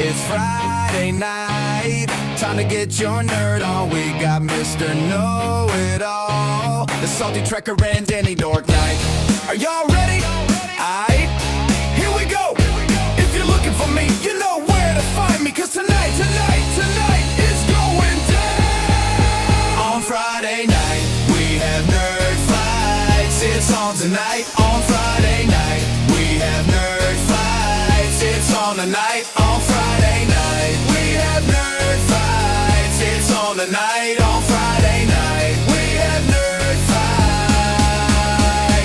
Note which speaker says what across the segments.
Speaker 1: It's Friday night, time to get your nerd on. We got Mr. Know-It-All, the SaltyTrekker and Danny Dork Night. Are y'all ready? Aight, here we go. If you're looking for me, you know where to find me. Cause tonight is going down. On Friday night, we have nerd fights. It's on tonight. On Friday night, we have nerd fights. It's on tonight. On Friday night, we have nerd fights. It's on tonight. On Friday night, we have nerd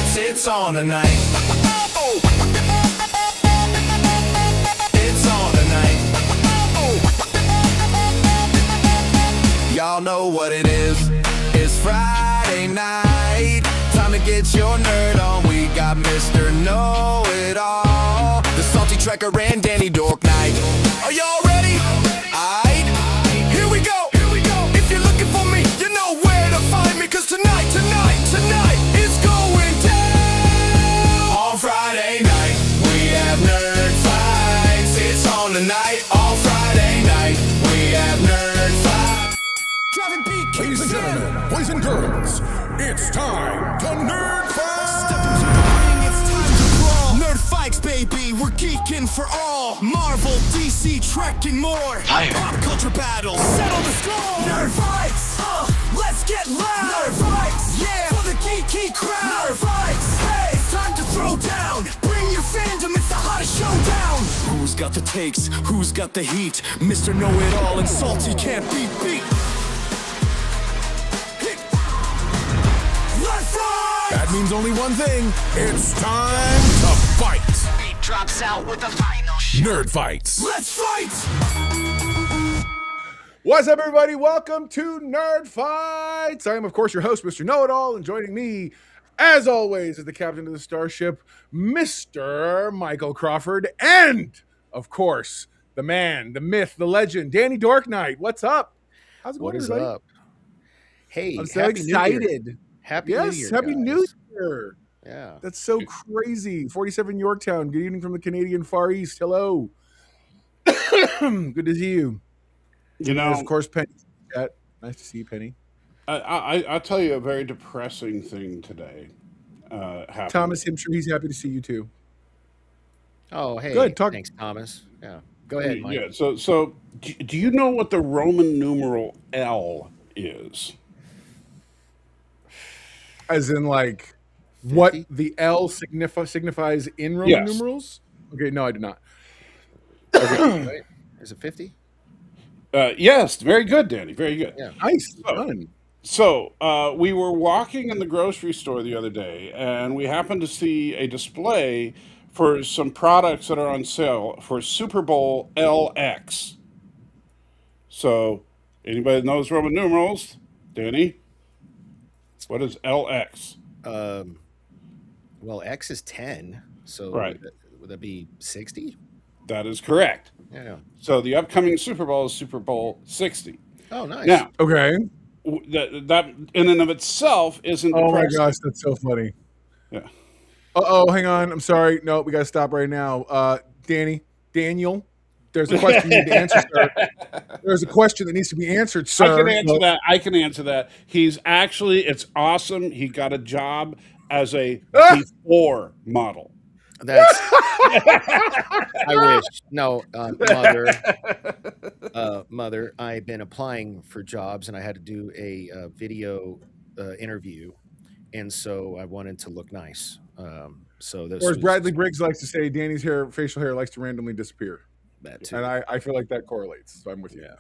Speaker 1: fights. It's on tonight. It's on tonight. Y'all know what it is. It's Friday night. Time to get your nerd on. We got Mr. Know-It-All, the SaltyTrekker and Danny Dork Night. Are y'all ready? Aight, here we go. If you're looking for me, you know where to find me. Cause tonight is going down. On Friday night, we have nerd fights. It's on tonight. On Friday night, we have nerd fights. Driving PK.
Speaker 2: Ladies and gentlemen, boys and girls, it's time to Nerd Fight!
Speaker 1: Step into the ring, it's time to brawl. Nerd fights, baby, we're geeking for all. Marvel, DC, Trek, and more. Pop culture battles, settle the score. Nerd fights, let's get loud. Nerd fights, yeah, for the geeky crowd. Nerd fights, hey, it's time to throw down. Bring your fandom, it's the hottest showdown. Who's got the takes? Who's got the heat? Mr. Know-It-All and Salty can't be beat.
Speaker 2: That means only one thing. It's time to fight.
Speaker 1: Beat drops out with the final shot.
Speaker 2: Nerd Fights.
Speaker 1: Let's fight!
Speaker 3: What's up, everybody? Welcome to Nerd Fights. I am, of course, your host, Mr. Know-It-All, and joining me, as always, is the captain of the starship, Mr. Michael Crawford, and, of course, the man, the myth, the legend, Danny Dork Night. What's up? How's it going,
Speaker 4: What is
Speaker 3: everybody?
Speaker 4: up? Hey,
Speaker 3: I'm so
Speaker 4: Happy New Year.
Speaker 3: excited.
Speaker 4: Happy New
Speaker 3: Yes,
Speaker 4: Year,
Speaker 3: Happy
Speaker 4: guys.
Speaker 3: New Year.
Speaker 4: Yeah.
Speaker 3: That's so crazy. 47 Yorktown. Good evening from the Canadian Far East. Hello. Good to see you.
Speaker 5: You
Speaker 3: There's,
Speaker 5: know,
Speaker 3: of course, Penny. Chat. Nice to see you, Penny.
Speaker 5: I'll tell you a very depressing thing today happened.
Speaker 3: Thomas, I'm sure he's happy to see you too.
Speaker 4: Oh, hey.
Speaker 3: Good, talk-
Speaker 4: Thanks, Thomas. Yeah. Go ahead, Mike.
Speaker 5: Yeah, so do you know what the Roman numeral L is?
Speaker 3: As in, like, what
Speaker 4: 50?
Speaker 3: the L signifies in Roman
Speaker 5: Yes.
Speaker 3: numerals? Okay, no, I do not.
Speaker 4: Right? Is it 50?
Speaker 5: Yes, very good, Danny. Very good.
Speaker 4: Yeah.
Speaker 3: Nice.
Speaker 5: Oh.
Speaker 3: Done.
Speaker 5: So we were walking in the grocery store the other day, and we happened to see a display for some products that are on sale for Super Bowl LX. So, anybody that knows Roman numerals? Danny? What is LX?
Speaker 4: Well, X is 10. So
Speaker 5: Right.
Speaker 4: would that be 60?
Speaker 5: That is correct.
Speaker 4: Yeah.
Speaker 5: So the upcoming Super Bowl is Super Bowl 60.
Speaker 4: Oh, nice.
Speaker 5: Now,
Speaker 3: Okay.
Speaker 5: that in and of itself isn't
Speaker 3: Oh my
Speaker 5: depressing.
Speaker 3: gosh, that's so funny.
Speaker 5: Yeah.
Speaker 3: Hang on. I'm sorry. No, we got to stop right now. Daniel, there's a question you need to answer, sir. There's a question that needs to be answered, sir.
Speaker 5: I can answer that. He's actually, it's awesome. He got a job as a before model.
Speaker 4: That's. I wish. No, mother, I've been applying for jobs and I had to do a video interview. And so I wanted to look nice. So this
Speaker 3: Or as
Speaker 4: was
Speaker 3: Bradley Briggs likes to say, Danny's facial hair likes to randomly disappear.
Speaker 4: that too.
Speaker 3: And I feel like that correlates. So I'm with you.
Speaker 4: Yeah.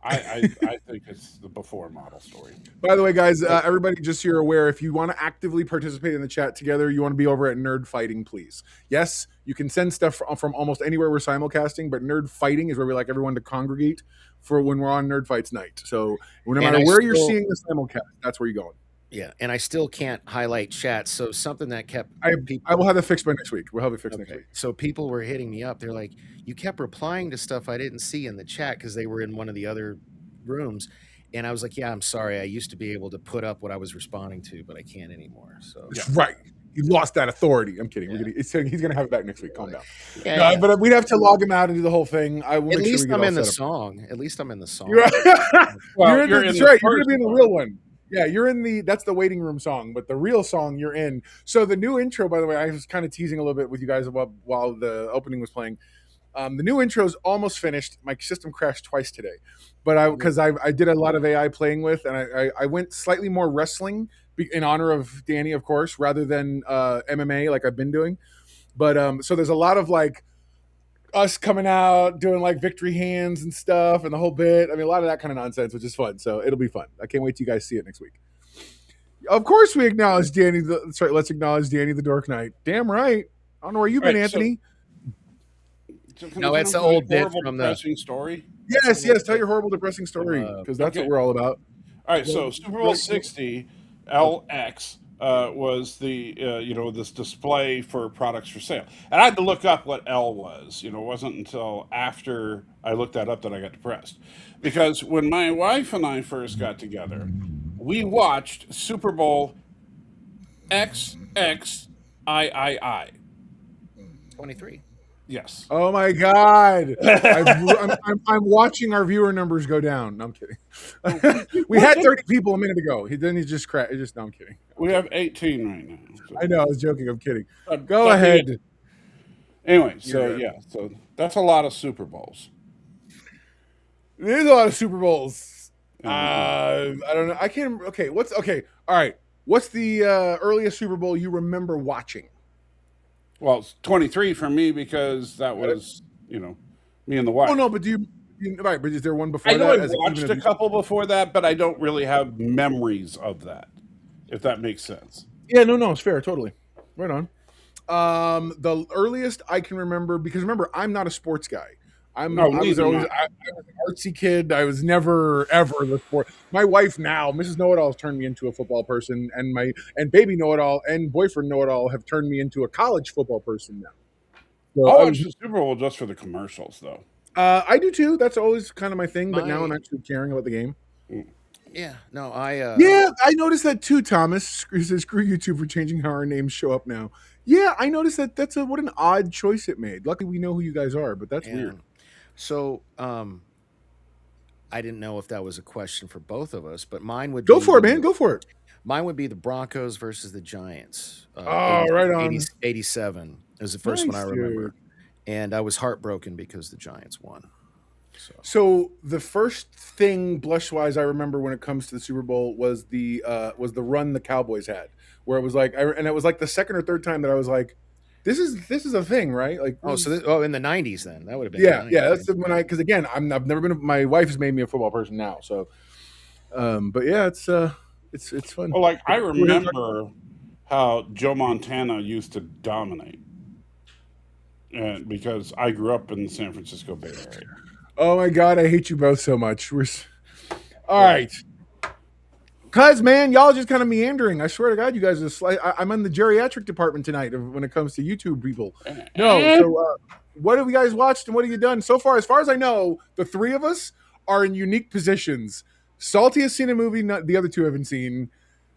Speaker 5: I think it's the before model story.
Speaker 3: By the way, guys, everybody, just so you're aware, if you want to actively participate in the chat together, you want to be over at Nerd Fighting, please. Yes, you can send stuff from almost anywhere we're simulcasting, but Nerd Fighting is where we like everyone to congregate for when we're on Nerd Fights night. So no matter where you're seeing the simulcast, that's where you're going.
Speaker 4: Yeah, and I still can't highlight chat. So something that kept
Speaker 3: I
Speaker 4: people.
Speaker 3: will have it fixed by next week. We'll have it fixed next
Speaker 4: Okay.
Speaker 3: week.
Speaker 4: So people were hitting me up. They're like, "You kept replying to stuff I didn't see in the chat because they were in one of the other rooms." And I was like, "Yeah, I'm sorry. I used to be able to put up what I was responding to, but I can't anymore." So
Speaker 3: Right. He lost that authority. I'm kidding. He's gonna have it back next week. Calm down.
Speaker 4: Yeah,
Speaker 3: No,
Speaker 4: yeah.
Speaker 3: but we'd have to log him out and do the whole thing. I will
Speaker 4: At
Speaker 3: make sure
Speaker 4: least
Speaker 3: we get
Speaker 4: I'm
Speaker 3: all
Speaker 4: in the
Speaker 3: set up.
Speaker 4: song. At least I'm in the song.
Speaker 3: You're,
Speaker 5: Well,
Speaker 3: you're in
Speaker 5: you're
Speaker 3: the,
Speaker 5: in
Speaker 3: that's
Speaker 5: the
Speaker 3: right. You're gonna
Speaker 5: first
Speaker 3: be in the
Speaker 5: one.
Speaker 3: real one. Yeah, you're in that's the waiting room song, but the real song you're in. So the new intro, by the way, I was kind of teasing a little bit with you guys while the opening was playing. The new intro is almost finished. My system crashed twice today, but because I did a lot of AI playing with, and I went slightly more wrestling in honor of Danny, of course, rather than MMA like I've been doing. But so there's a lot of like us coming out doing like victory hands and stuff and the whole bit. I mean, a lot of that kind of nonsense, which is fun. So it'll be fun. I can't wait till you guys see it next week. Of course, we acknowledge Danny. Let's acknowledge Danny the Dork Knight. Damn right. I don't know where you've been,
Speaker 5: Right,
Speaker 3: Anthony.
Speaker 5: So
Speaker 4: No, it's the
Speaker 5: tell me
Speaker 4: old
Speaker 5: a
Speaker 4: bit
Speaker 5: horrible,
Speaker 4: from the-
Speaker 5: depressing story.
Speaker 3: Yes. Tell your horrible, depressing story because that's
Speaker 5: Okay.
Speaker 3: what we're all about.
Speaker 5: All right, so Super Bowl 60 LX was the this display for products for sale, and I had to look up what L was. It wasn't until after I looked that up that I got depressed, because when my wife and I first got together, we watched Super Bowl XXIII.
Speaker 4: 23.
Speaker 5: Yes.
Speaker 3: Oh my God! I'm watching our viewer numbers go down. No, I'm kidding. We had 30 people a minute ago. Then he just crashed. No, I'm kidding.
Speaker 5: We have 18 right now. So.
Speaker 3: I know. I was joking. I'm kidding.
Speaker 5: But
Speaker 3: Go ahead.
Speaker 5: Anyway,
Speaker 3: You're good.
Speaker 5: so that's a lot of Super Bowls.
Speaker 3: There's a lot of Super Bowls.
Speaker 5: Mhm.
Speaker 3: I don't know. I can't. Okay. All right. What's the earliest Super Bowl you remember watching?
Speaker 5: Well, it's 23 for me because that was, me and the wife.
Speaker 3: Oh no, but right? But is there one before
Speaker 5: I know
Speaker 3: that?
Speaker 5: I watched a couple before that, but I don't really have memories of that, if that makes sense.
Speaker 3: Yeah. No. It's fair. Totally. Right on. The earliest I can remember, because remember, I'm not a sports guy. I was an artsy kid. I was never ever the sport. My wife now, Mrs. Know-It-All, has turned me into a football person, and baby Know-It-All and boyfriend Know-It-All have turned me into a college football person now. So
Speaker 5: I watched the Super Bowl just for the commercials, though.
Speaker 3: I do too. That's always kind of my thing. But now
Speaker 4: My-
Speaker 3: I'm actually caring about the game.
Speaker 4: Yeah. No,
Speaker 3: Yeah, I noticed that too, Thomas. He says, screw YouTube for changing how our names show up now. Yeah, I noticed that. What an odd choice it made. Luckily, we know who you guys are, but that's weird.
Speaker 4: So, I didn't know if that was a question for both of us, but mine would
Speaker 3: Go
Speaker 4: be
Speaker 3: for it, man. Go for it.
Speaker 4: Mine would be the Broncos versus the Giants.
Speaker 3: Right on.
Speaker 4: 87 is the first one I
Speaker 3: Nice,
Speaker 4: remember.
Speaker 3: dude.
Speaker 4: And I was heartbroken because the Giants won.
Speaker 3: So the first thing blush-wise I remember when it comes to the Super Bowl was the run the Cowboys had, where it was like, and it was like the second or third time that I was like, this is a thing, right? Like,
Speaker 4: In the 90s then. That would have been
Speaker 3: yeah. That's when because again, I've never been. My wife has made me a football person now, so. But yeah, it's fun.
Speaker 5: Well, like, I remember how Joe Montana used to dominate. And because I grew up in the San Francisco Bay Area.
Speaker 3: Oh my God, I hate you both so much. All right. Cause man, y'all just kind of meandering. I swear to God, you guys are I'm in the geriatric department tonight when it comes to YouTube people. No, so what have you guys watched and what have you done so far? As far as I know, the three of us are in unique positions. Salty has seen a movie, the other two haven't seen.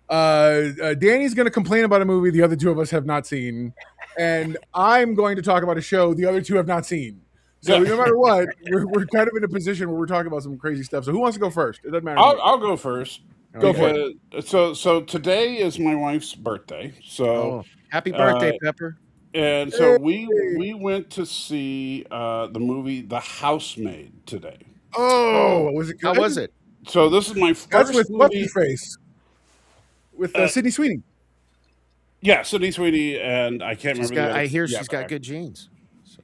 Speaker 3: Danny's going to complain about a movie the other two of us have not seen, and I'm going to talk about a show the other two have not seen. So no matter what, we're kind of in a position where we're talking about some crazy stuff. So who wants to go first? It doesn't matter.
Speaker 5: I'll go first.
Speaker 3: Go for it.
Speaker 5: So today is my wife's birthday. So
Speaker 4: happy birthday, Pepper!
Speaker 5: And so we went to see the movie The Housemaid today.
Speaker 3: Oh, was it good?
Speaker 4: How was it?
Speaker 5: So this is my first
Speaker 3: That's with
Speaker 5: movie.
Speaker 3: what's his face? With Sydney Sweeney.
Speaker 5: Yeah, Sydney Sweeney, and I can't remember.
Speaker 4: I hear she's got good genes. So.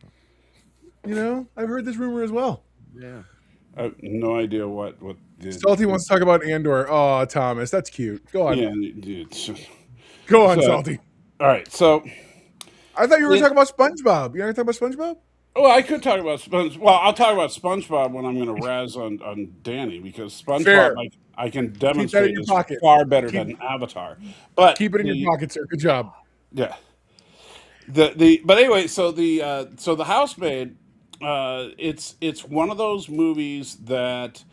Speaker 3: You know, I've heard this rumor as well.
Speaker 4: Yeah.
Speaker 5: I have no idea what.
Speaker 3: Salty wants to talk about Andor. Oh, Thomas, that's cute. Go on.
Speaker 5: Yeah,
Speaker 3: go on, Salty.
Speaker 5: All right, so
Speaker 3: I thought you were talking about SpongeBob. You want to talk about SpongeBob?
Speaker 5: Oh, I could talk about SpongeBob. Well, I'll talk about SpongeBob when I'm going to razz on Danny, because SpongeBob I can demonstrate is far better than Avatar. But
Speaker 3: keep it in your pocket, sir. Good job.
Speaker 5: Yeah. But anyway, so the Housemaid, it's one of those movies that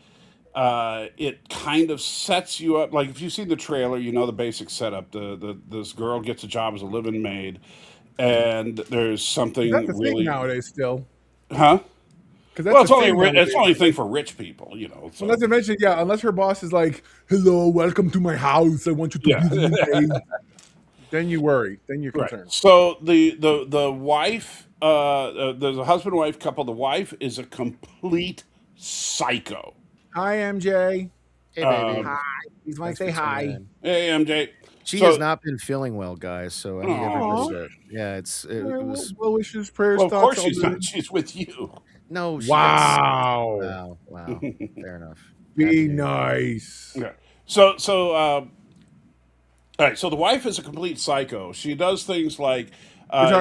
Speaker 5: it kind of sets you up. Like if you see the trailer, you know the basic setup. This girl gets a job as a live-in maid, and there's
Speaker 3: Is that the
Speaker 5: something
Speaker 3: thing
Speaker 5: really,
Speaker 3: nowadays still?
Speaker 5: huh?
Speaker 3: Because
Speaker 5: Well,
Speaker 3: that's the thing
Speaker 5: it's
Speaker 3: nowadays.
Speaker 5: only a thing for rich people, you know. So
Speaker 3: Unless eventually, yeah, unless her boss is like, "Hello, welcome to my house. I want you to
Speaker 5: yeah.
Speaker 3: be the new maid." Then you worry. Then you're
Speaker 5: Right.
Speaker 3: concerned.
Speaker 5: So the wife, there's a husband and wife couple. The wife is a complete psycho.
Speaker 3: Hi, MJ.
Speaker 4: Hey, baby.
Speaker 3: Hi. He's like,
Speaker 4: Thanks
Speaker 3: say
Speaker 4: for tuning
Speaker 3: hi.
Speaker 4: in.
Speaker 5: Hey, MJ.
Speaker 4: She has
Speaker 5: So,
Speaker 4: not been feeling well, guys. So I need
Speaker 5: oh,
Speaker 4: everybody to. Yeah, it
Speaker 3: Well,
Speaker 4: was.
Speaker 3: well wishes, prayers,
Speaker 5: well, of
Speaker 3: thoughts,
Speaker 5: course
Speaker 3: all
Speaker 5: she's not.
Speaker 3: good.
Speaker 5: She's with you.
Speaker 4: No, she got sick.
Speaker 3: Wow.
Speaker 4: Wow. Fair enough.
Speaker 3: Be
Speaker 4: Happy New Year.
Speaker 3: nice.
Speaker 5: Yeah. So, all right. So the wife is a complete psycho. She does things like,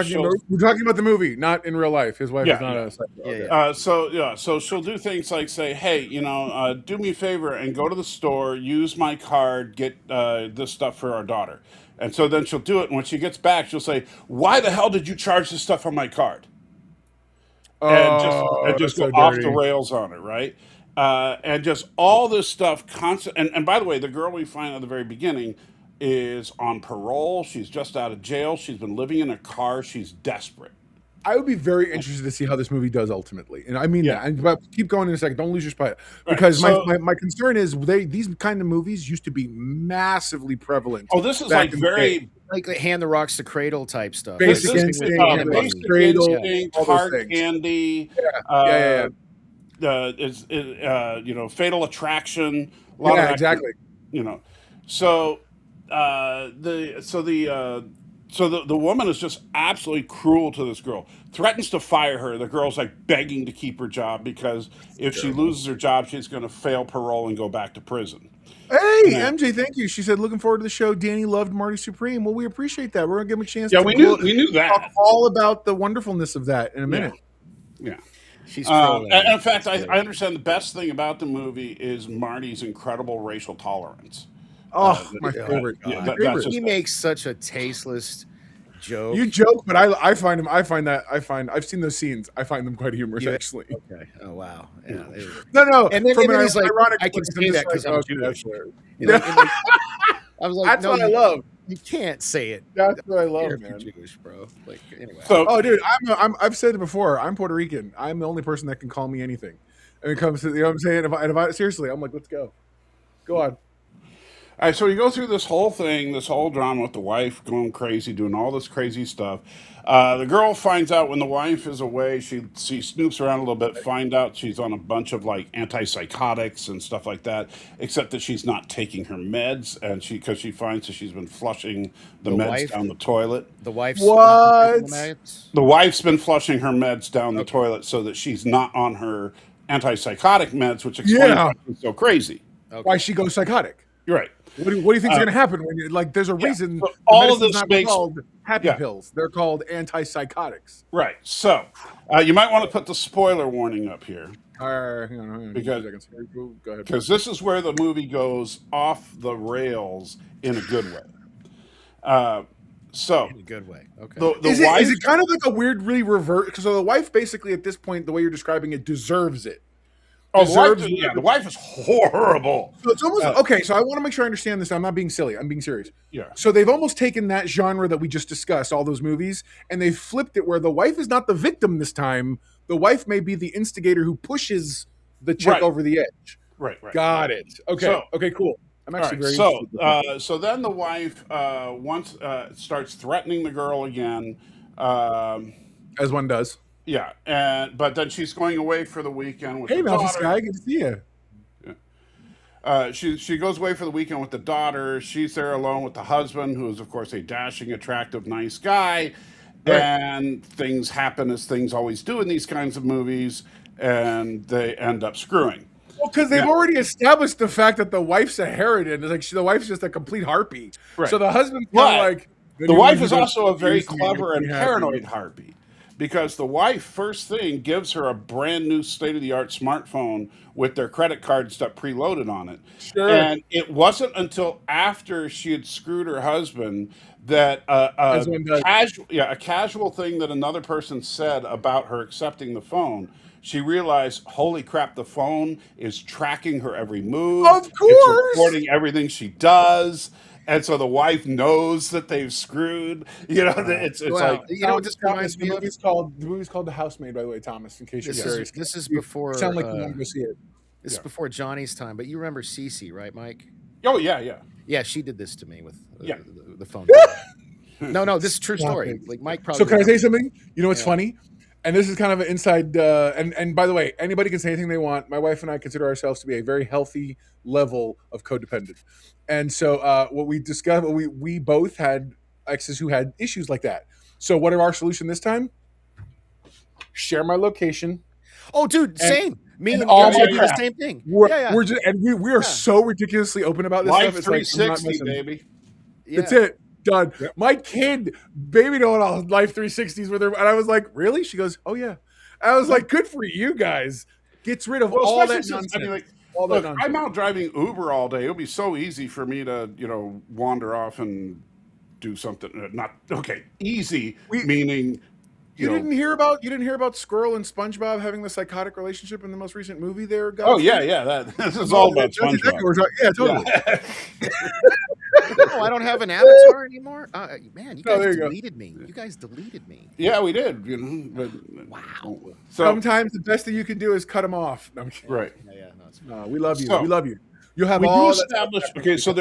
Speaker 5: she'll,
Speaker 3: We're talking about the movie, not in real life. His wife is not
Speaker 5: yeah.
Speaker 3: a psycho.
Speaker 4: Yeah,
Speaker 3: Okay.
Speaker 4: yeah.
Speaker 5: So she'll do things like say, "Hey, do me a favor and go to the store, use my card, get this stuff for our daughter." And so then she'll do it, and when she gets back, she'll say, "Why the hell did you charge this stuff on my card?" And just
Speaker 3: Oh,
Speaker 5: and just
Speaker 3: that's
Speaker 5: go
Speaker 3: so
Speaker 5: off the
Speaker 3: dirty.
Speaker 5: rails on it, right? And just all this stuff constant. And by the way, the girl we find at the very beginning is on parole. She's just out of jail. She's been living in a car. She's desperate.
Speaker 3: I would be very interested to see how this movie does ultimately, and I mean
Speaker 5: Yeah.
Speaker 3: that. And but keep going in a second. Don't lose your spot,
Speaker 5: Right.
Speaker 3: because
Speaker 5: So,
Speaker 3: my concern is these kind of movies used to be massively prevalent.
Speaker 5: oh, this is
Speaker 3: back
Speaker 5: like
Speaker 3: in the day.
Speaker 5: very
Speaker 4: Like the hand the rocks to cradle type stuff.
Speaker 3: Basic
Speaker 5: this,
Speaker 3: Instinct,
Speaker 4: Hand
Speaker 3: Hand
Speaker 4: and
Speaker 3: Rocks
Speaker 5: Basic
Speaker 4: Button.
Speaker 3: Cradle,
Speaker 5: Instinct,
Speaker 3: all those
Speaker 5: Hard
Speaker 3: things.
Speaker 5: Candy,
Speaker 3: Yeah.
Speaker 5: Fatal Attraction. A lot of
Speaker 3: Yeah,
Speaker 5: that,
Speaker 3: exactly.
Speaker 5: you know. So the woman is just absolutely cruel to this girl. Threatens to fire her. The girl's like begging to keep her job because if she loses her job, she's going to fail parole and go back to prison.
Speaker 3: Hey,
Speaker 5: Yeah.
Speaker 3: MJ, thank you. She said, looking forward to the show. Danny loved Marty Supreme. Well, we appreciate that. We're going to give him a chance
Speaker 5: Yeah,
Speaker 3: to
Speaker 5: we knew
Speaker 3: talk
Speaker 5: that.
Speaker 3: all about the wonderfulness of that in a
Speaker 5: Yeah.
Speaker 3: minute.
Speaker 5: Yeah.
Speaker 4: She's trolling.
Speaker 5: And in fact, I understand the best thing about the movie is Marty's incredible racial tolerance.
Speaker 3: Oh, my
Speaker 5: Yeah,
Speaker 3: favorite.
Speaker 5: yeah,
Speaker 3: My
Speaker 5: that's
Speaker 3: favorite.
Speaker 5: just
Speaker 4: He makes such a tasteless joke.
Speaker 3: You joke, but I've seen those scenes. I find them quite humorous,
Speaker 4: You-
Speaker 3: actually.
Speaker 4: Okay. Oh wow. Yeah.
Speaker 3: No.
Speaker 4: And then,
Speaker 3: from
Speaker 4: and then
Speaker 3: an
Speaker 4: he's like,
Speaker 3: ironic
Speaker 4: I can
Speaker 3: place,
Speaker 4: say
Speaker 3: I'm
Speaker 4: that
Speaker 3: just
Speaker 4: because
Speaker 3: like,
Speaker 4: I'm
Speaker 3: okay,
Speaker 4: Jewish.
Speaker 3: that's hilarious.
Speaker 4: You know, and like, I was like,
Speaker 3: That's
Speaker 4: no,
Speaker 3: what I love.
Speaker 4: you can't say it.
Speaker 3: That's what I love,
Speaker 4: Here if
Speaker 3: man.
Speaker 4: you're Jewish, bro. Like anyway.
Speaker 5: so.
Speaker 3: Oh, dude, I've said it before. I'm Puerto Rican. I'm the only person that can call me anything. And it comes to, you know what I'm saying? If I seriously, I'm like, let's go. Go on.
Speaker 5: All right, so you go through this whole thing, this whole drama with the wife going crazy, doing all this crazy stuff. The girl finds out when the wife is away. She snoops around a little bit, find out she's on a bunch of like antipsychotics and stuff like that. Except that she's not taking her meds, and because she finds that she's been flushing the
Speaker 4: The
Speaker 5: meds
Speaker 4: wife?
Speaker 5: down the toilet.
Speaker 4: The wife's
Speaker 3: What?
Speaker 5: The wife's been flushing her meds down the toilet so that she's not on her antipsychotic meds, which explains
Speaker 3: Yeah.
Speaker 5: why she's so crazy.
Speaker 3: Why she goes psychotic?
Speaker 5: You're right.
Speaker 3: What do you think is going to happen when you like? There's a reason.
Speaker 5: So
Speaker 3: the
Speaker 5: all of
Speaker 3: medicine's
Speaker 5: this
Speaker 3: not
Speaker 5: makes-
Speaker 3: called happy
Speaker 5: yeah.
Speaker 3: pills. They're called antipsychotics.
Speaker 5: Right. So you might want to put the spoiler warning up here
Speaker 3: All right, hang on.
Speaker 5: Because-
Speaker 3: 2 seconds. Go ahead.
Speaker 5: because this is where the movie goes off the rails in a good way. So
Speaker 4: in a good way. Okay.
Speaker 5: the
Speaker 3: Is
Speaker 5: wife,
Speaker 3: it kind of like a weird, really revert? Because the wife, basically, at this point, the way you're describing it, deserves it.
Speaker 5: the wife,
Speaker 3: deserves-
Speaker 5: the wife is horrible.
Speaker 3: So it's almost okay. So I want to make sure I understand this. I'm not being silly. I'm being serious.
Speaker 5: Yeah.
Speaker 3: So they've almost taken that genre that we just discussed, all those movies, and they've flipped it where the wife is not the victim this time. The wife may be the instigator who pushes the chick
Speaker 5: Right.
Speaker 3: over the edge.
Speaker 5: Right.
Speaker 3: Got it. Okay.
Speaker 5: So-
Speaker 3: Okay. Cool. I'm
Speaker 5: All
Speaker 3: actually
Speaker 5: right,
Speaker 3: very interested.
Speaker 5: so then the wife starts threatening the girl again.
Speaker 3: As one does.
Speaker 5: Yeah, but then she's going away for the weekend with
Speaker 3: Hey,
Speaker 5: the
Speaker 3: Melfi
Speaker 5: daughter.
Speaker 3: Sky, good to see you.
Speaker 5: She goes away for the weekend with the daughter. She's there alone with the husband, who is of course a dashing, attractive, nice guy.
Speaker 3: Right.
Speaker 5: And things happen as things always do in these kinds of movies, and they end up screwing.
Speaker 3: Well, because they've
Speaker 5: Yeah.
Speaker 3: already established the fact that the wife's a harridan. It's like the wife's just a complete harpy.
Speaker 5: Right.
Speaker 3: So the husband's kind
Speaker 5: But
Speaker 3: of like
Speaker 5: The wife is also a very
Speaker 3: Excuse me,
Speaker 5: clever and
Speaker 3: make me
Speaker 5: paranoid
Speaker 3: happy.
Speaker 5: harpy, because the wife first thing gives her a brand new state of the art smartphone with their credit card stuff preloaded on it.
Speaker 3: Sure.
Speaker 5: And it wasn't until after she had screwed her husband that
Speaker 3: As one does.
Speaker 5: a casual thing that another person said about her accepting the phone she realized, holy crap, the phone is tracking her every move.
Speaker 3: Of
Speaker 5: It's
Speaker 3: course.
Speaker 5: recording everything she does. And so the wife knows that they've screwed. It's
Speaker 4: Well,
Speaker 5: like,
Speaker 4: you know what this
Speaker 3: Thomas,
Speaker 4: reminds me of?
Speaker 3: the movie's called The Housemaid, by the way, Thomas. In case you're curious,
Speaker 4: This is
Speaker 3: you
Speaker 4: before
Speaker 3: sound like you want to go see it.
Speaker 4: this is before Johnny's time. But you remember Cece, right, Mike?
Speaker 5: oh, yeah.
Speaker 4: Yeah, she did this to me with
Speaker 5: Yeah.
Speaker 4: the phone. No, this is true
Speaker 3: Stop
Speaker 4: story.
Speaker 3: it.
Speaker 4: Like Mike probably.
Speaker 3: So can I say
Speaker 4: remembers.
Speaker 3: something? You know what's
Speaker 4: Yeah.
Speaker 3: funny? And this is kind of an inside. And by the way, anybody can say anything they want. My wife and I consider ourselves to be a very healthy level of codependent. And so what we discovered, we both had exes who had issues like that. So what are our solution this time? Share my location.
Speaker 4: Oh, dude, same. Me
Speaker 3: and
Speaker 4: and
Speaker 3: all
Speaker 4: Yoshi
Speaker 3: my
Speaker 4: do the
Speaker 3: crap.
Speaker 4: same thing.
Speaker 3: We're,
Speaker 4: yeah.
Speaker 3: we're just and we are so ridiculously open about this
Speaker 5: Life
Speaker 3: stuff. It's like, I'm not
Speaker 5: 360,
Speaker 3: messing.
Speaker 5: baby.
Speaker 4: Yeah.
Speaker 3: That's it. Done. My kid, baby, know all Life 360s with her, and I was like, "Really?" She goes, "Oh yeah." I was like, "Good for you guys." Gets rid of
Speaker 5: Well,
Speaker 3: all
Speaker 5: especially
Speaker 3: that
Speaker 5: since,
Speaker 3: nonsense. All that
Speaker 5: look,
Speaker 3: nonsense.
Speaker 5: I'm out driving Uber all day. It'll be so easy for me to, wander off and do something. Not okay. Easy, meaning
Speaker 3: You didn't hear about Squirrel and SpongeBob having the psychotic relationship in the most recent movie there, guys?
Speaker 5: Oh yeah. This is all about
Speaker 3: That's exactly
Speaker 5: SpongeBob.
Speaker 3: what we're talking. Yeah, totally.
Speaker 4: No, I don't have an avatar anymore. Man, you
Speaker 3: No,
Speaker 4: guys
Speaker 3: there you go.
Speaker 4: deleted me. You guys deleted me.
Speaker 5: Yeah, we did. But,
Speaker 4: Wow.
Speaker 5: So
Speaker 3: Sometimes the best thing you can do is cut them off. No, I'm kidding.
Speaker 5: right.
Speaker 4: Yeah, no, it's
Speaker 3: No, we love you.
Speaker 5: So-
Speaker 3: we love you. You'll have
Speaker 5: We do
Speaker 3: all
Speaker 5: establish. Okay, so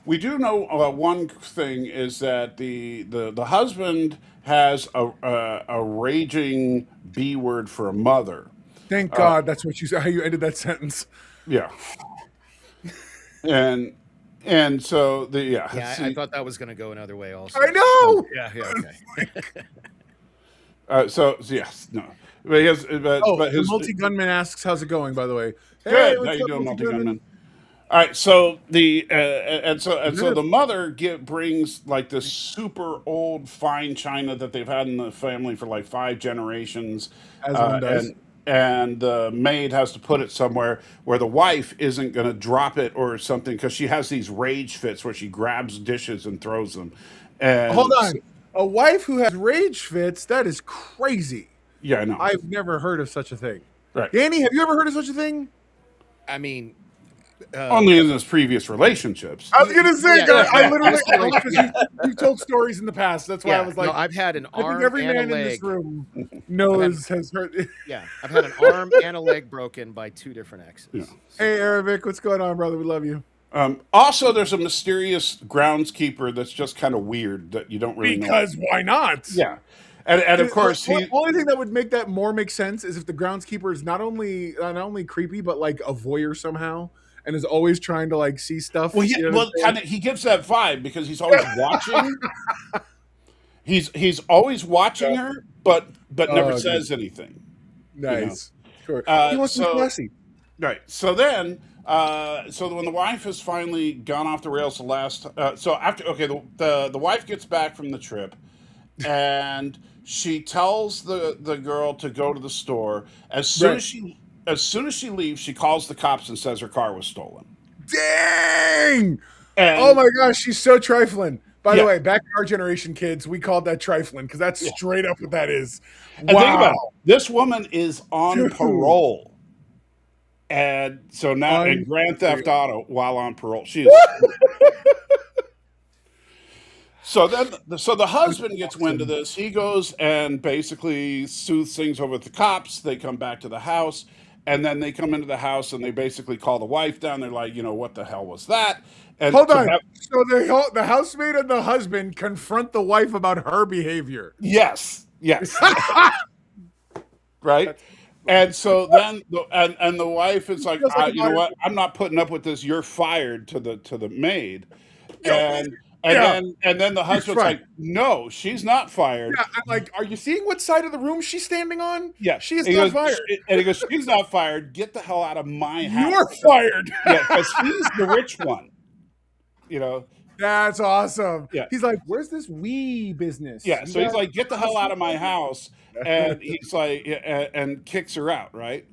Speaker 5: we do know one thing is that the husband has a raging B word for a mother.
Speaker 3: Thank God that's what you said. How you ended that sentence.
Speaker 5: Yeah. And so
Speaker 4: Yeah,
Speaker 5: see,
Speaker 4: I thought that was going to go another way also.
Speaker 3: I know.
Speaker 4: Yeah, okay.
Speaker 5: so yes, no. But his, but
Speaker 3: The
Speaker 5: his
Speaker 3: multi gunman asks, "How's it going?" By the way,
Speaker 5: good.
Speaker 3: what's
Speaker 5: How you
Speaker 3: up,
Speaker 5: doing,
Speaker 3: multi-gunman?
Speaker 5: multi-gunman? All right, so so the mother brings like this super old fine china that they've had in the family for like 5 generations,
Speaker 3: As one does.
Speaker 5: and the maid has to put it somewhere where the wife isn't going to drop it or something because she has these rage fits where she grabs dishes and throws them. And
Speaker 3: Hold on. A wife who has rage fits, that is crazy.
Speaker 5: yeah, I know.
Speaker 3: I've never heard of such a thing.
Speaker 5: Right.
Speaker 3: Danny, have you ever heard of such a thing?
Speaker 4: I mean,
Speaker 5: Only in his previous relationships.
Speaker 3: I was gonna say,
Speaker 4: Yeah,
Speaker 3: God,
Speaker 4: yeah,
Speaker 3: I literally,
Speaker 4: yeah.
Speaker 3: because you've told stories in the past. That's why I was like,
Speaker 4: no, I've had an
Speaker 3: I think
Speaker 4: arm
Speaker 3: every
Speaker 4: and a
Speaker 3: man in
Speaker 4: leg.
Speaker 3: this room knows has heard.
Speaker 4: Yeah, I've had an arm and a leg broken by 2 different exes.
Speaker 5: Yeah.
Speaker 3: Hey, Aravic, what's going on, brother? We love you.
Speaker 5: Also, there's a mysterious groundskeeper that's just kind of weird that you don't really know.
Speaker 3: Because why not?
Speaker 5: Yeah, and of course
Speaker 3: the only thing that would make that more make sense is if the groundskeeper is not only creepy but like a voyeur somehow, and is always trying to like see stuff.
Speaker 5: well,
Speaker 3: you know what I'm saying?
Speaker 5: kind of he gives that vibe because he's always watching. He's always watching her, but never says anything.
Speaker 3: Nice. Sure.
Speaker 5: Uh,
Speaker 3: He wants to be
Speaker 5: so-
Speaker 3: classy.
Speaker 5: Right. So then, so when the wife has finally gone off the rails, so after the wife gets back from the trip, and she tells the girl to go to the store. As soon as she leaves, she calls the cops and says her car was stolen.
Speaker 3: Dang!
Speaker 5: And,
Speaker 3: Oh my gosh, she's so trifling. By the
Speaker 5: Yeah.
Speaker 3: way, back in our generation, kids, we called that trifling because that's straight up what that is.
Speaker 5: And think about it.
Speaker 3: Wow.
Speaker 5: This woman is on
Speaker 3: Dude.
Speaker 5: parole. And so now in Grand Theft Auto while on parole. She is So the husband gets wind of this. He goes and basically soothes things over with the cops. They come back to the house, and then they come into the house and they basically call the wife down. They're like, what the hell was that? And
Speaker 3: Hold
Speaker 5: to
Speaker 3: on.
Speaker 5: have-
Speaker 3: So the housemaid and the husband confront the wife about her behavior.
Speaker 5: yes, right. And so then the wife is like,
Speaker 3: Feels like
Speaker 5: you know what? I'm not putting up with this. You're fired to the maid. And
Speaker 3: Yeah.
Speaker 5: then the husband's
Speaker 3: fired.
Speaker 5: like, no, she's not fired.
Speaker 3: Yeah, I'm like, are you seeing what side of the room she's standing on?
Speaker 5: Yeah,
Speaker 3: She is
Speaker 5: He
Speaker 3: not
Speaker 5: goes-
Speaker 3: fired.
Speaker 5: And he goes, she's not fired. Get the hell out of my house.
Speaker 3: You're fired.
Speaker 5: Yeah, because he's the rich one.
Speaker 3: That's awesome.
Speaker 5: Yeah.
Speaker 3: He's like, where's this wee business?
Speaker 5: Yeah.
Speaker 3: You
Speaker 5: So he's
Speaker 3: guys-
Speaker 5: like, get the hell out of my house. And he's like, and kicks her out, right?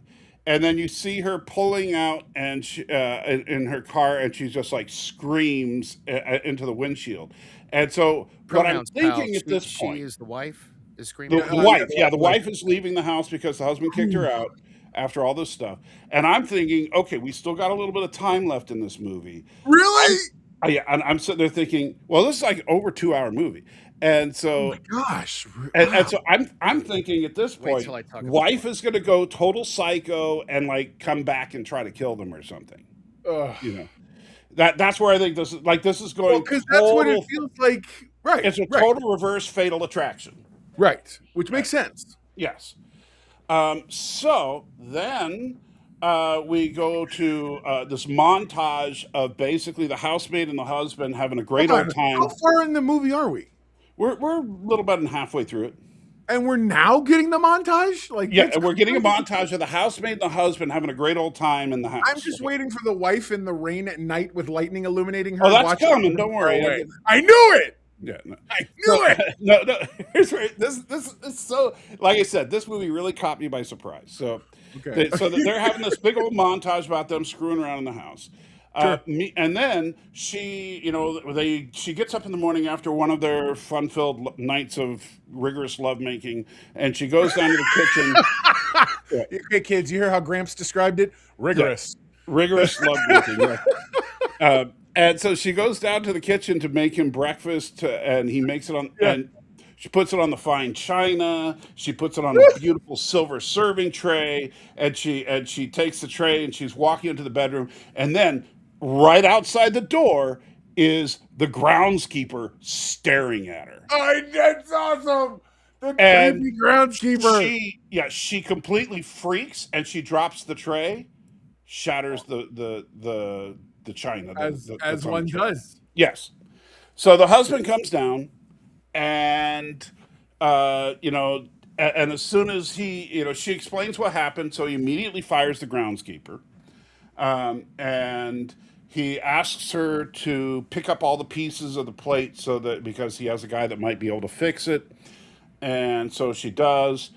Speaker 5: And then you see her pulling out and she, in her car, and she's just like screams into the windshield. And so what I'm
Speaker 4: Pronouns, pal.
Speaker 5: thinking at this point,
Speaker 4: She is the wife. Is screaming?
Speaker 5: The wife,
Speaker 3: yeah,
Speaker 5: the wife is leaving the house because the husband kicked her out after all this stuff. And I'm thinking, okay, we still got a little bit of time left in this movie.
Speaker 3: Really?
Speaker 5: Yeah, and I'm sitting there thinking, well, this is like over 2 hour movie, and
Speaker 3: Oh
Speaker 5: so
Speaker 3: my gosh!
Speaker 5: and
Speaker 3: Wow.
Speaker 5: so I'm thinking at this
Speaker 4: Wait
Speaker 5: point,
Speaker 4: till I talk about
Speaker 5: wife is going to go total psycho and like come back and try to kill them or something.
Speaker 3: Ugh.
Speaker 5: You know that's where I think this is
Speaker 3: Well,
Speaker 5: going
Speaker 3: because that's what it
Speaker 5: total.
Speaker 3: feels like. Right.
Speaker 5: It's a
Speaker 3: Right.
Speaker 5: total reverse Fatal Attraction.
Speaker 3: Right. Which makes sense.
Speaker 5: Yes. So then we go to this montage of basically the housemaid and the husband having a great
Speaker 3: Hold
Speaker 5: old
Speaker 3: on.
Speaker 5: time.
Speaker 3: How far in the movie are we?
Speaker 5: We're a little better than halfway through it.
Speaker 3: And we're now getting the montage? Like,
Speaker 5: Yeah,
Speaker 3: that's
Speaker 5: and we're getting a
Speaker 3: crazy.
Speaker 5: montage of the housemaid and the husband having a great old time in the
Speaker 3: I'm
Speaker 5: house.
Speaker 3: just waiting for the wife in the rain at night with lightning illuminating her.
Speaker 5: Oh, that's
Speaker 3: watching
Speaker 5: coming.
Speaker 3: from
Speaker 5: Don't
Speaker 3: far
Speaker 5: worry.
Speaker 3: away. I knew it.
Speaker 5: Yeah, no.
Speaker 3: I
Speaker 5: So,
Speaker 3: knew it.
Speaker 5: no. Here's where this is so. Like I said, this movie really caught me by surprise. So,
Speaker 3: Okay.
Speaker 5: they're having this big old montage about them screwing around in the house.
Speaker 3: Sure.
Speaker 5: And then she, she gets up in the morning after one of their fun-filled nights of rigorous lovemaking, and she goes down to the kitchen.
Speaker 3: Okay, kids, you hear how Gramps described it? Rigorous.
Speaker 5: Rigorous lovemaking. Yeah. And so she goes down to the kitchen to make him breakfast, and he makes it on,
Speaker 3: Yeah.
Speaker 5: and she puts it on the fine china. She puts it on a beautiful silver serving tray, and she takes the tray and she's walking into the bedroom, and then right outside the door is the groundskeeper staring at her,
Speaker 3: That's awesome. The
Speaker 5: and
Speaker 3: creepy groundskeeper.
Speaker 5: she completely freaks and she drops the tray, shatters the china,
Speaker 3: As
Speaker 5: from
Speaker 3: one
Speaker 5: the tray.
Speaker 3: does.
Speaker 5: Yes. So the husband comes down, and and as soon as she explains what happened, so he immediately fires the groundskeeper, and he asks her to pick up all the pieces of the plate so that because he has a guy that might be able to fix it, and so she does.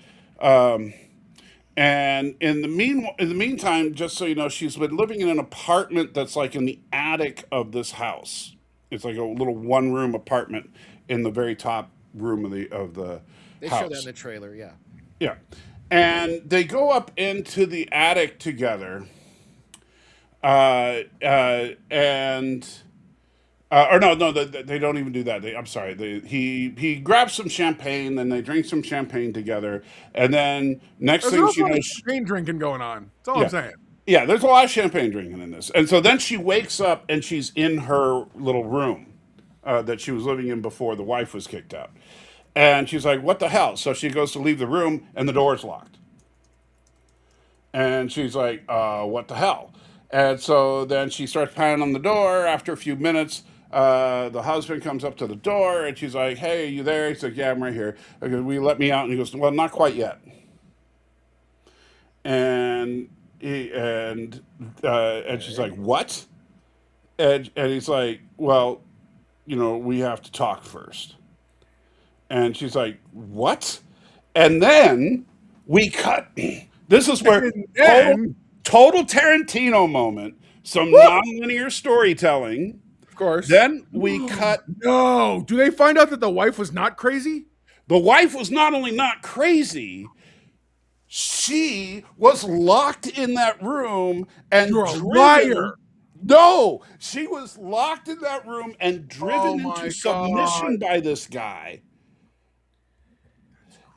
Speaker 5: And in the meantime, just so you know, she's been living in an apartment that's like in the attic of this house. It's like a little one-room apartment in the very top room of the
Speaker 4: They show that in
Speaker 5: house.
Speaker 4: the trailer, yeah.
Speaker 5: Yeah, and they go up into the attic together, and or no, they don't even do that. I'm sorry. He grabs some champagne, then they drink some champagne together, and then next
Speaker 3: There's
Speaker 5: thing
Speaker 3: also
Speaker 5: she
Speaker 3: a lot of
Speaker 5: knows,
Speaker 3: champagne drinking going on. That's all
Speaker 5: yeah,
Speaker 3: I'm saying.
Speaker 5: yeah, there's a lot of champagne drinking in this, and so then she wakes up and she's in her little room that she was living in before the wife was kicked out, and she's like, "What the hell?" So she goes to leave the room, and the door's locked. And she's like, what the hell? And so then she starts pounding on the door. After a few minutes, the husband comes up to the door and she's like, hey, are you there? He's like, yeah, I'm right here. I go, will you let me out? And he goes, well, not quite yet. And and she's like, what? And he's like, well, we have to talk first. And she's like, what? And then we cut. This is where
Speaker 3: And
Speaker 5: total,
Speaker 3: then,
Speaker 5: total Tarantino moment, some
Speaker 3: woo,
Speaker 5: nonlinear storytelling.
Speaker 3: of course.
Speaker 5: Then we cut.
Speaker 3: No. Do they find out that the wife was not crazy?
Speaker 5: The wife was not only not crazy, she was locked in that room and
Speaker 3: You're a
Speaker 5: driven.
Speaker 3: liar.
Speaker 5: No, she was locked in that room and
Speaker 3: Oh
Speaker 5: driven
Speaker 3: my
Speaker 5: into submission
Speaker 3: God.
Speaker 5: by this guy,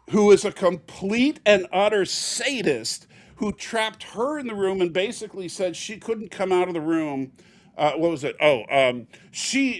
Speaker 5: who is a complete and utter sadist who trapped her in the room and basically said she couldn't come out of the room. What was it? Oh,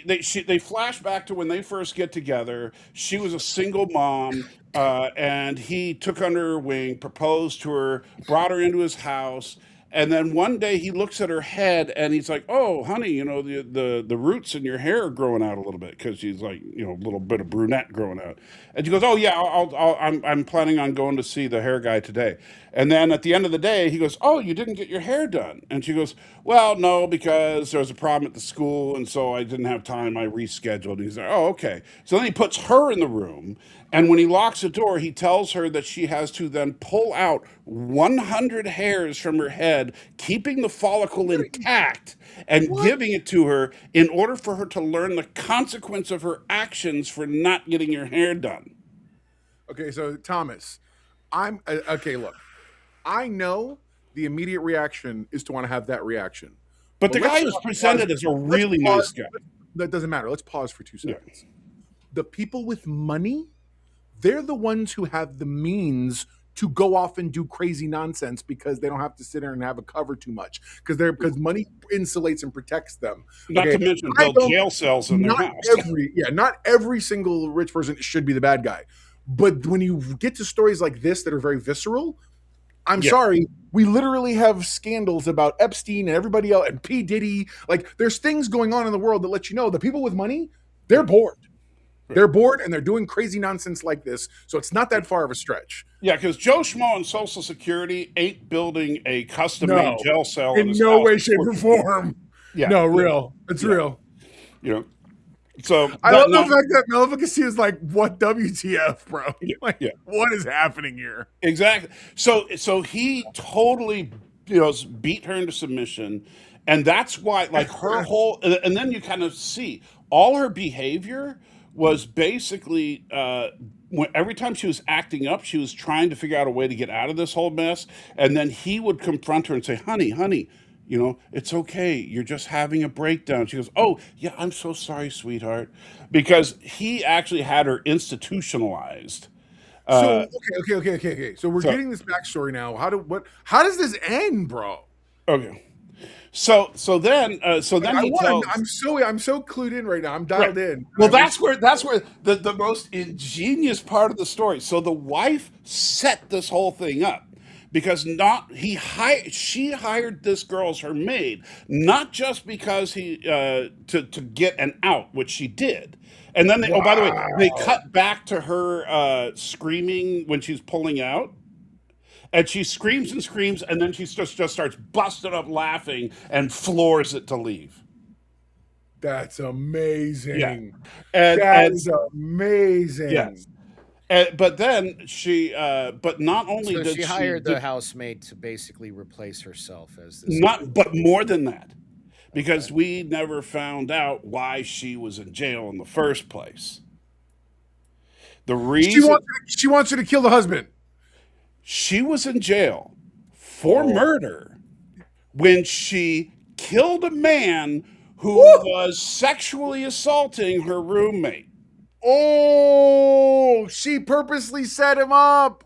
Speaker 5: they flash back to when they first get together. She was a single mom, and he took under her wing, proposed to her, brought her into his house. And then one day he looks at her head and he's like, "Oh, honey, the roots in your hair are growing out a little bit because she's like, a little bit of brunette growing out." And she goes, "Oh yeah, I'm planning on going to see the hair guy today." And then at the end of the day, he goes, "Oh, you didn't get your hair done?" And she goes, "Well, no, because there was a problem at the school, and so I didn't have time. I rescheduled." And he's like, "Oh, okay." So then he puts her in the room, and when he locks the door, he tells her that she has to then pull out 100 hairs from her head, keeping the follicle intact and giving it to her in order for her to learn the consequence of her actions for not getting her hair done.
Speaker 3: Okay, so Thomas, I'm okay. Look, I know the immediate reaction is to want to have that reaction,
Speaker 5: But
Speaker 3: but
Speaker 5: the guy
Speaker 3: let's
Speaker 5: was
Speaker 3: pause.
Speaker 5: presented as a
Speaker 3: Let's
Speaker 5: really
Speaker 3: pause.
Speaker 5: nice guy.
Speaker 3: That doesn't matter. Let's pause for 2
Speaker 5: Yeah.
Speaker 3: seconds. The people with money, they're the ones who have the means to go off and do crazy nonsense because they don't have to sit there and have a cover too much because money insulates and protects them.
Speaker 5: Not
Speaker 3: Okay,
Speaker 5: to mention
Speaker 3: I
Speaker 5: build
Speaker 3: don't.
Speaker 5: jail cells in their
Speaker 3: Not
Speaker 5: house.
Speaker 3: not every single rich person should be the bad guy, but when you get to stories like this that are very visceral, I'm
Speaker 5: Yeah.
Speaker 3: sorry, we literally have scandals about Epstein and everybody else and P. Diddy. Like, there's things going on in the world that let you know the people with money, they're bored. They're bored and they're doing crazy nonsense like this. So it's not that far of a stretch.
Speaker 5: Yeah, because Joe Schmo and Social Security ain't building a custom-made
Speaker 3: No,
Speaker 5: jail cell in
Speaker 3: in
Speaker 5: his
Speaker 3: no
Speaker 5: house.
Speaker 3: way, shape, or form.
Speaker 5: Yeah.
Speaker 3: No, real. It's
Speaker 5: Yeah.
Speaker 3: real.
Speaker 5: You know, so
Speaker 3: I
Speaker 5: but
Speaker 3: love the
Speaker 5: not,
Speaker 3: fact that Maleficent is like, what WTF, bro? Like,
Speaker 5: yeah.
Speaker 3: what is happening here?
Speaker 5: Exactly. So he totally, beat her into submission, and that's why, like, her whole, and then you kind of see all her behavior was basically, every time she was acting up, she was trying to figure out a way to get out of this whole mess, and then he would confront her and say, honey, it's okay. You're just having a breakdown. She goes, oh, yeah, I'm so sorry, sweetheart. Because he actually had her institutionalized.
Speaker 3: So
Speaker 5: Uh,
Speaker 3: okay. So we're
Speaker 5: so,
Speaker 3: getting this backstory now. How does this end, bro?
Speaker 5: okay. So then he tells.
Speaker 3: I'm so clued in right now. I'm
Speaker 5: Right.
Speaker 3: dialed in.
Speaker 5: Well, that's where the most ingenious part of the story. So the wife set this whole thing up because she hired this girl as her maid, not just because to get an out, which she did. And then by the way, they cut back to her screaming when she's pulling out. And she screams and screams, and then she just starts busting up laughing and floors it to leave.
Speaker 3: That's
Speaker 5: Yeah,
Speaker 3: amazing.
Speaker 5: and
Speaker 3: That
Speaker 5: and
Speaker 3: is amazing.
Speaker 5: yes, but then but not only
Speaker 4: So
Speaker 5: did
Speaker 4: she
Speaker 5: she
Speaker 4: hired the
Speaker 5: did,
Speaker 4: housemaid to basically replace herself as this.
Speaker 5: not, but more than that, because we never found out why she was in jail in the first place. The
Speaker 3: She
Speaker 5: reason
Speaker 3: wants she wants you to kill the husband.
Speaker 5: she was in jail for
Speaker 3: Oh.
Speaker 5: murder when she killed a man who
Speaker 3: Woo!
Speaker 5: was sexually assaulting her roommate.
Speaker 3: Oh, she purposely set him up.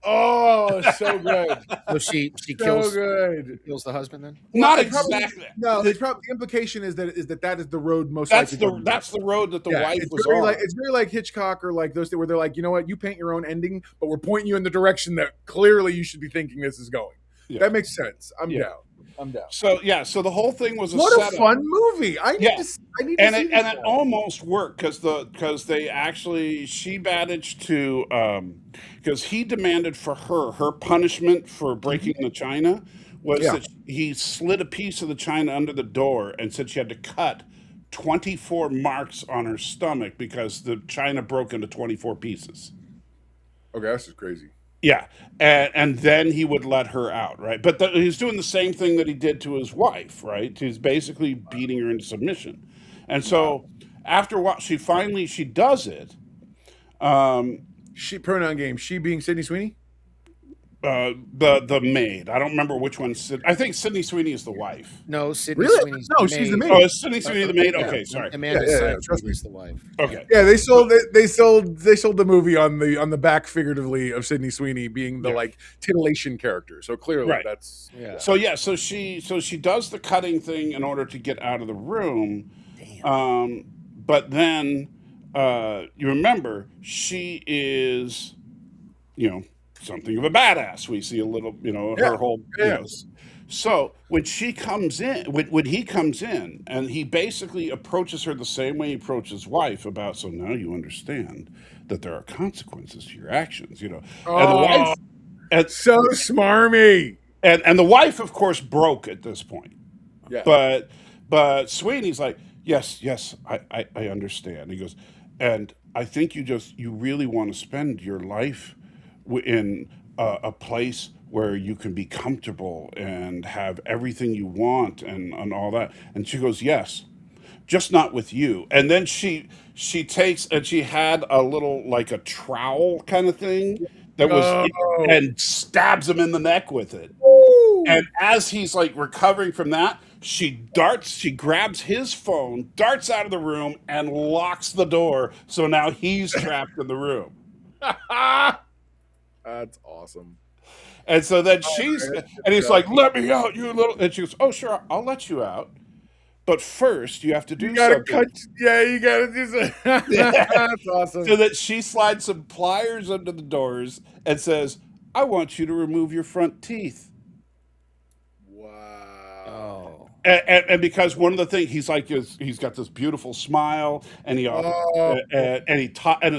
Speaker 3: Oh, so good.
Speaker 4: So she
Speaker 3: So
Speaker 4: kills
Speaker 3: good.
Speaker 4: the husband then?
Speaker 5: Not
Speaker 3: It probably-
Speaker 5: exactly.
Speaker 3: No, the implication is that is the road most
Speaker 5: That's
Speaker 3: likely.
Speaker 5: the road that the
Speaker 3: Yeah,
Speaker 5: wife
Speaker 3: it's
Speaker 5: was
Speaker 3: very
Speaker 5: on.
Speaker 3: like Hitchcock or like those where they're like, you know what, you paint your own ending, but we're pointing you in the direction that clearly you should be thinking this is going.
Speaker 5: Yeah.
Speaker 3: That makes sense. I'm
Speaker 5: Yeah.
Speaker 3: down. I'm down.
Speaker 5: So the whole thing was a
Speaker 3: What a
Speaker 5: setup.
Speaker 3: fun movie! I need
Speaker 5: Yeah.
Speaker 3: to. I need to
Speaker 5: and
Speaker 3: see
Speaker 5: it,
Speaker 3: this
Speaker 5: and it
Speaker 3: now.
Speaker 5: almost worked because they actually she managed to because he demanded for her punishment for breaking the china was
Speaker 3: Yeah.
Speaker 5: that he slid a piece of the china under the door and said she had to cut 24 marks on her stomach because the china broke into 24 pieces.
Speaker 3: Okay, this is crazy.
Speaker 5: Yeah, and then he would let her out, right? But he's doing the same thing that he did to his wife, right? He's basically beating her into submission, and so after what she does it.
Speaker 3: She pronoun game. She being Sydney Sweeney.
Speaker 5: The maid. I don't remember which one. I think Sydney Sweeney is the wife.
Speaker 4: No, Sydney
Speaker 3: Really?
Speaker 4: Sweeney's
Speaker 3: No, she's the maid.
Speaker 5: Oh, is Sydney Sweeney the maid? Okay, sorry.
Speaker 4: Amanda
Speaker 3: Yeah,
Speaker 4: Seyfried
Speaker 3: trust me.
Speaker 4: is the wife.
Speaker 5: Okay,
Speaker 3: Yeah, they sold the movie on the back figuratively of Sydney Sweeney being the like titillation character. So clearly
Speaker 5: Right.
Speaker 3: that's
Speaker 4: Yeah.
Speaker 5: so she does the cutting thing in order to get out of the room. But then you remember she is, something of a badass. We see a little, her whole.
Speaker 3: Yeah.
Speaker 5: So when he comes in, and he basically approaches her the same way he approached his wife about. So now you understand that there are consequences to your actions. And the wife, and,
Speaker 3: so smarmy.
Speaker 5: and the wife, of course, broke at this point.
Speaker 3: Yeah.
Speaker 5: But Sweeney's like, yes, I understand. He goes, and I think you really want to spend your life in a place where you can be comfortable and have everything you want and all that. And she goes, yes, just not with you. And then she takes and she had a little like a trowel kind of thing that was
Speaker 3: Oh.
Speaker 5: and stabs him in the neck with it.
Speaker 3: Woo!
Speaker 5: And as he's like recovering from that, she grabs his phone, darts out of the room, and locks the door. So now he's trapped in the room.
Speaker 3: That's awesome.
Speaker 5: And so then
Speaker 3: That's
Speaker 5: and he's
Speaker 3: good
Speaker 5: like,
Speaker 3: stuff.
Speaker 5: "Let me out, you little." And she goes, "Oh, sure, I'll let you out. But first, you have to
Speaker 3: You
Speaker 5: do
Speaker 3: gotta
Speaker 5: something."
Speaker 3: cut. Yeah, you gotta do something. That's awesome.
Speaker 5: So that she slides some pliers under the doors and says, "I want you to remove your front teeth."
Speaker 3: Wow.
Speaker 4: Oh.
Speaker 5: And because one of the things he's got this beautiful smile, and
Speaker 3: Oh.
Speaker 5: he taught and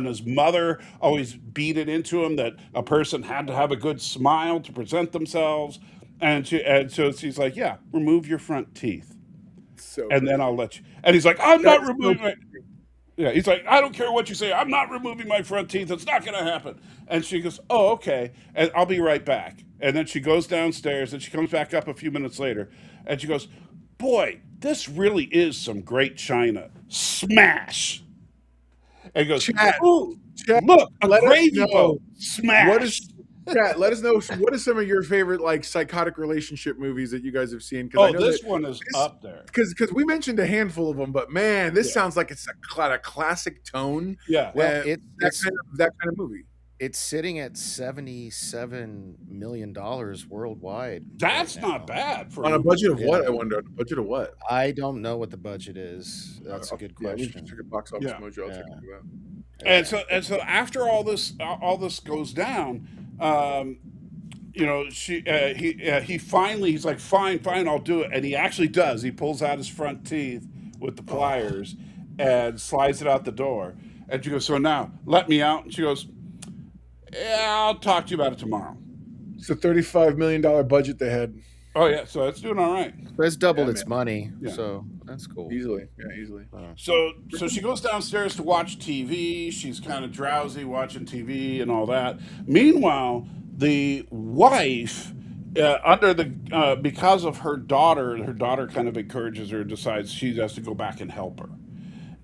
Speaker 5: his mother always beat it into him that a person had to have a good smile to present themselves, and so she's like, "Yeah, remove your front teeth,
Speaker 3: So
Speaker 5: and then
Speaker 3: crazy.
Speaker 5: I'll let you." And he's like, "I'm
Speaker 3: That
Speaker 5: not
Speaker 3: is so
Speaker 5: removing my." Yeah, he's like, "I don't care what you say. I'm not removing my front teeth. It's not going to happen." And she goes, "Oh, okay. And I'll be right back." And then she goes downstairs and she comes back up a few minutes later and she goes, "Boy, this really is some great china." Smash. And he goes,
Speaker 3: Chat,
Speaker 5: "Ooh,
Speaker 3: chat.
Speaker 5: look, a
Speaker 3: Let us
Speaker 5: gravy
Speaker 3: know
Speaker 5: boat."
Speaker 3: what is.
Speaker 5: Smash.
Speaker 3: Chat, let us know what are some of your favorite like psychotic relationship movies that you guys have seen, because I
Speaker 5: Oh,
Speaker 3: know that
Speaker 5: this one is
Speaker 3: this
Speaker 5: up there.
Speaker 3: because we mentioned a handful of them, but man, this
Speaker 5: Yeah.
Speaker 3: sounds like it's a classic tone.
Speaker 5: Yeah.
Speaker 4: Well,
Speaker 3: That kind of movie.
Speaker 4: it's sitting at $77 million worldwide.
Speaker 5: That's
Speaker 4: right
Speaker 5: not
Speaker 4: now.
Speaker 5: bad for
Speaker 3: On a
Speaker 5: movie.
Speaker 3: budget of what?
Speaker 4: Yeah.
Speaker 3: I wonder. On a budget of what?
Speaker 4: I don't know what the budget is. That's a good
Speaker 3: Yeah, we
Speaker 4: question.
Speaker 3: should check a box office
Speaker 5: Yeah.
Speaker 3: mojo. I'll
Speaker 4: Yeah.
Speaker 3: check into that.
Speaker 5: And so after all this goes down, he finally he's like, "Fine, fine, I'll do it," and he actually does. He pulls out his front teeth with the pliers and slides it out the door. And she goes, "So now let me out." And she goes, "Yeah, I'll talk to you about it tomorrow."
Speaker 3: It's a $35 million budget they had.
Speaker 5: Oh yeah, so it's doing all right.
Speaker 4: But it's doubled
Speaker 3: Yeah,
Speaker 4: its
Speaker 3: man.
Speaker 4: money,
Speaker 5: Yeah.
Speaker 4: so that's cool.
Speaker 3: Easily. Yeah, easily.
Speaker 5: So she goes downstairs to watch TV. She's kind of drowsy watching TV and all that. Meanwhile, the wife, because of her daughter kind of encourages her, decides she has to go back and help her.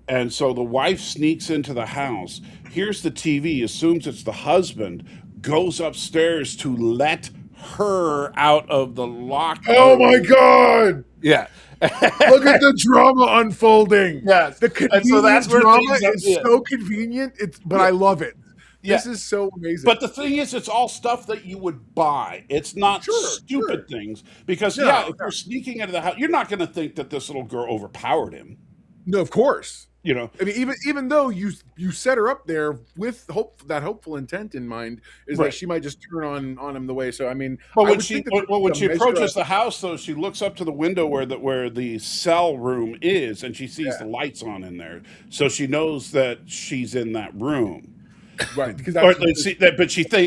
Speaker 5: And so the wife sneaks into the house, hears the TV, assumes it's the husband, goes upstairs to let her out of the locked
Speaker 3: Oh my
Speaker 5: room.
Speaker 3: God!
Speaker 5: Yeah.
Speaker 3: Look at the drama unfolding.
Speaker 5: Yes.
Speaker 3: The
Speaker 5: And so that's
Speaker 3: convenient
Speaker 5: where
Speaker 3: drama
Speaker 5: things
Speaker 3: is
Speaker 5: yeah.
Speaker 3: so convenient. But I love it.
Speaker 5: Yeah.
Speaker 3: This is so amazing.
Speaker 5: But the thing is, it's all stuff that you would buy. It's not
Speaker 3: Sure.
Speaker 5: stupid things. Because,
Speaker 3: No,
Speaker 5: if you're sneaking into the house, you're not going to think that this little girl overpowered him.
Speaker 3: no, of course.
Speaker 5: You know,
Speaker 3: I mean, even though you set her up there with that hopeful intent in mind, is
Speaker 5: Right.
Speaker 3: that she might just turn on him the way. So I mean,
Speaker 5: but
Speaker 3: I
Speaker 5: when
Speaker 3: would
Speaker 5: she
Speaker 3: think that
Speaker 5: when
Speaker 3: there's a
Speaker 5: she
Speaker 3: measure
Speaker 5: approaches
Speaker 3: of-
Speaker 5: the house, though, she looks up to the window where the cell room is, and she sees the lights on in there, so she knows that she's in that room.
Speaker 3: right, because
Speaker 5: Or
Speaker 3: that's
Speaker 5: but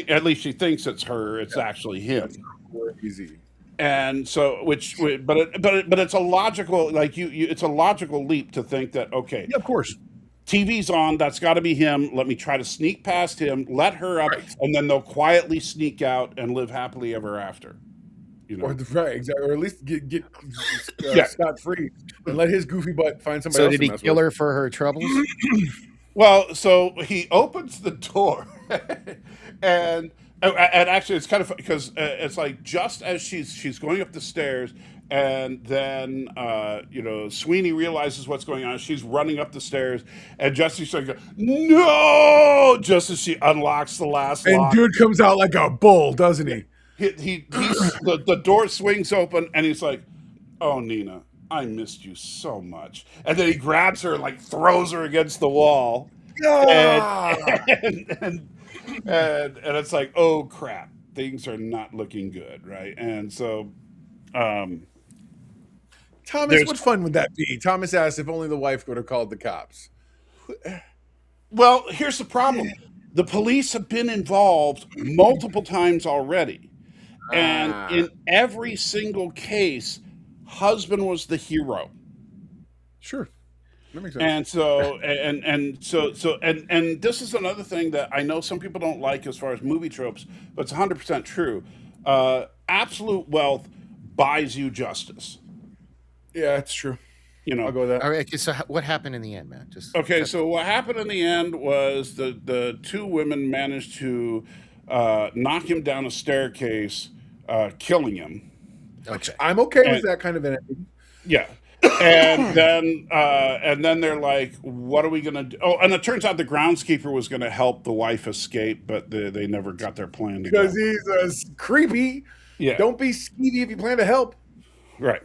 Speaker 5: at least she thinks it's her. It's actually him.
Speaker 3: easy.
Speaker 5: And so, but it's a logical it's a logical leap to think that, okay,
Speaker 3: Yeah, of course.
Speaker 5: TV's on, that's got to be him. Let me try to sneak past him, let her up,
Speaker 3: Right.
Speaker 5: and then they'll quietly sneak out and live happily ever after. You know,
Speaker 3: Right, exactly. Or at least get
Speaker 5: Yeah.
Speaker 3: scot free and let his goofy butt find somebody
Speaker 4: So
Speaker 3: else
Speaker 4: did
Speaker 3: to
Speaker 4: he
Speaker 3: mess
Speaker 4: kill
Speaker 3: with.
Speaker 4: her for her troubles?
Speaker 5: well, so he opens the door, and actually, it's kind of because it's like just as she's going up the stairs, and then Sweeney realizes what's going on. She's running up the stairs, and just as she's like, "No!" Just as she unlocks the last
Speaker 3: And
Speaker 5: lock,
Speaker 3: dude comes out like a bull, doesn't he?
Speaker 5: the door swings open, and he's like, "Oh, Nina, I missed you so much." And then he grabs her and like throws her against the wall,
Speaker 3: Ah!
Speaker 5: and it's like, oh crap, things are not looking good, right? And so,
Speaker 3: Thomas,
Speaker 5: There's-
Speaker 3: what fun would that be? Thomas asked if only the wife would have called the cops.
Speaker 5: well, here's the problem: the police have been involved multiple times already, and in every single case, husband was the hero.
Speaker 3: Sure. That makes sense.
Speaker 5: And so and this is another thing that I know some people don't like as far as movie tropes, but it's 100% true. Absolute wealth buys you justice.
Speaker 3: Yeah, it's true. I'll go with that.
Speaker 4: All right. Okay, so what happened in the end, man? Just
Speaker 5: Okay, so what happened in the end was the two women managed to knock him down a staircase, killing him.
Speaker 3: Which
Speaker 4: okay.
Speaker 3: I'm okay with
Speaker 5: And
Speaker 3: that kind of an ending.
Speaker 5: yeah, and then they're like, "What are we gonna do?" Oh, and it turns out the groundskeeper was gonna help the wife escape, but they never got their plan
Speaker 3: Because
Speaker 5: together.
Speaker 3: he's creepy.
Speaker 5: Yeah,
Speaker 3: Don't be skeevy if you plan to help.
Speaker 5: right.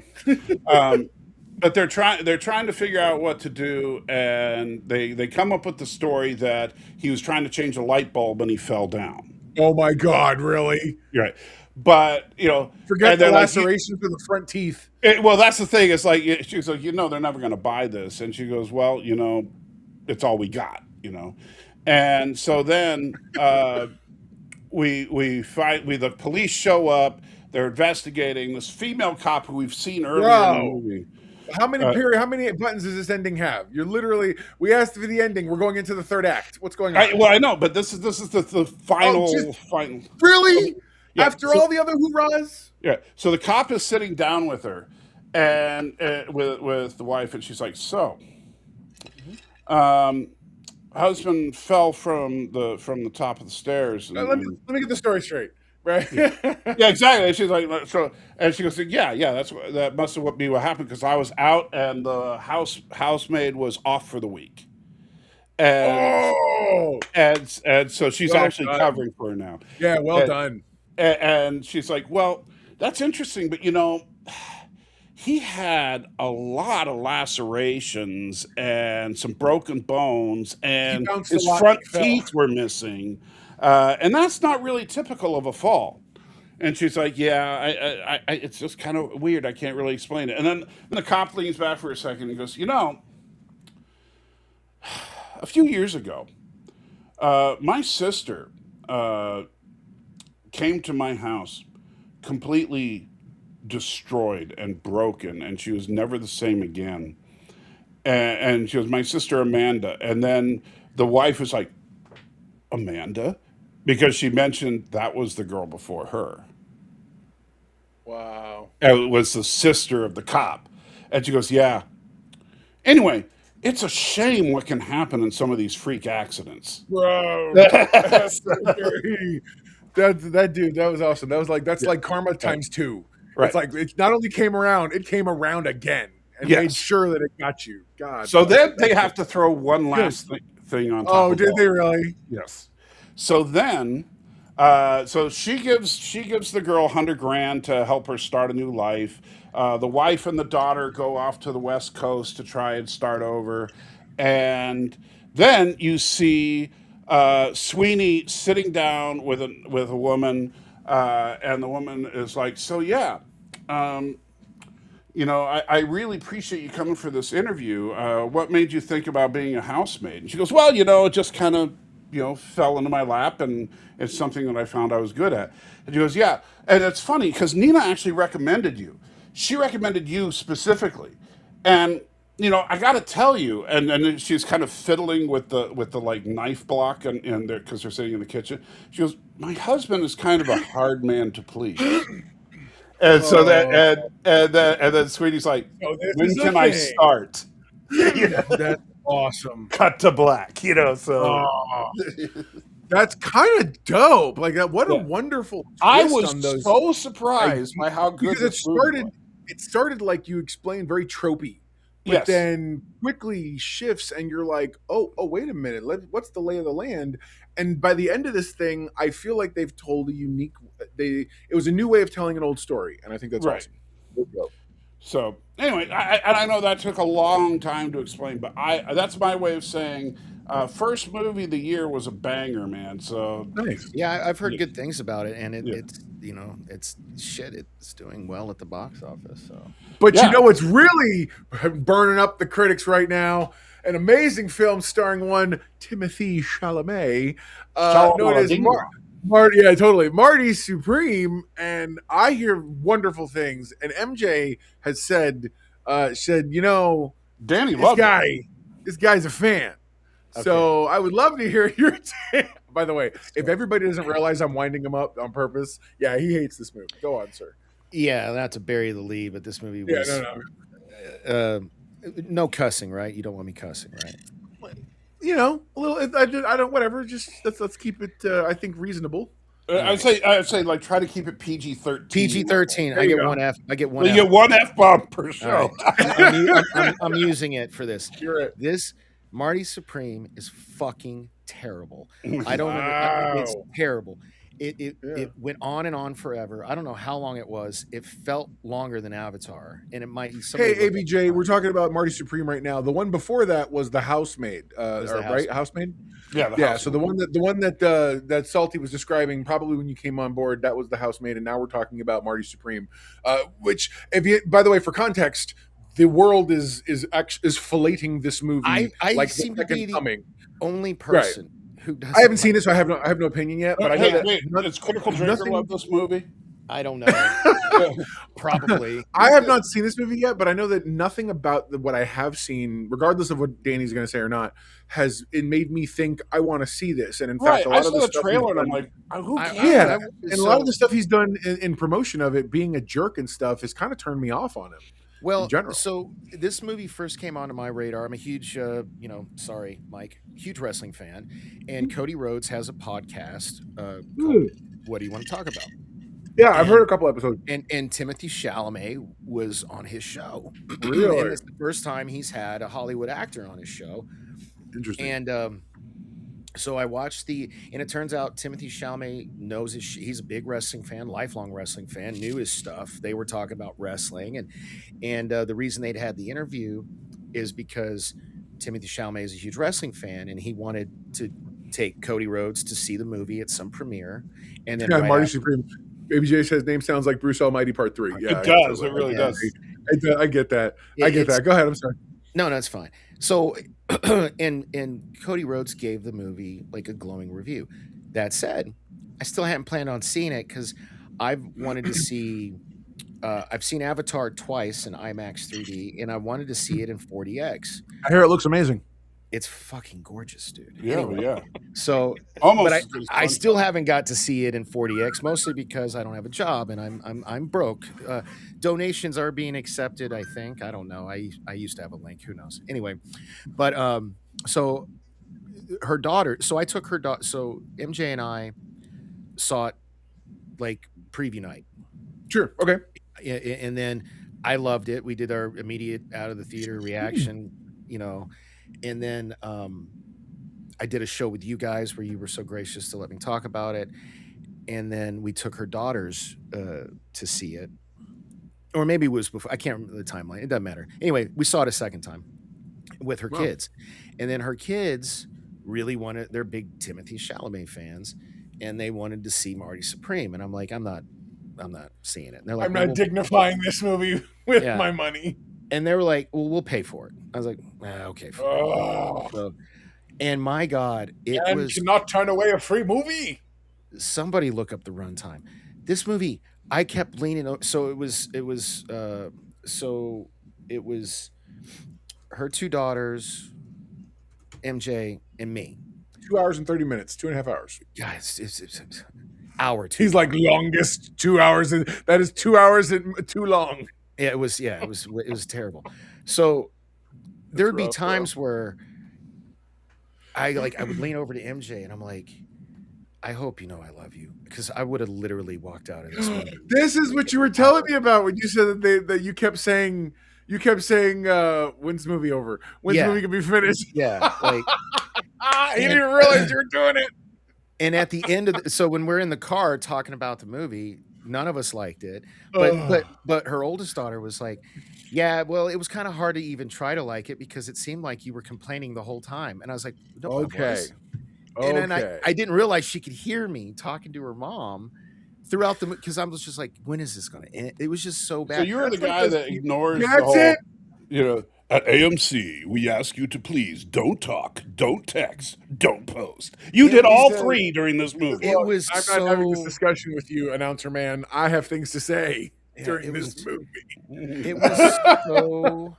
Speaker 5: But they're trying to figure out what to do, and they come up with the story that he was trying to change a light bulb and he fell down.
Speaker 3: Oh my God, really?
Speaker 5: Right. But,
Speaker 3: Forget
Speaker 5: and
Speaker 3: the
Speaker 5: they're like,
Speaker 3: lacerations to the front teeth.
Speaker 5: well, that's the thing. It's like, she's like, they're never going to buy this. And she goes, well, it's all we got. And so then the police show up. They're investigating this female cop who we've seen earlier in the
Speaker 3: Bro,
Speaker 5: movie.
Speaker 3: how many buttons does this ending have? We asked for the ending. We're going into the third act. What's going on?
Speaker 5: I know, but this is the final, final.
Speaker 3: Really?
Speaker 5: Yeah,
Speaker 3: After all the other hoorahs?
Speaker 5: Yeah. So the cop is sitting down with her, and with the wife, and she's like, "So, husband fell from the top of the stairs,
Speaker 3: Let me get the story straight. Right?
Speaker 5: yeah, exactly." And she's like, "So," and she goes, "Yeah, that must have be what happened because I was out and the housemaid was off for the week." And
Speaker 3: Oh,
Speaker 5: and so she's
Speaker 3: well
Speaker 5: actually
Speaker 3: done.
Speaker 5: covering for her now.
Speaker 3: Yeah, well done.
Speaker 5: And she's like, "Well, that's interesting, but he had a lot of lacerations and some broken bones,
Speaker 3: He
Speaker 5: and
Speaker 3: bounced a
Speaker 5: his
Speaker 3: lot when
Speaker 5: front
Speaker 3: he fell.
Speaker 5: teeth were missing, and that's not really typical of a fall." And she's like, "Yeah, it's just kind of weird. I can't really explain it." And then the cop leans back for a second and goes, a few years ago, my sister came to my house completely destroyed and broken, and she was never the same again. And she was my sister Amanda. And then the wife was like, Amanda? Because she mentioned that was the girl before her.
Speaker 3: Wow.
Speaker 5: It was the sister of the cop. And she goes, yeah. Anyway, it's a shame what can happen in some of these freak accidents.
Speaker 3: Bro. That's so dirty. That dude, that was awesome. That's like karma times two.
Speaker 5: Right.
Speaker 3: It's like it not only came around, it came around again and
Speaker 5: Yes.
Speaker 3: made sure that it got you. God.
Speaker 5: So then they have to throw one last thing on top
Speaker 3: Oh,
Speaker 5: of
Speaker 3: did
Speaker 5: all.
Speaker 3: they really?
Speaker 5: Yes. So then, so she gives the girl $100,000 to help her start a new life. The wife and the daughter go off to the West Coast to try and start over, and then you see Sweeney sitting down with a woman, and the woman is like, "So yeah." I really appreciate you coming for this interview. What made you think about being a housemaid? And she goes, well, it just kind of, fell into my lap, and it's something that I found I was good at. And she goes, yeah. And it's funny because Nina actually recommended you. She recommended you specifically. And, I got to tell you, and then she's kind of fiddling with the like knife block and there because they're sitting in the kitchen. She goes, my husband is kind of a hard man to please. And so then Sweetie's like,
Speaker 3: this
Speaker 5: when
Speaker 3: is a
Speaker 5: can I
Speaker 3: thing.
Speaker 5: start?
Speaker 3: That's awesome.
Speaker 5: Cut to black, so
Speaker 3: Oh, that's kind of dope. Like that. What a
Speaker 5: Yeah.
Speaker 3: wonderful twist
Speaker 5: I
Speaker 3: on
Speaker 5: was
Speaker 3: those.
Speaker 5: so surprised by how good
Speaker 3: Because
Speaker 5: this movie was.
Speaker 3: it started like you explained, very tropey, but
Speaker 5: Yes.
Speaker 3: then quickly shifts, and you're like, oh, wait a minute, what's the lay of the land? And by the end of this thing, I feel like they've told a unique. It was a new way of telling an old story, and I think that's
Speaker 5: Right.
Speaker 3: awesome. Good go.
Speaker 5: So anyway, I know that took a long time to explain, but that's my way of saying first movie of the year was a banger, man. So
Speaker 3: Nice.
Speaker 4: Yeah, I've heard
Speaker 5: Yeah.
Speaker 4: good things about it, and
Speaker 5: Yeah.
Speaker 4: it's doing well at the box office. So
Speaker 3: But
Speaker 5: Yeah.
Speaker 3: you know what's really burning up the critics right now? An amazing film starring one Timothy Chalamet, known as Marty. Yeah, totally. Marty Supreme, and I hear wonderful things. And MJ has said,
Speaker 5: Danny
Speaker 3: this
Speaker 5: loved it.
Speaker 3: guy, this guy's a fan. So I would love to hear your take. By the way, if everybody doesn't realize I'm winding him up on purpose, yeah, he hates this movie. Go on, sir.
Speaker 4: yeah, not to bury the lead, but this movie
Speaker 3: Yeah,
Speaker 4: was
Speaker 3: no.
Speaker 4: No cussing, right? You don't want me cussing, right?
Speaker 3: You know, a little. I don't. Whatever. Just let's keep it. I think reasonable.
Speaker 5: I'd say like try to keep it PG-13.
Speaker 4: PG-13.
Speaker 3: There
Speaker 4: I
Speaker 3: you
Speaker 4: get
Speaker 3: go.
Speaker 4: one F. I get one
Speaker 5: You
Speaker 4: F.
Speaker 5: get one F-bomb per
Speaker 4: All
Speaker 5: show.
Speaker 4: right. I'm using it for this.
Speaker 3: You're it.
Speaker 4: This Marty Supreme is fucking terrible. I don't. It's
Speaker 3: Wow.
Speaker 4: terrible. It
Speaker 3: Yeah.
Speaker 4: went on and on forever. I don't know how long it was. It felt longer than Avatar, and it might. somebody
Speaker 3: Hey,
Speaker 4: look up the
Speaker 3: ABJ, we're
Speaker 4: time.
Speaker 3: talking about Marty Supreme right now. The one before that was the Housemaid,
Speaker 4: Was the
Speaker 3: right? Housemaid.
Speaker 5: Yeah, the
Speaker 3: Yeah.
Speaker 5: house.
Speaker 3: So the one that that Salty was describing probably when you came on board, that was the Housemaid, and now we're talking about Marty Supreme. Which, if you, by the way, for context, the world is filleting this movie
Speaker 4: I
Speaker 3: like the
Speaker 4: seem to be
Speaker 3: second
Speaker 4: the
Speaker 3: coming.
Speaker 4: only person who doesn't.
Speaker 3: I haven't
Speaker 4: like
Speaker 3: seen it, so I have no opinion yet. But I know
Speaker 5: Hey,
Speaker 3: that
Speaker 5: wait, does Critical Drinker
Speaker 3: nothing.
Speaker 5: love this movie?
Speaker 4: I don't know. Probably.
Speaker 3: I have not seen this movie yet, but I know that nothing about what I have seen, regardless of what Danny's going to say or not, has it made me think I want to see this. And in
Speaker 5: Right.
Speaker 3: fact, a
Speaker 5: I
Speaker 3: lot of
Speaker 5: saw
Speaker 3: the
Speaker 5: the
Speaker 3: stuff
Speaker 5: trailer
Speaker 3: he's
Speaker 5: and I'm
Speaker 3: done-
Speaker 5: like, who cares?
Speaker 3: Yeah,
Speaker 4: I-
Speaker 3: and a lot of the stuff he's done in promotion of it, being a jerk and stuff, has kind of turned me off on him.
Speaker 4: Well,
Speaker 3: in general.
Speaker 4: so this movie first came onto my radar. I'm a huge, sorry, Mike, huge wrestling fan, and Cody Rhodes has a podcast called "What Do You Want to Talk About?"
Speaker 3: Yeah, I've heard a couple episodes.
Speaker 4: And Timothy Chalamet was on his show.
Speaker 3: Really?
Speaker 4: And it's the first time he's had a Hollywood actor on his show.
Speaker 3: Interesting.
Speaker 4: And so I watched and it turns out Timothy Chalamet knows he's a big wrestling fan, lifelong wrestling fan, knew his stuff. They were talking about wrestling, and the reason they'd had the interview is because Timothy Chalamet is a huge wrestling fan, and he wanted to take Cody Rhodes to see the movie at some premiere, and then
Speaker 3: Yeah,
Speaker 4: right
Speaker 3: Marty
Speaker 4: after-
Speaker 3: Supreme. ABJ says name sounds like Bruce Almighty Part 3. Yeah,
Speaker 5: It does. It really
Speaker 4: Yeah.
Speaker 5: does.
Speaker 3: I get that. I get
Speaker 4: It's-
Speaker 3: that. Go ahead. I'm sorry.
Speaker 4: No, that's fine. So, and Cody Rhodes gave the movie like a glowing review. That said, I still haven't planned on seeing it because I've wanted to see. I've seen Avatar twice in IMAX 3D, and I wanted to see it in 40X.
Speaker 3: I hear it looks amazing.
Speaker 4: It's fucking gorgeous, dude.
Speaker 5: Yeah,
Speaker 4: Anyway,
Speaker 5: yeah.
Speaker 4: so,
Speaker 5: Almost.
Speaker 4: but
Speaker 5: as good as
Speaker 4: I
Speaker 5: fun.
Speaker 4: still haven't got to see it in 40X, mostly because I don't have a job and I'm broke. Donations are being accepted, I think. I don't know. I used to have a link. Who knows? Anyway, but so her daughter. So I took her daughter. So MJ and I saw it like preview night,
Speaker 3: Sure. Okay.
Speaker 4: and then I loved it. We did our immediate out of the theater reaction, and then I did a show with you guys where you were so gracious to let me talk about it. And then we took her daughters to see it. Or maybe it was before. I can't remember the timeline. It doesn't matter. Anyway, we saw it a second time with her
Speaker 3: Wow.
Speaker 4: kids. And then her kids really wanted, they're big Timothy Chalamet fans, and they wanted to see Marty Supreme. And I'm like, I'm not seeing it. And they're like,
Speaker 3: I'm
Speaker 4: "Well,
Speaker 3: not dignifying this movie with
Speaker 4: Yeah.
Speaker 3: my money.
Speaker 4: and they were like, well, we'll pay for it. I was like, okay. Fine."
Speaker 3: Oh,
Speaker 4: So, and my God, it
Speaker 3: and
Speaker 4: was
Speaker 3: cannot turn away a free movie.
Speaker 4: somebody look up the runtime. This movie, I kept leaning. So it was her two daughters, MJ, and me.
Speaker 3: 2 hours and 30 minutes. 2.5 hours.
Speaker 4: Guys, it's hour two.
Speaker 3: He's like longest 2 hours. That is 2 hours and too long.
Speaker 4: it was terrible. So there would be
Speaker 3: rough, bro.
Speaker 4: times where I would lean over to MJ and I'm like, I hope you know I love you, because I would have literally walked out of this movie.
Speaker 3: This is what you were telling me about when you said that you kept saying when's the movie over? When's
Speaker 4: Yeah.
Speaker 3: the movie gonna be finished?
Speaker 4: Yeah, like,
Speaker 3: He didn't realize you were doing it.
Speaker 4: and at the end of so when we're in the car talking about the movie, none of us liked it, but her oldest daughter was like, yeah, well, it was kind of hard to even try to like it because it seemed like you were complaining the whole time. And I was like, no, I
Speaker 3: Okay.
Speaker 4: was. And then
Speaker 3: Okay.
Speaker 4: I didn't realize she could hear me talking to her mom throughout the because I was just like, when is this going to end? It was just so bad.
Speaker 5: So you're the guy that ignores the
Speaker 3: That's
Speaker 5: whole,
Speaker 3: it.
Speaker 5: at AMC, we ask you to please don't talk, don't text, don't post. You did all
Speaker 3: said-
Speaker 5: three during this movie.
Speaker 4: It was
Speaker 3: I'm not having this
Speaker 4: so
Speaker 3: discussion with you, announcer man. I have things to say during
Speaker 4: it
Speaker 3: this
Speaker 4: was-
Speaker 3: movie.
Speaker 4: it was so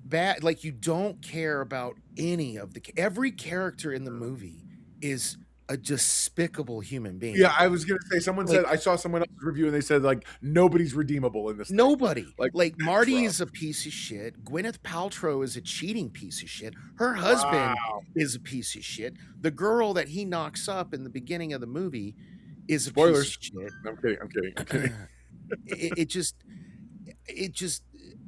Speaker 4: bad. Like, you don't care about any of every character in the movie is a despicable human being.
Speaker 3: Yeah, I was gonna say someone
Speaker 4: Like-
Speaker 3: said I saw someone else's review and they said like nobody's redeemable in this. thing.
Speaker 4: Nobody. Like
Speaker 3: that's
Speaker 4: Marty
Speaker 3: rough.
Speaker 4: is a piece of shit. Gwyneth Paltrow is a cheating piece of shit. Her husband is a piece of shit. The girl that he knocks up in the beginning of the movie is a
Speaker 3: Spoilers.
Speaker 4: piece of shit.
Speaker 3: I'm kidding.
Speaker 4: it just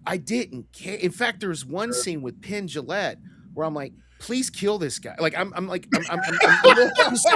Speaker 4: I didn't care. In fact, there's one scene with Penn Jillette where I'm like, please kill this guy. Like I'm just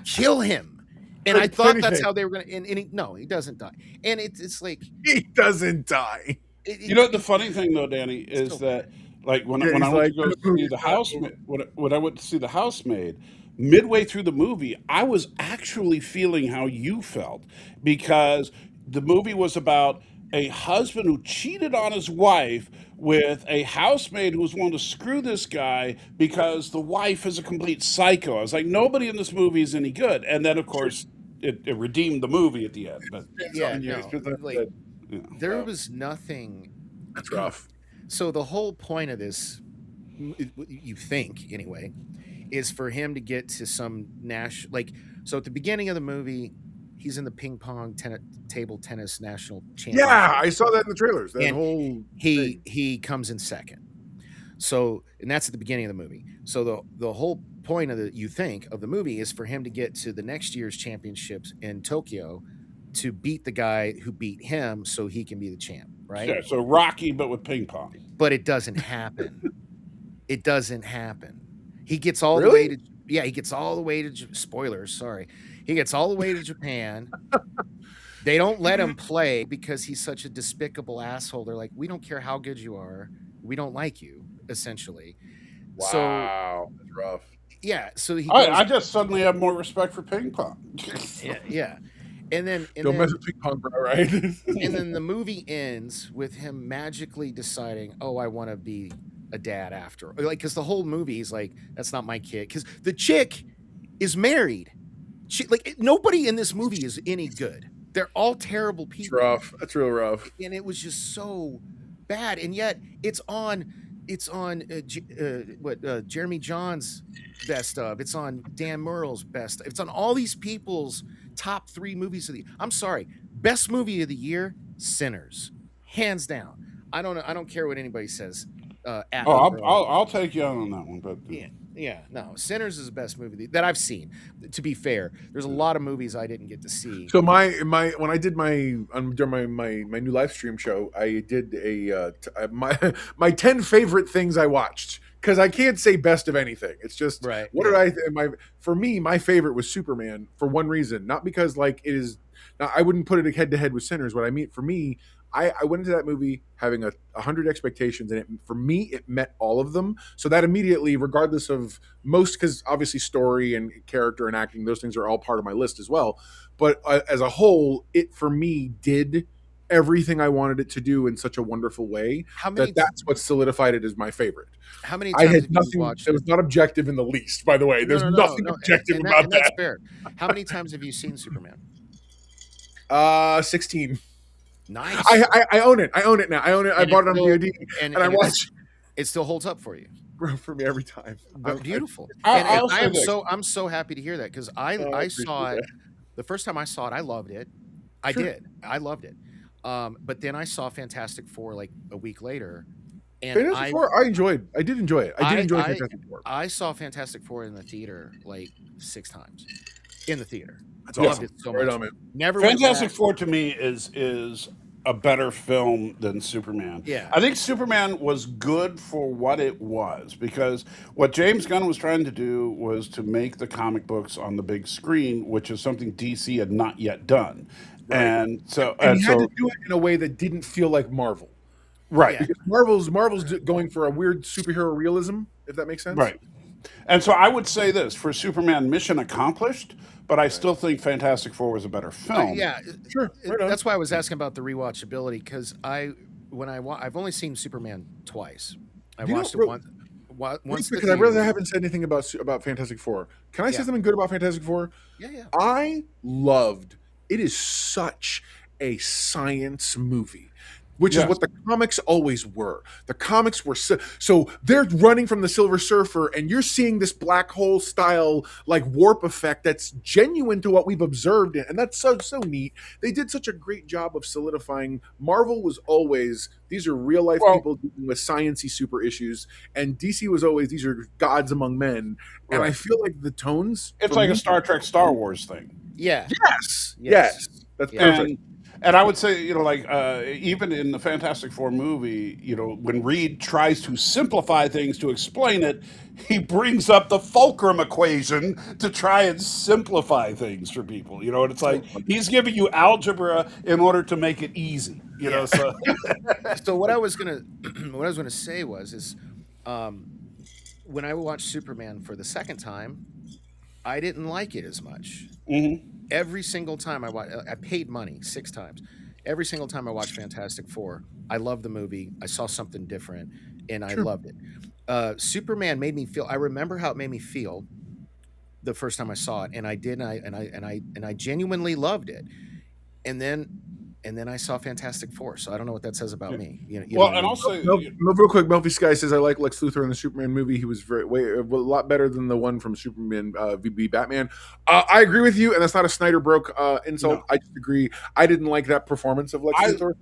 Speaker 4: kill him. And I thought that's how they were gonna. And he doesn't die. And it's like
Speaker 3: He doesn't die.
Speaker 5: You know, the funny thing though, Danny, is that like when I went to go see the housemaid, when I went to see the housemaid, midway through the movie, I was actually feeling how you felt because the movie was about a husband who cheated on his wife with a housemaid who was willing to screw this guy because the wife is a complete psycho. I was like, nobody in this movie is any good. And then, of course, it redeemed the movie at the end. But
Speaker 4: there was nothing.
Speaker 3: That's rough.
Speaker 4: So the whole point of this, you think anyway, is for him to get to some national, like, so at the beginning of the movie, he's in the ping pong table tennis national championship.
Speaker 3: Yeah, I saw that in the trailers. That
Speaker 4: And
Speaker 3: whole
Speaker 4: he comes in second. So, and that's at the beginning of the movie. So the whole point of the movie is for him to get to the next year's championships in Tokyo to beat the guy who beat him so he can be the champ, right?
Speaker 5: Yeah, so Rocky, but with ping pong.
Speaker 4: But it doesn't happen. It doesn't happen. He gets all the way to he gets all the way to spoilers, sorry. He gets all the way to Japan. They don't let him play because he's such a despicable asshole. They're like, we don't care how good you are. We don't like you, essentially.
Speaker 3: Wow, that's rough.
Speaker 4: Yeah, so he
Speaker 5: I just suddenly have more respect for ping pong.
Speaker 4: yeah. And then
Speaker 3: Don't mess with ping pong, bro, right?
Speaker 4: And then the movie ends with him magically deciding, oh, I want to be a dad after. Like, because the whole movie is like, that's not my kid. Because the chick is married. Nobody in this movie is any good. They're all terrible people.
Speaker 3: It's rough. That's real rough.
Speaker 4: And it was just so bad. And yet it's on Jeremy John's best of. It's on Dan Murrell's best. It's on all these people's top 3 movies of the year. I'm sorry. Best movie of the year, Sinners. Hands down. I don't know. I don't care what anybody says.
Speaker 5: I'll take you on that one, but
Speaker 4: no. Sinners is the best movie that I've seen. To be fair, there's a lot of movies I didn't get to see.
Speaker 3: So my when I did during my new live stream show, I did my 10 favorite things I watched, because I can't say best of anything. It's just for me, my favorite was Superman for one reason, not because like it is. Now, I wouldn't put it head to head with Sinners. What I mean, for me, I went into that movie having 100 expectations, and for me, it met all of them. So that immediately, regardless of because obviously story and character and acting, those things are all part of my list as well. But as a whole, it for me did everything I wanted it to do in such a wonderful way that's what solidified it as my favorite.
Speaker 4: How many times
Speaker 3: I had
Speaker 4: have
Speaker 3: nothing.
Speaker 4: you watched
Speaker 3: It was not objective in the least. By the way, there's nothing objective about that.
Speaker 4: That's fair. How many times have you seen Superman?
Speaker 3: 16.
Speaker 4: Nice.
Speaker 3: I own it. I own it now. I own it. I bought it on VOD, and I watch.
Speaker 4: It still holds up for you.
Speaker 3: For me every time.
Speaker 4: Beautiful. I'm so happy to hear that, because I saw it the first time I saw it. I loved it. I did. I loved it. But then I saw Fantastic Four like a week later, and
Speaker 3: Fantastic Four, I did enjoy it. I did enjoy Fantastic Four.
Speaker 4: I saw Fantastic Four in the theater like 6 times in the theater.
Speaker 3: That's
Speaker 4: Loved
Speaker 3: awesome.
Speaker 4: it so much.
Speaker 3: Right on, man.
Speaker 4: Never
Speaker 5: Fantastic Four to me is a better film than Superman.
Speaker 4: Yeah.
Speaker 5: I think Superman was good for what it was, because what James Gunn was trying to do was to make the comic books on the big screen, which is something DC had not yet done. Right. And he had
Speaker 3: to do it in a way that didn't feel like Marvel.
Speaker 5: Right.
Speaker 3: Because Marvel's going for a weird superhero realism, if that makes sense.
Speaker 5: Right. And so I would say this, for Superman, mission accomplished, but I still think Fantastic Four was a better film.
Speaker 3: Sure. Right on.
Speaker 4: That's why I was asking about the rewatchability, because I've only seen Superman twice. I watched it once
Speaker 3: because I really haven't said anything about Fantastic Four. Can I say something good about Fantastic Four?
Speaker 4: Yeah.
Speaker 3: I loved it. Is such a science movie. which is
Speaker 5: Yes.
Speaker 3: what the comics always were. The comics were so they're running from the Silver Surfer, and you're seeing this black hole style like warp effect that's genuine to what we've observed, and that's so neat. They did such a great job of solidifying. Marvel was always these are real life
Speaker 5: Well-
Speaker 3: people dealing with sciencey super issues, and DC was always these are gods among men. And I
Speaker 5: Right.
Speaker 3: feel like the tones.
Speaker 5: It's
Speaker 3: for
Speaker 5: like
Speaker 3: me-
Speaker 5: a Star Trek, Star Wars thing.
Speaker 4: Yeah.
Speaker 3: Yes, that's
Speaker 4: Yeah.
Speaker 3: perfect.
Speaker 5: And I would say, like even in the Fantastic Four movie, when Reed tries to simplify things to explain it, he brings up the fulcrum equation to try and simplify things for people. And it's like he's giving you algebra in order to make it easy. So
Speaker 4: So what I was gonna say is when I watched Superman for the second time, I didn't like it as much.
Speaker 5: Mhm.
Speaker 4: Every single time I paid money 6 times. Every single time I watched Fantastic Four, I loved the movie. I saw something different, and I loved it. Superman made me feel. I remember how it made me feel the first time I saw it, and I did, and I genuinely loved it. And then I saw Fantastic Four, so I don't know what that says about me. You know
Speaker 5: well,
Speaker 4: what I
Speaker 5: and
Speaker 4: mean?
Speaker 5: also
Speaker 3: Real quick, Melfi Sky says I like Lex Luthor in the Superman movie. He was a lot better than the one from Superman v Batman. I agree with you, and that's not a Snyder broke insult.
Speaker 5: No.
Speaker 3: I just agree. I didn't like that performance of Lex Luthor.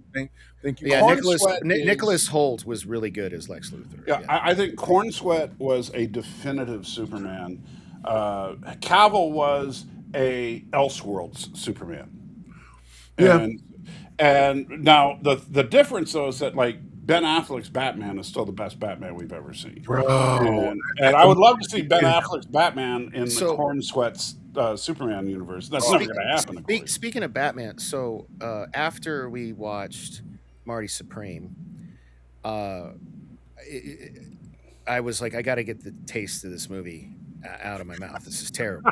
Speaker 3: Thank you.
Speaker 4: Yeah,
Speaker 5: Corn Sweat is-
Speaker 4: Nicholas Hoult was really good as Lex Luthor.
Speaker 5: Yeah, I think Corn Sweat was a definitive Superman. Cavill was a Elseworlds Superman.
Speaker 3: Yeah.
Speaker 5: And now the difference though is that like Ben Affleck's Batman is still the best Batman we've ever seen. And I would love to see Ben Affleck's Batman in the Corn Sweat's Superman universe. That's never going to happen. Of course.
Speaker 4: Speaking of Batman, so after we watched Marty Supreme, I was like, I got to get the taste of this movie out of my mouth. This is terrible.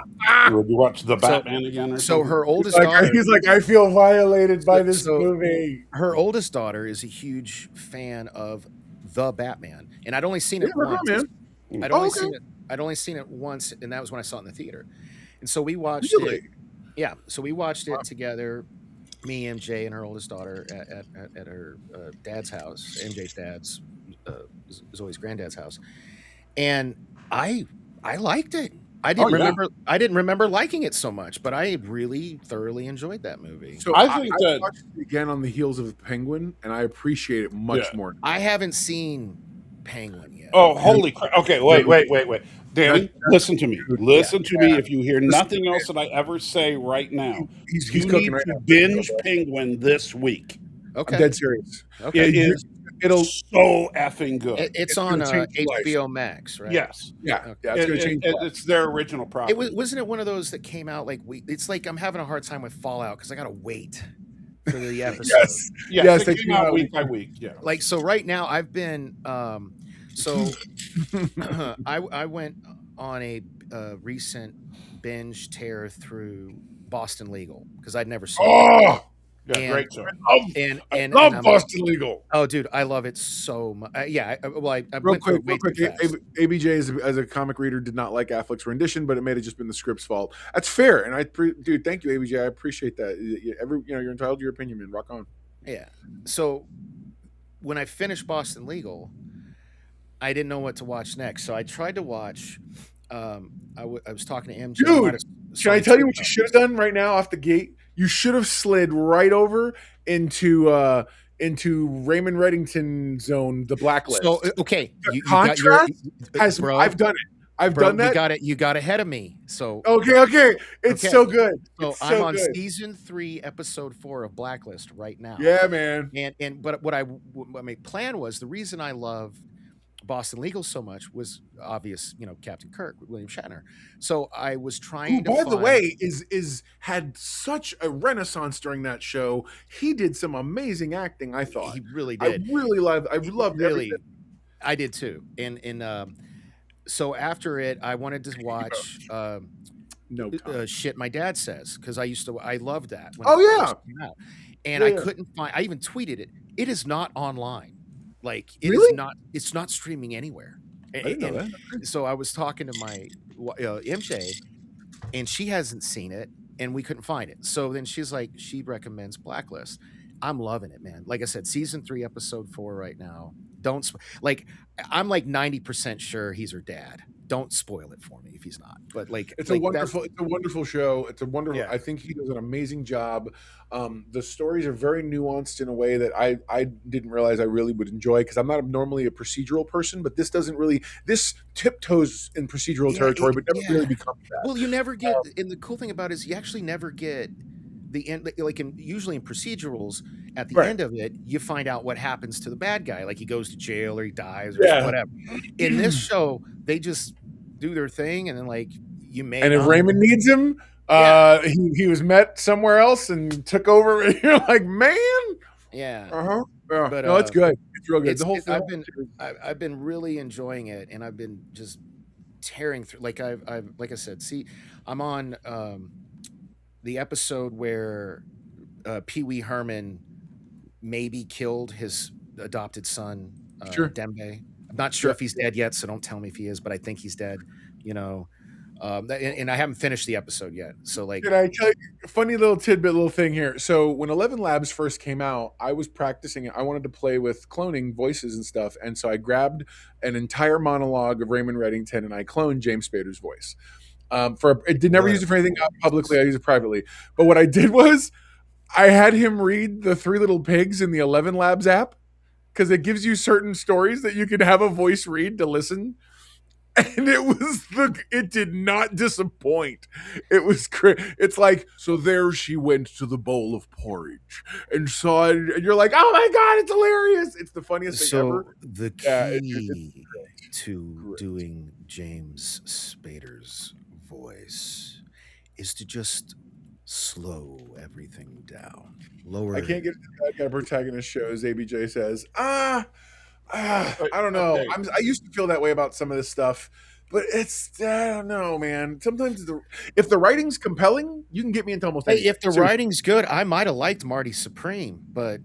Speaker 5: Would you watch the Batman again? Or
Speaker 4: So
Speaker 5: something?
Speaker 4: her oldest daughter,
Speaker 3: He's like, I feel violated by this movie.
Speaker 4: her oldest daughter is a huge fan of the Batman, and I'd only seen it once.
Speaker 3: Man.
Speaker 4: I'd only seen it once, and that was when I saw it in the theater. And so we watched
Speaker 3: Really?
Speaker 4: it. Yeah, so we watched it together, me, MJ, and her oldest daughter at her dad's house. MJ's dad's is always granddad's house, and I liked it. I didn't remember liking it so much, but I really thoroughly enjoyed that movie.
Speaker 3: So
Speaker 5: I think that-
Speaker 3: watched it again on the heels of Penguin, and I appreciate it much more.
Speaker 4: I haven't seen Penguin yet.
Speaker 5: Oh, holy crap. Okay, wait. Danny, listen to me. Listen to me. If you hear nothing else that I ever say right now,
Speaker 3: He's
Speaker 5: you
Speaker 3: cooking
Speaker 5: need
Speaker 3: right
Speaker 5: to
Speaker 3: now.
Speaker 5: binge Penguin this week.
Speaker 4: Okay,
Speaker 3: I'm dead serious.
Speaker 4: okay.
Speaker 5: It is so effing good.
Speaker 4: It's on
Speaker 3: gonna change life.
Speaker 4: HBO Max, right?
Speaker 5: Yes.
Speaker 3: Yeah, it's going to change.
Speaker 5: It's their original property.
Speaker 4: Wasn't it one of those that came out like it's like I'm having a hard time with Fallout because I gotta wait for the episode.
Speaker 5: Yes,
Speaker 3: they
Speaker 5: it came out week by week. Yeah.
Speaker 4: Like so right now I've been so I went on a recent binge tear through Boston Legal because I'd never seen it.
Speaker 5: Yeah,
Speaker 4: And-
Speaker 5: great show.
Speaker 4: And
Speaker 3: I love
Speaker 4: I'm-
Speaker 3: Boston Legal.
Speaker 4: Oh, dude, I love it so much. I
Speaker 3: Real
Speaker 4: went through
Speaker 3: quick,
Speaker 4: it way too fast.
Speaker 3: ABJ as a comic reader did not like Affleck's rendition, but it may have just been the script's fault. That's fair, and dude, thank you, ABJ. I appreciate that. You're entitled to your opinion, man. Rock on.
Speaker 4: Yeah. So when I finished Boston Legal, I didn't know what to watch next. So I tried to watch. I was talking to MJ.
Speaker 3: Dude,
Speaker 4: might have-
Speaker 3: Can I tell you what you should have done right now off the gate? You should have slid right over into Raymond Reddington zone, the Blacklist.
Speaker 4: So okay, you
Speaker 3: contrast has
Speaker 4: bro,
Speaker 3: I've done it. I've
Speaker 4: bro,
Speaker 3: done that.
Speaker 4: You got ahead of me. So
Speaker 3: Okay. It's
Speaker 4: Okay.
Speaker 3: so good.
Speaker 4: so
Speaker 3: It's
Speaker 4: I'm
Speaker 3: so
Speaker 4: on
Speaker 3: good.
Speaker 4: season 3, episode 4 of Blacklist right now.
Speaker 3: Yeah, man.
Speaker 4: But what my plan was, the reason I love Boston Legal so much was obvious, Captain Kirk, William Shatner. So I was trying
Speaker 3: Who,
Speaker 4: to
Speaker 3: by the
Speaker 4: find-
Speaker 3: way, is had such a renaissance during that show. He did some amazing acting. I thought.
Speaker 4: he really
Speaker 3: I
Speaker 4: did.
Speaker 3: really loved. I loved
Speaker 4: really,
Speaker 3: everything.
Speaker 4: I did too. And so after it, I wanted to watch
Speaker 3: No, Tom.
Speaker 4: Shit My Dad Says, because I loved that. When
Speaker 3: Oh,
Speaker 4: it
Speaker 3: yeah.
Speaker 4: first came out. And
Speaker 3: Yeah,
Speaker 4: I
Speaker 3: yeah.
Speaker 4: couldn't find. I even tweeted it. It is not online. Like it is
Speaker 3: Really?
Speaker 4: not. It's not streaming anywhere.
Speaker 3: I didn't know
Speaker 4: And
Speaker 3: that.
Speaker 4: so I was talking to my MJ, and she hasn't seen it, and we couldn't find it. So then she's like, she recommends Blacklist, I'm loving it, man. Like I said, season 3, episode 4 right now. Don't like I'm like 90% sure he's her dad. Don't spoil it for me if he's not. But
Speaker 3: It's
Speaker 4: like that's
Speaker 3: a wonderful show. It's a wonderful.
Speaker 4: yeah.
Speaker 3: I think he does an amazing job. The stories are very nuanced in a way that I didn't realize I really would enjoy, because I'm not normally a procedural person, but this tiptoes in procedural territory, but never really becomes that.
Speaker 4: Well, you never get, and the cool thing about it is you actually never get the end. Like usually in procedurals, at the
Speaker 3: Right.
Speaker 4: end of it, you find out what happens to the bad guy. Like he goes to jail or he dies or
Speaker 3: Yeah.
Speaker 4: whatever. In this show, they just do their thing, and then you may.
Speaker 3: And if
Speaker 4: not.
Speaker 3: Raymond needs him, he was met somewhere else and took over. And you're like, man,
Speaker 4: Yeah.
Speaker 3: Yeah.
Speaker 4: But,
Speaker 3: No, it's good. It's real good.
Speaker 4: I've been really enjoying it, and I've been just tearing through. Like like I said, see, I'm on the episode where Pee Wee Herman maybe killed his adopted son,
Speaker 3: Sure.
Speaker 4: Dembe. I'm not sure if he's dead yet, so don't tell me if he is, but I think he's dead. And I haven't finished the episode yet. So
Speaker 3: Can I tell you a funny little tidbit, little thing here? So when 11 Labs first came out, I was practicing it. I wanted to play with cloning voices and stuff, and so I grabbed an entire monologue of Raymond Reddington and I cloned James Spader's voice. It did never use it for anything publicly. I use it privately. But what I did was I had him read the Three Little Pigs in the 11 Labs app, because it gives you certain stories that you can have a voice read to listen. And it did not disappoint. It was it's like, so there she went to the bowl of porridge and saw it, and you're like, oh my god, it's hilarious. It's the funniest thing ever.
Speaker 4: The key to doing James Spader's voice is to just slow everything down. Lower.
Speaker 3: I can't get that guy protagonist shows. ABJ says, I don't know.
Speaker 5: Okay.
Speaker 3: I used to feel that way about some of this stuff, but I don't know, man. Sometimes if the writing's compelling, you can get me into almost anything.
Speaker 4: If the writing's good, I might have liked Marty Supreme, but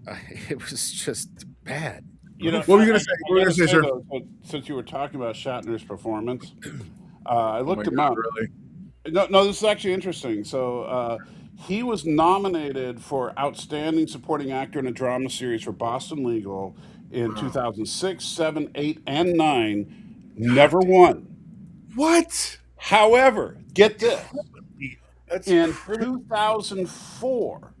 Speaker 4: it was just bad.
Speaker 3: What were you going to say? What were you going to say, sir?
Speaker 5: Though, since you were talking about Shatner's performance, I looked him up.
Speaker 3: Really?
Speaker 5: No, this is actually interesting. So he was nominated for Outstanding Supporting Actor in a Drama Series for Boston Legal in 2006, 7, 8, and 9. Never won.
Speaker 3: What?
Speaker 5: However, get this.
Speaker 3: That's
Speaker 5: In 2004,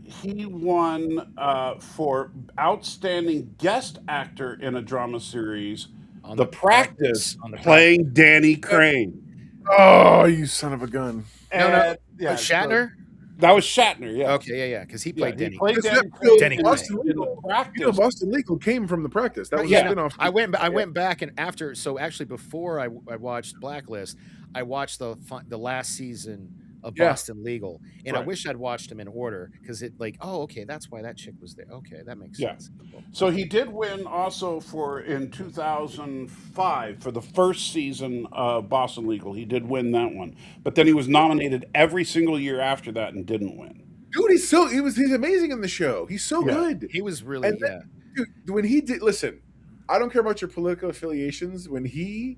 Speaker 5: he won for Outstanding Guest Actor in a Drama Series,
Speaker 4: On
Speaker 5: The
Speaker 4: The
Speaker 5: Practice,
Speaker 4: on The
Speaker 5: playing Danny Crane.
Speaker 3: Oh, you son of a gun.
Speaker 5: And,
Speaker 4: Shatner?
Speaker 5: That was Shatner, yeah.
Speaker 4: Okay, yeah, because he played Denny.
Speaker 5: He played
Speaker 3: It's
Speaker 5: Danny
Speaker 3: not-
Speaker 5: Crane
Speaker 4: Denny
Speaker 5: in
Speaker 3: Boston
Speaker 5: The
Speaker 3: Legal.
Speaker 5: Practice.
Speaker 3: Boston Legal came from The Practice. That was a
Speaker 4: Yeah,
Speaker 3: spinoff.
Speaker 4: I went back and after. So actually, before I watched Blacklist, I watched the last season of
Speaker 3: Yeah.
Speaker 4: Boston Legal, and I
Speaker 5: Right.
Speaker 4: wish I'd watched them in order, because okay, that's why that chick was there. Okay, that makes
Speaker 5: Yeah.
Speaker 4: sense.
Speaker 5: So he did win also in 2005 for the first season of Boston Legal. He did win that one. But then he was nominated every single year after that and didn't win.
Speaker 3: Dude, he's amazing in the show. He's so good.
Speaker 4: He was really
Speaker 3: And then, dude, when he did, listen, I don't care about your political affiliations. When he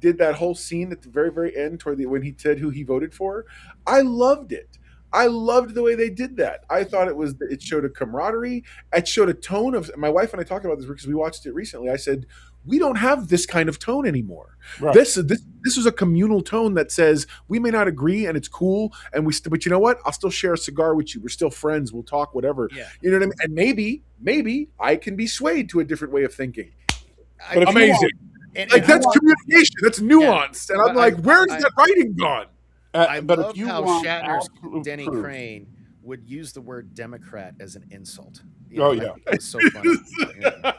Speaker 3: did that whole scene at the very, very end, when he said who he voted for, I loved it. I loved the way they did that. I thought it showed a camaraderie. It showed a tone of. My wife and I talked about this because we watched it recently. I said, we don't have this kind of tone anymore.
Speaker 5: Right.
Speaker 3: This is a communal tone that says we may not agree and it's cool, but you know what? I'll still share a cigar with you. We're still friends. We'll talk, whatever.
Speaker 4: Yeah.
Speaker 3: You know what I mean? And maybe I can be swayed to a different way of thinking.
Speaker 5: But if you
Speaker 3: Amazing.
Speaker 5: want-
Speaker 3: Like, that's communication. That's nuanced. And I'm like, where's
Speaker 4: I-
Speaker 3: that writing gone?
Speaker 4: I
Speaker 5: but
Speaker 4: love
Speaker 5: if you
Speaker 4: how
Speaker 5: want
Speaker 4: Shatner's
Speaker 5: absolute
Speaker 4: Denny
Speaker 5: proof-
Speaker 4: Crane would use the word Democrat as an insult.
Speaker 5: Oh, yeah.
Speaker 4: That's so funny. Yeah.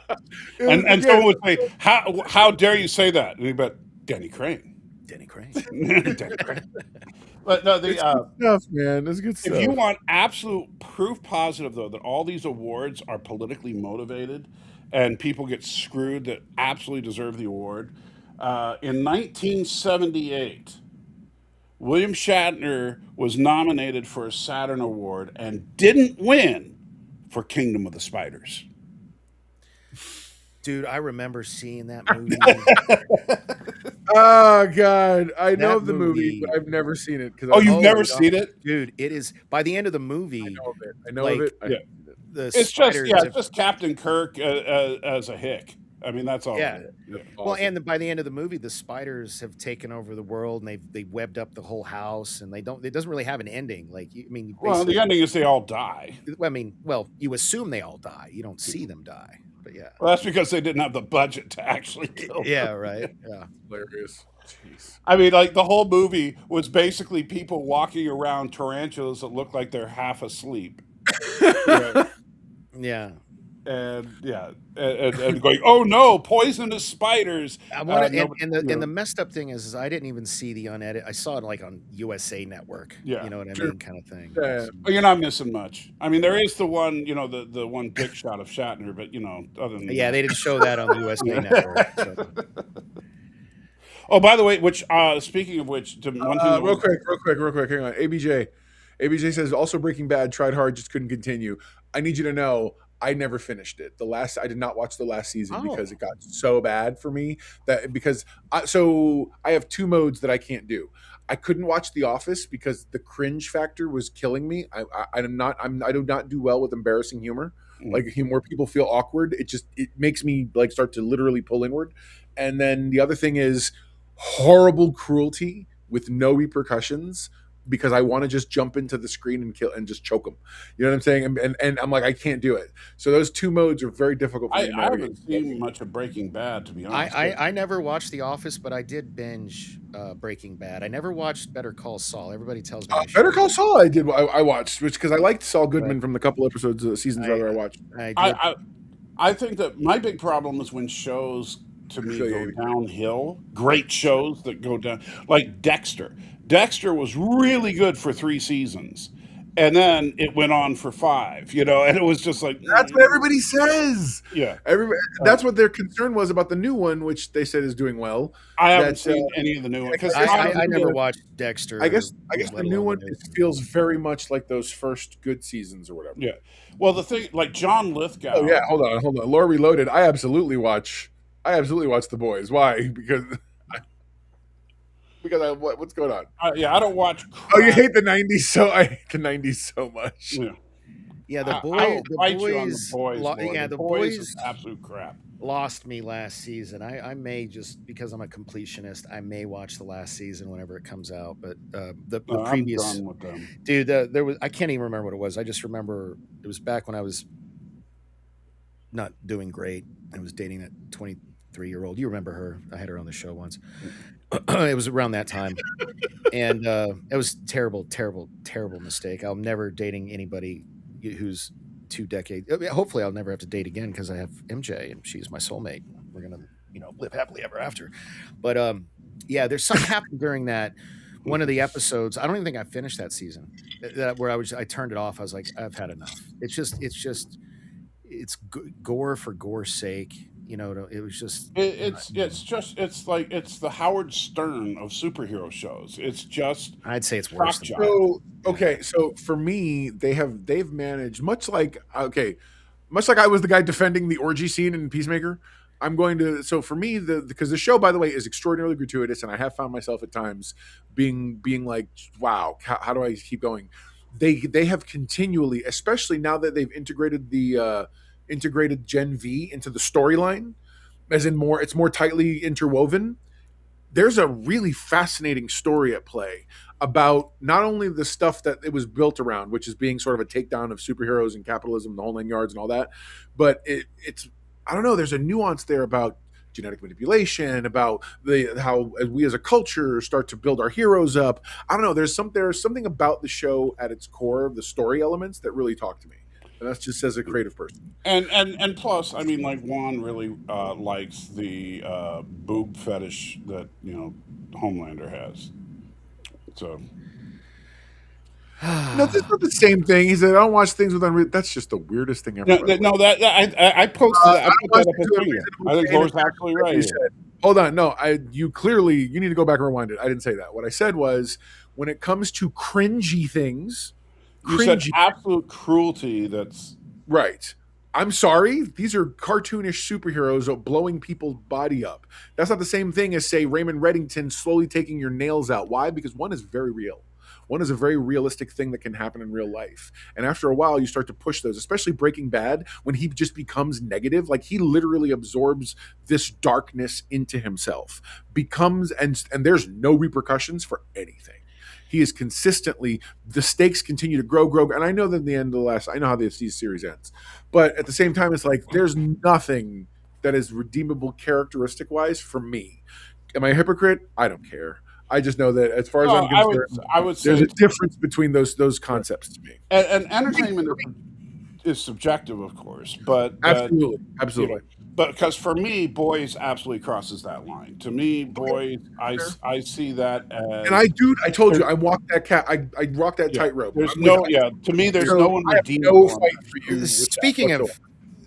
Speaker 5: And someone would say, "How dare you say that?" And he'd be, Denny Crane.
Speaker 4: Denny Crane.
Speaker 5: Denny Crane. But no,
Speaker 3: It's good stuff, man. It's good stuff.
Speaker 5: if you want absolute proof positive, though, that all these awards are politically motivated and people get screwed that absolutely deserve the award, in 1978, William Shatner was nominated for a Saturn Award and didn't win for Kingdom of the Spiders.
Speaker 4: Dude, I remember seeing that movie.
Speaker 3: Oh God, I know
Speaker 4: That
Speaker 3: of the movie, but
Speaker 4: movie,
Speaker 3: I've never seen it because
Speaker 5: Oh,
Speaker 3: I
Speaker 5: you've
Speaker 3: always
Speaker 5: never
Speaker 3: forgot.
Speaker 5: seen it?
Speaker 4: dude, it is by the end of the
Speaker 3: I
Speaker 4: movie,
Speaker 3: know of it. I know of
Speaker 4: like
Speaker 3: it. I
Speaker 5: Yeah.
Speaker 3: haven't seen it.
Speaker 4: the
Speaker 5: It's just
Speaker 4: spiders
Speaker 5: it's
Speaker 4: have,
Speaker 5: just Captain Kirk as a hick. I mean, that's all
Speaker 4: yeah.
Speaker 5: it is. Yeah.
Speaker 4: Well,
Speaker 3: Awesome.
Speaker 4: and by the end of the movie, the spiders have taken over the world, and they webbed up the whole house, and they don't. It doesn't really have an ending. Like, I mean, you
Speaker 5: Well, the
Speaker 4: basically,
Speaker 5: ending is they all die.
Speaker 4: I mean, well, you assume they all die. You don't see them die, but yeah,
Speaker 5: Well, that's because they didn't have the budget to actually kill
Speaker 4: yeah,
Speaker 5: them.
Speaker 4: right, yeah.
Speaker 3: Hilarious. Jeez.
Speaker 5: I mean, like the whole movie was basically people walking around tarantulas that look like they're half asleep.
Speaker 3: Right.
Speaker 4: Yeah.
Speaker 5: And yeah, and going, oh no, poisonous spiders.
Speaker 4: I want to,
Speaker 5: Nobody,
Speaker 4: and the messed up thing is I didn't even see the unedited. I saw it like on USA Network.
Speaker 5: yeah.
Speaker 4: You know what I
Speaker 3: Sure.
Speaker 4: mean, kind of thing.
Speaker 3: Yeah.
Speaker 5: But you're not missing much. I mean, there is the one, the one dick shot of Shatner, but other than
Speaker 4: Yeah,
Speaker 5: that.
Speaker 4: they didn't show that on the USA Network. So.
Speaker 5: Oh, by the way, which speaking of which, one thing that
Speaker 3: Real quick. Hang on. ABJ says also Breaking Bad tried hard, just couldn't continue. I need you to know I never finished it. I did not watch the last season because it got so bad for me because I have two modes that I can't do. I couldn't watch The Office because the cringe factor was killing me. I do not do well with embarrassing humor, like humor where people feel awkward. It makes me like start to literally pull inward. And then the other thing is horrible cruelty with no repercussions because I want to just jump into the screen and kill and just choke them. You know what I'm saying? And I'm like, I can't do it. So those two modes are very difficult for me.
Speaker 5: I haven't seen much of Breaking Bad, to be honest.
Speaker 4: I never watched The Office, but I did binge Breaking Bad. I never watched Better Call Saul. Everybody tells me I should.
Speaker 3: Better Call Saul. I watched, which because I liked Saul Goodman from the couple episodes seasons rather I watched.
Speaker 5: I think that my big problem is when shows to me go downhill. Great shows that go down, like Dexter. Dexter was really good for 3 seasons, and then it went on for 5. And it was just like
Speaker 3: That's what everybody says.
Speaker 5: Yeah,
Speaker 3: Everybody. That's what their concern was about the new one, which they said is doing well.
Speaker 5: I haven't seen any of the new ones because
Speaker 4: I never watched Dexter.
Speaker 3: I guess the new one feels very much like those first good seasons or whatever.
Speaker 5: Yeah. Well, the thing, like John Lithgow.
Speaker 3: Oh yeah, hold on. Lore Reloaded. I absolutely watch The Boys. Why? Because what's going on?
Speaker 5: Yeah, I don't watch. Crap.
Speaker 3: Oh, you hate the '90s, so I hate the '90s so much.
Speaker 5: Yeah.
Speaker 4: Yeah,
Speaker 5: The boys is absolute crap.
Speaker 4: Lost me last season. I may just because I'm a completionist, I may watch the last season whenever it comes out. But the previous,
Speaker 5: I'm done with them.
Speaker 4: Dude, there was I can't even remember what it was. I just remember it was back when I was not doing great. I was dating that 23-year-old. You remember her? I had her on the show once. It was around that time, and it was terrible mistake. I'm never dating anybody who's 2 decades. Hopefully, I'll never have to date again because I have MJ and she's my soulmate. We're gonna, live happily ever after. But yeah, there's something happened during that one of the episodes. I don't even think I finished that season. Where I turned it off. I was like, I've had enough. It's gore for gore's sake. It was just
Speaker 5: it's the Howard Stern of superhero shows. It's just
Speaker 4: I'd say it's worse.
Speaker 3: So okay, so for me, they've managed much like I was the guy defending the orgy scene in Peacemaker. So for me, because the show, by the way, is extraordinarily gratuitous, and I have found myself at times being like, wow, how do I keep going? They have continually, especially now that they've integrated Gen V into the storyline, as in it's more tightly interwoven. There's a really fascinating story at play about not only the stuff that it was built around, which is being sort of a takedown of superheroes and capitalism, the whole 9 yards and all that, but it's I don't know. There's a nuance there about genetic manipulation, about how we as a culture start to build our heroes up. I don't know. There's something about the show at its core, the story elements that really talk to me. And that's just as a creative person.
Speaker 5: And plus, I mean, like Juan really likes the boob fetish that Homelander has. So
Speaker 3: no, that's not the same thing. He said, "I don't watch things with unreal." That's just the weirdest thing ever.
Speaker 5: I posted that. I put that up on Twitter. I think Laura's absolutely right.
Speaker 3: Hold on, no, you need to go back and rewind it. I didn't say that. What I said was, when it comes to cringy things,
Speaker 5: you said absolute cruelty. That's
Speaker 3: right. I'm sorry, these are cartoonish superheroes blowing people's body up. That's not the same thing as, say, Raymond Reddington slowly taking your nails out. Why? Because one is very real. One is a very realistic thing that can happen in real life. And after a while, you start to push those, especially Breaking Bad, when he just becomes negative. Like, he literally absorbs this darkness into himself, becomes, and there's no repercussions for anything. He is consistently, the stakes continue to grow. And I know that in the end of I know how this series ends. But at the same time, it's like, there's nothing that is redeemable characteristic wise for me. Am I a hypocrite? I don't care. I just know that as far as I'm concerned,
Speaker 5: I would say
Speaker 3: there's a difference between those concepts to me.
Speaker 5: And entertainment is subjective, of course, but
Speaker 3: Absolutely.
Speaker 5: but because for me, Boys absolutely crosses that line. To me, Boys, I see that as.
Speaker 3: And I told you, I walked that I walked that tightrope.
Speaker 5: There's to me, there's no one
Speaker 3: I have
Speaker 5: redeemable.
Speaker 3: no fight for you.
Speaker 4: Speaking of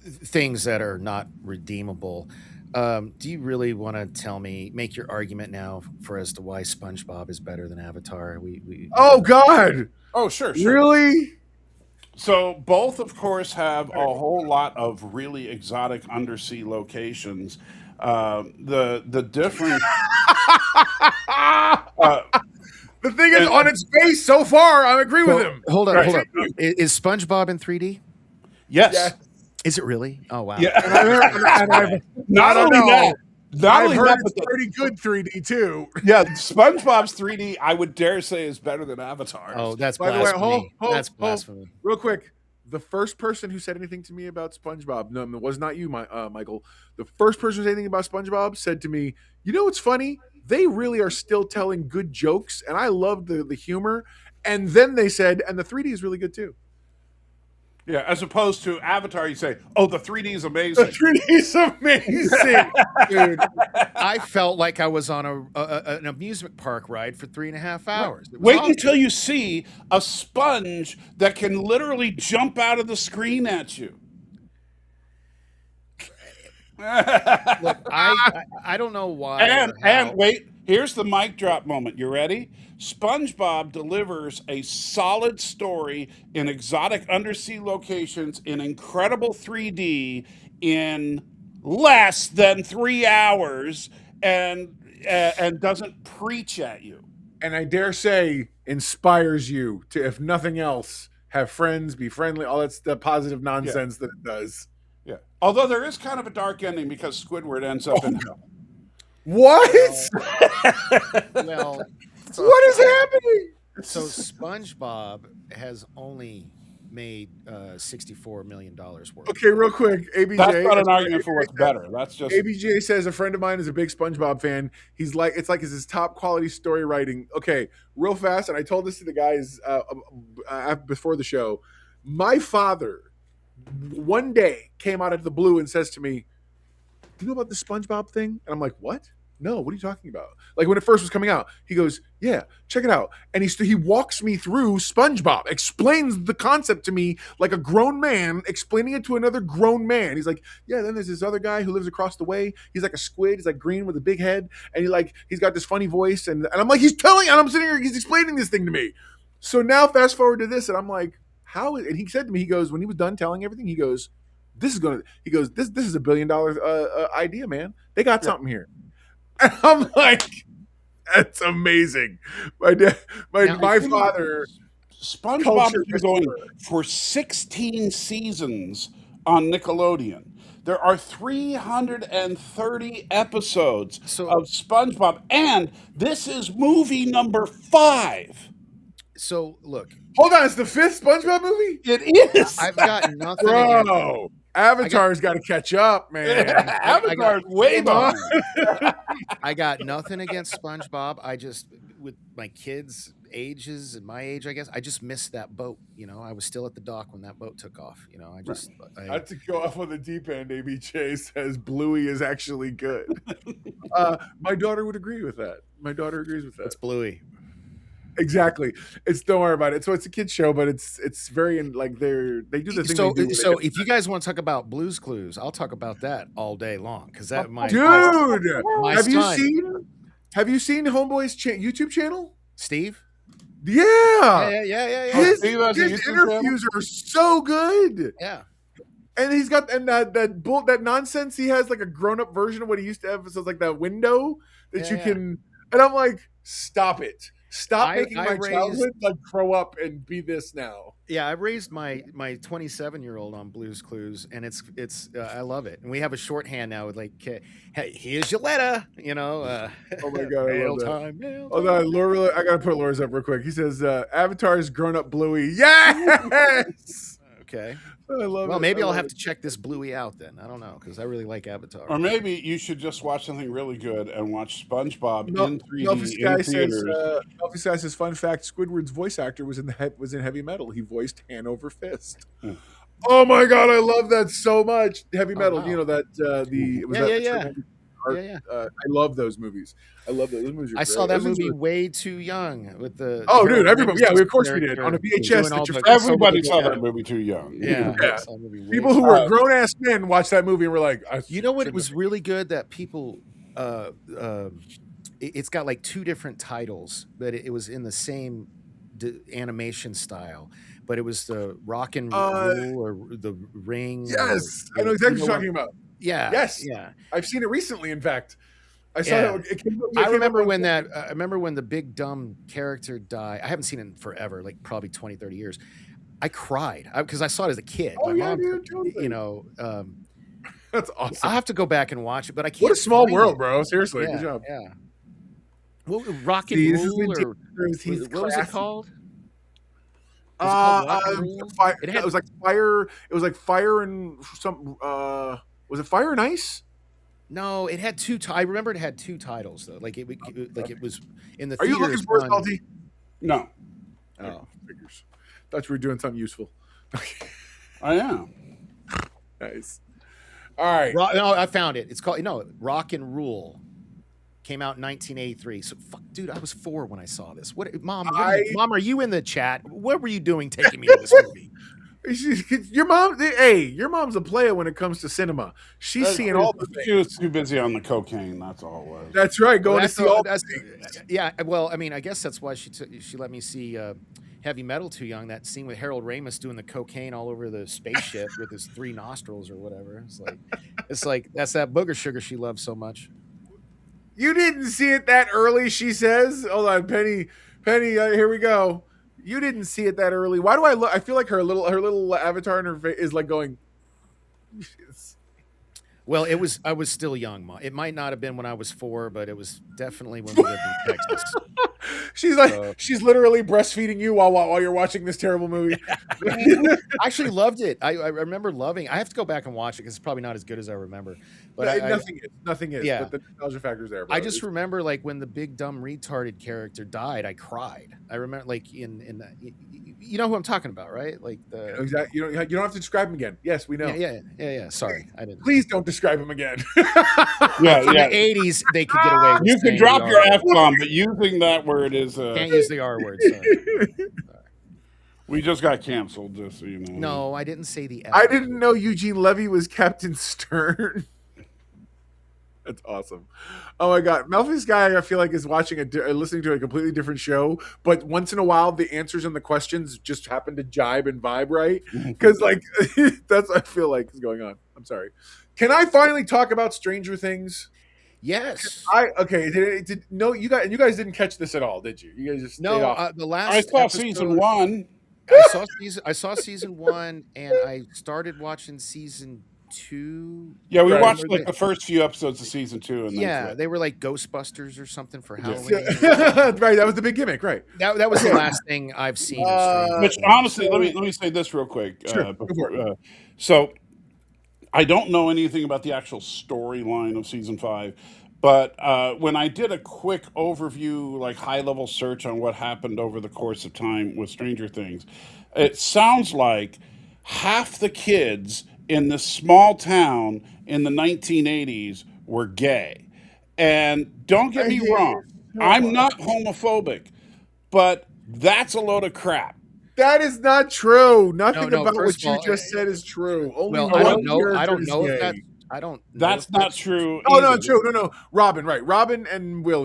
Speaker 4: things that are not redeemable, do you really want to make your argument now for as to why SpongeBob is better than Avatar?
Speaker 3: Oh God!
Speaker 5: Oh sure.
Speaker 3: Really?
Speaker 5: So both, of course, have a whole lot of really exotic undersea locations. The difference.
Speaker 3: The thing is, on its face so far, I agree with him.
Speaker 4: Hold up. Is SpongeBob in 3D?
Speaker 5: Yes.
Speaker 3: Yeah.
Speaker 4: Is it really? Oh wow.
Speaker 5: Yeah.
Speaker 3: Not only that.
Speaker 5: I've heard
Speaker 3: it's pretty good 3D too.
Speaker 5: Yeah, SpongeBob's 3D, I would dare say, is better than Avatar's.
Speaker 4: Oh, that's
Speaker 3: By the way,
Speaker 4: blasphemy. That's
Speaker 3: hold,
Speaker 4: blasphemy.
Speaker 3: real quick. The first person who said anything to me about SpongeBob, no, it was not you, Michael. The first person who said anything about SpongeBob said to me, "You know what's funny? They really are still telling good jokes, and I love the humor." And then they said, "And the 3D is really good too."
Speaker 5: Yeah, as opposed to Avatar, you say, "Oh, the 3D is amazing."
Speaker 3: The 3D is amazing, dude.
Speaker 4: I felt like I was on an amusement park ride for 3.5 hours.
Speaker 5: Wait until you see a sponge that can literally jump out of the screen at you.
Speaker 4: Look, I don't know why.
Speaker 5: And wait, here's the mic drop moment. You ready? SpongeBob delivers a solid story in exotic undersea locations in incredible 3D in less than 3 hours, and doesn't preach at you.
Speaker 3: And I dare say inspires you to, if nothing else, have friends, be friendly, all that's the positive nonsense that it does.
Speaker 5: Yeah. Although there is kind of a dark ending because Squidward ends up in hell.
Speaker 3: What?
Speaker 4: Well,
Speaker 3: what is happening?
Speaker 4: So SpongeBob has only made $64 million worth.
Speaker 3: Okay, real quick, ABJ.
Speaker 5: That's not an argument for what's better. That's just
Speaker 3: ABJ says a friend of mine is a big SpongeBob fan. He's like, it's his top quality story writing. Okay, real fast, and I told this to the guys before the show. My father one day came out of the blue and says to me, "Do you know about the SpongeBob thing?" And I'm like, "What? No, what are you talking about?" Like, when it first was coming out, he goes, "Yeah, check it out." And he walks me through SpongeBob, explains the concept to me like a grown man explaining it to another grown man. He's like, "Yeah, then there's this other guy who lives across the way. He's like a squid. He's like green with a big head. And he's got this funny voice." And I'm like, and I'm sitting here, he's explaining this thing to me. So now fast forward to this, and I'm like, how? And he said to me, he goes, when he was done telling everything, he goes, this is $1 billion idea, man. They got something here. And I'm like, that's amazing. My father.
Speaker 5: SpongeBob has been going for 16 seasons on Nickelodeon. There are 330 episodes of SpongeBob, and this is movie number 5.
Speaker 4: So look,
Speaker 3: hold on, it's the 5th SpongeBob movie?
Speaker 5: It is.
Speaker 4: I've got nothing.
Speaker 3: Bro, Avatar's got to catch up, man.
Speaker 5: Avatar's way behind.
Speaker 4: I got nothing against SpongeBob. I just, with my kids' ages and my age, I guess, I just missed that boat. I was still at the dock when that boat took off. I
Speaker 3: had to go off on the deep end. ABJ says Bluey is actually good. My daughter would agree with that. My daughter agrees with that.
Speaker 4: It's Bluey.
Speaker 3: Exactly. Don't worry about it. So it's a kid's show, but it's very they do the thing.
Speaker 4: So if you guys want to talk about Blue's Clues, I'll talk about that all day long because that might.
Speaker 3: Dude,
Speaker 4: have
Speaker 3: you seen Homeboy's YouTube channel?
Speaker 4: Steve?
Speaker 3: Yeah.
Speaker 4: Yeah.
Speaker 3: His interviews are so good.
Speaker 4: Yeah.
Speaker 3: And he's got that nonsense. He has like a grown up version of what he used to have. So it's like that window that you can. And I'm like, stop it. Stop making my childhood like grow up and be this now.
Speaker 4: Yeah, I raised my 27-year-old on Blue's Clues, and it's I love it. And we have a shorthand now with like, hey, here's your letter, you know.
Speaker 3: Oh my god,
Speaker 4: mail
Speaker 3: I love that.
Speaker 4: time, mail
Speaker 3: Oh,
Speaker 4: time.
Speaker 3: Laura, I gotta put Laura's up real quick. He says, "Avatar's grown up Bluey." Yes.
Speaker 4: Okay.
Speaker 3: I love it.
Speaker 4: Well, maybe I'll
Speaker 3: love
Speaker 4: have
Speaker 3: it.
Speaker 4: to check this Bluey out then. I don't know because I really like Avatar.
Speaker 5: Or maybe you should just watch something really good and watch SpongeBob in 3D
Speaker 3: Melphis
Speaker 5: in
Speaker 3: guy
Speaker 5: theaters.
Speaker 3: Melphis guy says, "Fun fact: Squidward's voice actor was in Heavy Metal. He voiced Hanover Fist." Oh my god, I love that so much. Heavy Metal,
Speaker 4: wow.
Speaker 3: you know that
Speaker 4: Yeah.
Speaker 3: I love those movies. I love those movies.
Speaker 4: I saw that movie way too young with the.
Speaker 3: Oh,
Speaker 4: Harold
Speaker 3: dude, everybody!
Speaker 4: Ramis
Speaker 3: Yeah, of course we did
Speaker 4: character
Speaker 3: on a VHS.
Speaker 4: doing
Speaker 3: That
Speaker 4: all
Speaker 3: your
Speaker 4: the-
Speaker 3: first-
Speaker 5: Everybody saw that movie too young.
Speaker 4: Yeah,
Speaker 3: Yeah.
Speaker 4: I saw that movie way
Speaker 3: People
Speaker 4: too
Speaker 3: who were grown ass men watched that movie and were like,
Speaker 4: You know what? It was really good that people. It's got like two different titles, but it was in the same animation style. But it was the Rock and Roll or the Ring.
Speaker 3: Yes,
Speaker 4: or,
Speaker 3: I know exactly
Speaker 4: you
Speaker 3: what you're talking about.
Speaker 4: Yeah.
Speaker 3: Yes.
Speaker 4: Yeah.
Speaker 3: I've seen it recently. In fact, I saw
Speaker 4: Yeah.
Speaker 3: it. It came
Speaker 4: I remember when I remember when the big dumb character died. I haven't seen it in forever, like probably 20, 30 years. I cried because I saw it as a kid.
Speaker 3: Oh,
Speaker 4: My
Speaker 3: yeah,
Speaker 4: mom,
Speaker 3: dude, totally.
Speaker 4: you know,
Speaker 3: That's awesome.
Speaker 4: I'll have to go back and watch it, but I can't.
Speaker 3: What a small
Speaker 4: find
Speaker 3: world,
Speaker 4: it.
Speaker 3: bro. Seriously,
Speaker 4: Yeah,
Speaker 3: good job.
Speaker 4: Yeah. What Rock and
Speaker 3: See, this is
Speaker 4: Roll
Speaker 3: when
Speaker 4: or
Speaker 3: He's
Speaker 4: what was it
Speaker 3: classy.
Speaker 4: called? Was it called Rock and Roll?
Speaker 3: It was like fire. It was like fire and some. Was it Fire and Ice?
Speaker 4: No, it had two. I remember it had two titles though. Like it was in the.
Speaker 3: Are you looking
Speaker 4: theaters,
Speaker 3: for it,
Speaker 4: one-
Speaker 3: Salty?
Speaker 5: No,
Speaker 3: Oh, figures. Thought you were doing something useful.
Speaker 5: I am.
Speaker 3: Nice. All right.
Speaker 4: No, I found it. It's called Rock and Rule. Came out in 1983. So fuck, dude, I was 4 when I saw this. Mom, Mom, are you in the chat? What were you doing taking me to this movie?
Speaker 3: Your mom, hey, your mom's a player when it comes to cinema. She's seeing all the
Speaker 5: She was too busy on the cocaine. That's all it was.
Speaker 3: That's right. Going to see all.
Speaker 4: Yeah. Well, I mean, I guess that's why she let me see Heavy Metal too young. That scene with Harold Ramis doing the cocaine all over the spaceship with his 3 nostrils or whatever. It's like that's that booger sugar she loves so much.
Speaker 3: You didn't see it that early, she says. Hold on, Penny. Here we go. You didn't see it that early. Why do I look? I feel like her little avatar in her face is like going.
Speaker 4: Well, I was still young, Mom. It might not have been when I was 4, but it was definitely when we lived in Texas.
Speaker 3: She's literally breastfeeding you while you're watching this terrible movie.
Speaker 4: I actually loved it. I remember loving. I have to go back and watch it because it's probably not as good as I remember. But
Speaker 3: nothing is.
Speaker 4: Yeah.
Speaker 3: But the nostalgia factor's there. Bro.
Speaker 4: I just remember like when the big dumb retarded character died, I cried. I remember like in you know who I'm talking about, right? Like the
Speaker 3: exactly. You don't have to describe him again. Yes, we know.
Speaker 4: Yeah. Sorry, I didn't.
Speaker 3: Please don't describe him again.
Speaker 4: In the 80s, they could get away with
Speaker 5: You can
Speaker 4: saying
Speaker 5: drop
Speaker 4: the
Speaker 5: your
Speaker 4: R
Speaker 5: F bomb, but using that word is.
Speaker 4: Can't use the R word. Sorry.
Speaker 5: We just got canceled, just so you know.
Speaker 4: No, I didn't say the F.
Speaker 3: I didn't know Eugene Levy was Captain Stern. That's awesome. Oh my god, Melfi's guy, I feel like is watching listening to a completely different show, but once in a while the answers and the questions just happen to jibe and vibe right because like that's what I feel like is going on. I'm sorry. Can I finally talk about Stranger Things?
Speaker 4: Yes.
Speaker 3: No, you guys didn't catch this at all, did you? You guys just stayed off.
Speaker 4: The last
Speaker 5: I saw
Speaker 4: episode,
Speaker 5: season 1.
Speaker 4: I saw season 1, and I started watching season 2.
Speaker 5: Yeah, we
Speaker 3: Right.
Speaker 5: watched like the first few episodes of season 2. And
Speaker 4: Yeah, they were like Ghostbusters or something for Halloween.
Speaker 3: Right, that was the big gimmick, right?
Speaker 4: That was the last thing I've seen. of Stranger
Speaker 5: Which
Speaker 4: Things.
Speaker 5: honestly, let me say this real quick.
Speaker 3: Sure, go for it.
Speaker 5: So, I don't know anything about the actual storyline of season 5, but when I did a quick overview, like high level search on what happened over the course of time with Stranger Things, it sounds like half the kids in this small town in the 1980s were gay. And don't get me wrong, I'm not homophobic, but that's a load of crap.
Speaker 3: That is not true. Nothing
Speaker 4: No,
Speaker 3: about what
Speaker 4: first of
Speaker 3: you
Speaker 4: all,
Speaker 3: just said is true. Only
Speaker 4: Well,
Speaker 3: one
Speaker 4: I don't know
Speaker 3: character is
Speaker 4: if that.
Speaker 3: gay.
Speaker 4: I don't. know
Speaker 5: That's
Speaker 4: if
Speaker 5: not true.
Speaker 3: Oh,
Speaker 5: either.
Speaker 3: no, true. No. Robin, right. Robin and Will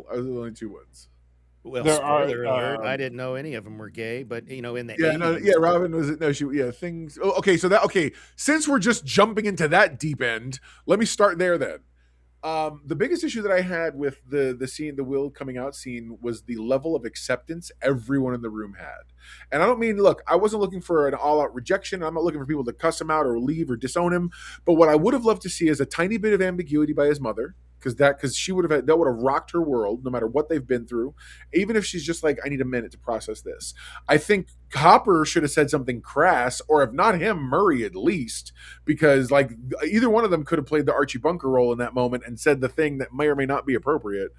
Speaker 3: are the only two ones.
Speaker 4: Well,
Speaker 5: There are
Speaker 4: spoiler alert, I didn't know any of them were gay, but in the
Speaker 3: Yeah, no,
Speaker 4: 80s.
Speaker 3: yeah, Robin was no, she, yeah, things. Oh, okay, so since we're just jumping into that deep end, let me start there then. The biggest issue that I had with the scene, the Will coming out scene, was the level of acceptance everyone in the room had. And I don't mean, look, I wasn't looking for an all-out rejection. I'm not looking for people to cuss him out or leave or disown him. But what I would have loved to see is a tiny bit of ambiguity by his mother, because she would have, that would have rocked her world, no matter what they've been through. Even if she's just like, I need a minute to process this. I think Hopper should have said something crass, or if not him, Murray at least, because like either one of them could have played the Archie Bunker role in that moment and said the thing that may or may not be appropriate.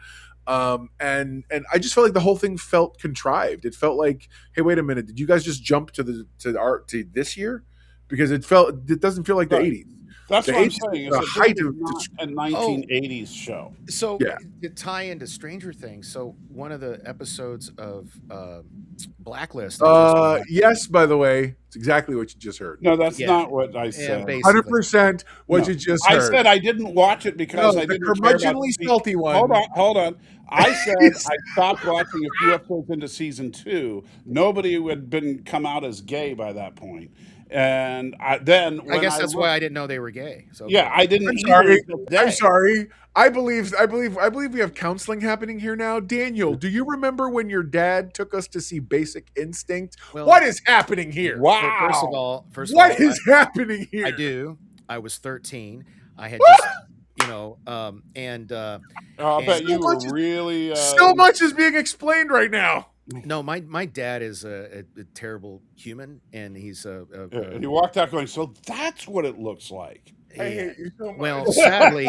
Speaker 3: And I just felt like the whole thing felt contrived. It felt like, hey, wait a minute, did you guys just jump to this year? Because it doesn't feel like the 80s.
Speaker 5: That's
Speaker 3: The
Speaker 5: what I'm
Speaker 3: 80s
Speaker 5: saying.
Speaker 3: was
Speaker 5: Is
Speaker 3: the
Speaker 5: that
Speaker 3: height
Speaker 5: this
Speaker 3: of
Speaker 5: is not a 1980s show.
Speaker 4: So
Speaker 3: Yeah.
Speaker 4: to tie into Stranger Things, so one of the episodes of Blacklist.
Speaker 3: yes, by the way, it's exactly what you just heard.
Speaker 5: No, that's
Speaker 4: Yeah.
Speaker 5: not what I said.
Speaker 4: basically.
Speaker 3: 100% what
Speaker 5: No.
Speaker 3: you just
Speaker 5: I
Speaker 3: heard.
Speaker 5: said I didn't watch it because
Speaker 3: No,
Speaker 5: I
Speaker 3: the
Speaker 5: didn't care about
Speaker 3: curmudgeonly salty one.
Speaker 5: Hold on. I said I stopped watching a few episodes into season 2. Nobody had been come out as gay by that point. And then
Speaker 4: I guess that's why I didn't know they were gay. So
Speaker 5: Yeah, I didn't
Speaker 3: I'm
Speaker 5: either
Speaker 3: sorry.
Speaker 5: until today.
Speaker 3: I'm sorry. I believe we have counseling happening here now. Daniel, do you remember when your dad took us to see Basic Instinct?
Speaker 4: Well,
Speaker 3: what is happening here?
Speaker 5: Wow.
Speaker 4: First of
Speaker 3: What
Speaker 4: all,
Speaker 3: is happening here?
Speaker 4: I do. I was 13. I had just,
Speaker 5: I'll bet you were
Speaker 3: much is-
Speaker 5: really
Speaker 3: So much is being explained right now.
Speaker 4: no, my dad is a terrible human, and he's
Speaker 5: and he walked out going, so that's what it looks like.
Speaker 3: I hate you so much.
Speaker 4: Well, sadly,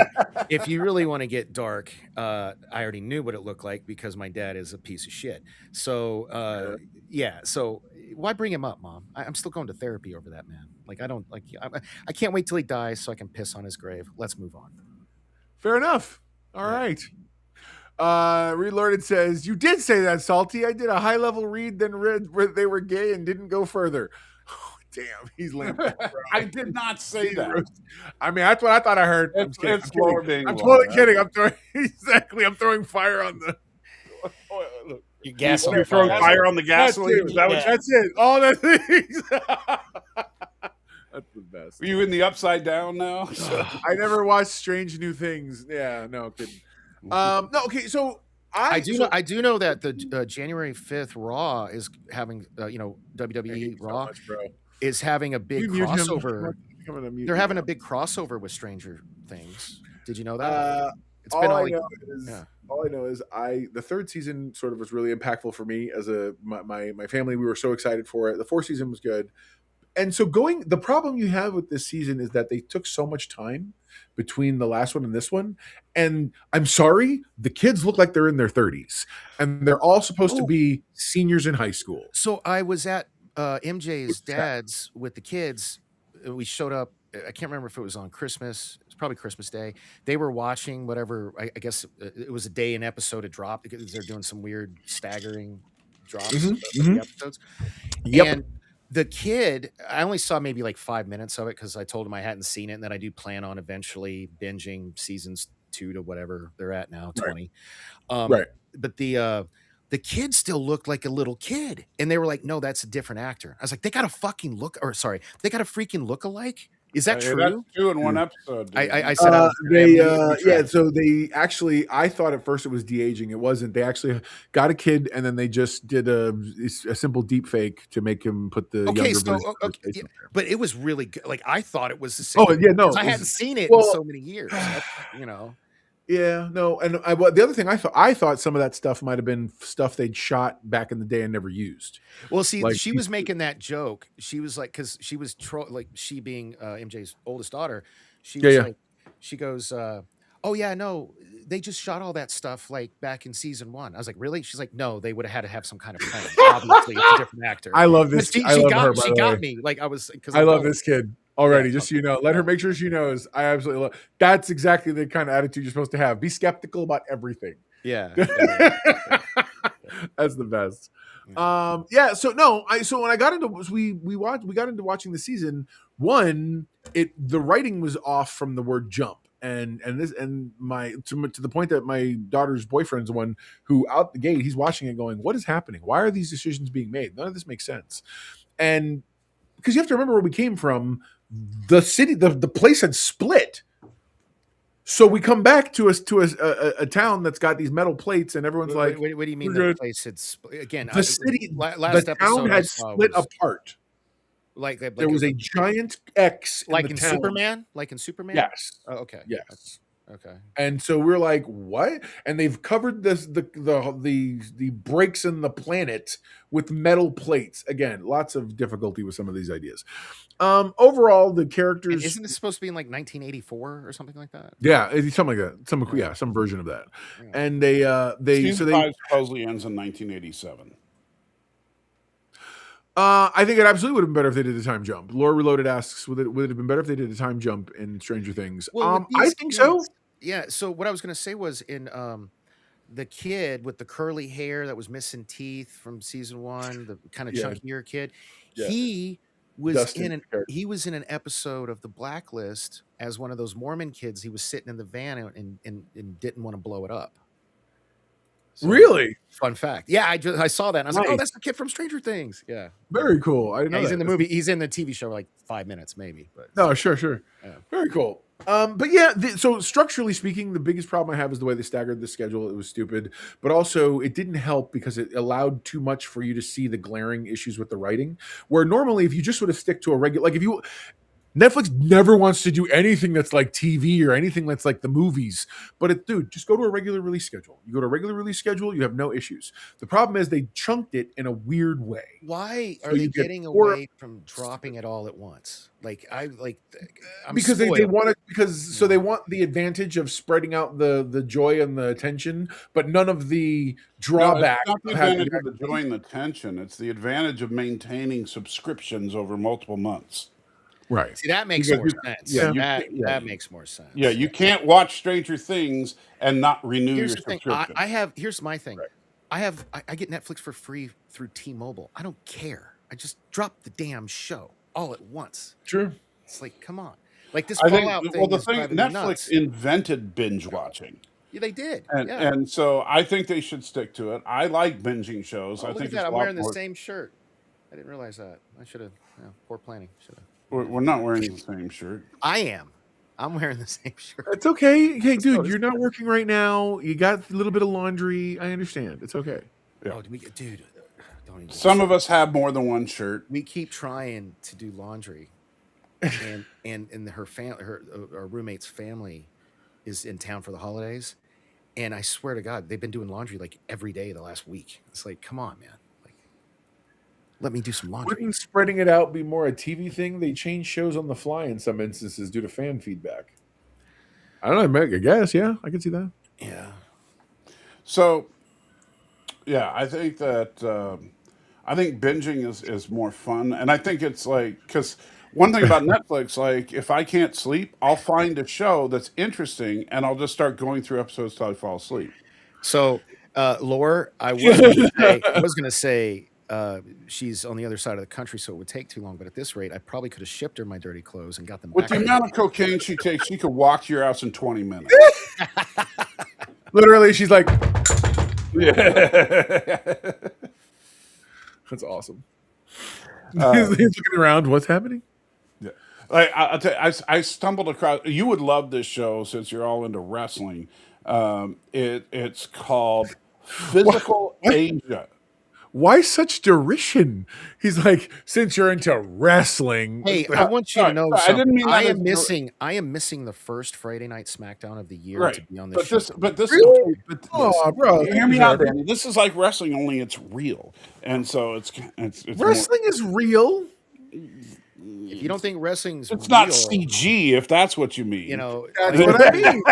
Speaker 4: if you really want to get dark, I already knew what it looked like because my dad is a piece of shit. So, yeah. So why bring him up, Mom? I'm still going to therapy over that man. Like, I can't wait till he dies so I can piss on his grave. Let's move on.
Speaker 3: Fair enough. All right. Reloaded says, you did say that, Salty. I did a high level read, then read where they were gay and didn't go further. Oh, damn, he's lame.
Speaker 5: I did not say that.
Speaker 3: I mean, that's what I thought I heard.
Speaker 5: It's
Speaker 3: I'm
Speaker 5: lower.
Speaker 3: totally kidding. I'm throwing fire on the.
Speaker 4: You gas on
Speaker 5: You're
Speaker 4: the
Speaker 5: throwing
Speaker 4: fire.
Speaker 5: fire on the gasoline. Is that what
Speaker 3: That's it. All the things. That's the best.
Speaker 5: Are you in the upside down now?
Speaker 3: I never watched Strange New Things. Yeah, no kidding. No, okay. So
Speaker 4: I do know that the January 5th Raw is having WWE Raw is having a big crossover. They're having a big crossover with Stranger Things. Did you know that? It's been
Speaker 3: all I know is the third season sort of was really impactful for me as my family. We were so excited for it. The fourth season was good. And so the problem you have with this season is that they took so much time between the last one and this one. And I'm sorry, the kids look like they're in their 30s and they're all supposed to be seniors in high school.
Speaker 4: So I was at MJ's dad's with the kids. We showed up. I can't remember if it was on Christmas. It's probably Christmas Day. They were watching whatever. I guess it was a day an episode had dropped because they're doing some weird staggering drops of the episodes.
Speaker 3: Yep.
Speaker 4: And the kid, I only saw maybe like 5 minutes of it because I told him I hadn't seen it, and then I do plan on eventually binging seasons 2 to whatever they're at now, 20.
Speaker 3: Right.
Speaker 4: But the kid still looked like a little kid, and they were like, "No, that's a different actor." I was like, "They got a freaking look alike." Is that true?
Speaker 5: That's 2 in one episode. Dude.
Speaker 4: I said,
Speaker 3: so they actually, I thought at first it was de-aging. It wasn't. They actually got a kid and then they just did a simple deep fake to make him put the younger version of his face in there.
Speaker 4: But it was really good. Like, I thought it was the same.
Speaker 3: Oh, yeah, no.
Speaker 4: I hadn't seen it in so many years.
Speaker 3: Yeah, no, and the other thing I thought some of that stuff might have been stuff they'd shot back in the day and never used.
Speaker 4: Well, see,
Speaker 3: Like,
Speaker 4: she was making that joke. She was like, because she was she being MJ's oldest daughter. She was like, she goes, "Oh yeah, no, they just shot all that stuff like back in season 1." I was like, "Really?" She's like, "No, they would have had to have some kind of plan. Obviously, it's a different actor."
Speaker 3: I love this.
Speaker 4: She
Speaker 3: I love
Speaker 4: got,
Speaker 3: her, by
Speaker 4: she
Speaker 3: the
Speaker 4: got
Speaker 3: way.
Speaker 4: me. Like I was because
Speaker 3: I love this kid already. Just so you know, let her make sure she knows. I absolutely love. That's exactly the kind of attitude you're supposed to have. Be skeptical about everything.
Speaker 4: Yeah.
Speaker 3: That's the best. Yeah. So no, so when I got into we got into watching the season 1, the writing was off from the word jump. and my to the point that my daughter's boyfriend's the one who out the gate he's watching it going, what is happening? Why are these decisions being made? None of this makes sense. And because you have to remember where we came from, the city, the place had split. So we come back to a town that's got these metal plates, and everyone's like,
Speaker 4: what do you mean
Speaker 3: "We're
Speaker 4: the
Speaker 3: good."
Speaker 4: place? It's again.
Speaker 3: The city,
Speaker 4: Last
Speaker 3: the town
Speaker 4: episode I
Speaker 3: had
Speaker 4: saw
Speaker 3: split
Speaker 4: was
Speaker 3: apart.
Speaker 4: like
Speaker 3: There was a giant X
Speaker 4: like
Speaker 3: in
Speaker 4: in
Speaker 3: the town.
Speaker 4: Superman, like in Superman.
Speaker 3: Yes.
Speaker 4: Oh, okay.
Speaker 3: Yes.
Speaker 4: Okay.
Speaker 3: And so we're like, what? And they've covered the breaks in the planet with metal plates. Again, lots of difficulty with some of these ideas. Overall, the
Speaker 4: And
Speaker 3: characters,
Speaker 4: isn't this supposed to be in like 1984 or something like that?
Speaker 3: yeah, it's something like that. Some version of that.
Speaker 4: Yeah.
Speaker 3: And they
Speaker 5: Season 5 supposedly ends in 1987.
Speaker 3: I think it absolutely would have been better if they did a time jump. Lore Reloaded asks, would it have been better if they did a time jump in Stranger Things?
Speaker 4: Well, with
Speaker 3: I
Speaker 4: these
Speaker 3: think so.
Speaker 4: kids- Yeah. So what I was going to say was in the kid with the curly hair that was missing teeth from season 1, the kind of
Speaker 3: Yeah.
Speaker 4: chunkier kid,
Speaker 3: Yeah.
Speaker 4: he was
Speaker 3: Dustin character.
Speaker 4: he was in an episode of The Blacklist as one of those Mormon kids. He was sitting in the van and didn't want to blow it up. So,
Speaker 3: Really?
Speaker 4: fun fact. Yeah, I saw that. And I was like, oh,
Speaker 3: Nice.
Speaker 4: that's the kid from Stranger Things. Yeah.
Speaker 3: Very cool. I didn't know
Speaker 4: He's
Speaker 3: that.
Speaker 4: in the movie. He's in the TV show like 5 minutes, maybe. But
Speaker 3: No, sure.
Speaker 4: Yeah.
Speaker 3: Very cool. But yeah, so structurally speaking, the biggest problem I have is the way they staggered the schedule. It was stupid, but also it didn't help because it allowed too much for you to see the glaring issues with the writing. Where normally, if you just sort of stick to a regular, like if you Netflix never wants to do anything that's like TV or anything that's like the movies. But dude, just go to a regular release schedule. You go to a regular release schedule, you have no issues. The problem is they chunked it in a weird way.
Speaker 4: why
Speaker 3: So
Speaker 4: are they
Speaker 3: you get
Speaker 4: getting
Speaker 3: four-
Speaker 4: away from dropping it all at once? Like I'm
Speaker 3: Because they
Speaker 4: spoiled.
Speaker 3: want it so they want the advantage of spreading out the joy and the attention, but none of the
Speaker 5: No,
Speaker 3: drawback.
Speaker 5: it's not the
Speaker 3: of having
Speaker 5: advantage of the joy and the tension. It's the advantage of maintaining subscriptions over multiple months.
Speaker 3: right.
Speaker 4: See, that makes
Speaker 5: Because
Speaker 4: more
Speaker 5: you-
Speaker 4: sense.
Speaker 5: yeah, you
Speaker 4: that
Speaker 5: can't- yeah.
Speaker 4: that makes more sense.
Speaker 5: Yeah, you can't watch Stranger Things and not renew
Speaker 4: Here's
Speaker 5: your
Speaker 4: the thing.
Speaker 5: subscription.
Speaker 4: Here's my thing. I get Netflix for free through T-Mobile. I don't care. I just drop the damn show all at once.
Speaker 3: True.
Speaker 4: It's like, come on. Like this
Speaker 5: I think,
Speaker 4: Fallout thing.
Speaker 5: well, the
Speaker 4: is
Speaker 5: thing,
Speaker 4: driving me
Speaker 5: Netflix
Speaker 4: nuts.
Speaker 5: invented binge watching.
Speaker 4: Yeah, they did.
Speaker 5: And
Speaker 4: yeah.
Speaker 5: and so I think they should stick to it. I like binging shows.
Speaker 4: Oh,
Speaker 5: I
Speaker 4: look
Speaker 5: think
Speaker 4: at that.
Speaker 5: it's
Speaker 4: I'm
Speaker 5: a lot
Speaker 4: wearing the
Speaker 5: more.
Speaker 4: same shirt. I didn't realize that. I should have. Poor planning. Should have.
Speaker 5: We're not wearing the same shirt.
Speaker 4: I am. I'm wearing the same shirt.
Speaker 3: It's okay. Hey, dude,
Speaker 4: it's
Speaker 3: you're not working right now. You got a little bit of laundry. I understand. It's okay.
Speaker 5: Yeah.
Speaker 4: Oh, dude, don't even.
Speaker 5: Some of us have more than one shirt.
Speaker 4: We keep trying to do laundry, and her our roommate's family is in town for the holidays, and I swear to God, they've been doing laundry like every day the last week. It's like, come on, man, like, let me do some laundry.
Speaker 3: Wouldn't spreading it out be more a TV thing? They change shows on the fly in some instances due to fan feedback. I don't know. I guess. Yeah, I can see that.
Speaker 4: Yeah,
Speaker 5: So, yeah, I think that I think binging is more fun, and I think it's like because one thing about Netflix, like if I can't sleep, I'll find a show that's interesting, and I'll just start going through episodes till I fall asleep.
Speaker 4: So, Lore, I was gonna say she's on the other side of the country, so it would take too long. But at this rate, I probably could have shipped her my dirty clothes and got them
Speaker 5: With
Speaker 4: back.
Speaker 5: the amount of cocaine she takes, she could walk to your house in 20 minutes.
Speaker 3: Literally, she's like,
Speaker 5: Yeah.
Speaker 3: that's awesome. He's looking around. What's happening?
Speaker 5: Like I'll tell you, I stumbled across. You would love this show since you're all into wrestling. It's called Physical
Speaker 3: What?
Speaker 5: Asia.
Speaker 3: Why such derision? He's like, since you're into wrestling.
Speaker 4: Hey, I want you to know
Speaker 5: sorry, I
Speaker 4: something.
Speaker 5: didn't mean that
Speaker 4: I am missing the first Friday Night SmackDown of the year to
Speaker 5: Right,
Speaker 4: be on this show.
Speaker 5: but this,
Speaker 3: Really?
Speaker 5: but
Speaker 3: Oh, bro,
Speaker 5: hear me out, Danny. This is like wrestling, only it's real, and so it's more,
Speaker 3: Wrestling is real.
Speaker 4: If you don't think wrestling's
Speaker 5: it's not
Speaker 4: real,
Speaker 5: CG, if that's what you mean.
Speaker 4: you know,
Speaker 3: That's what I mean.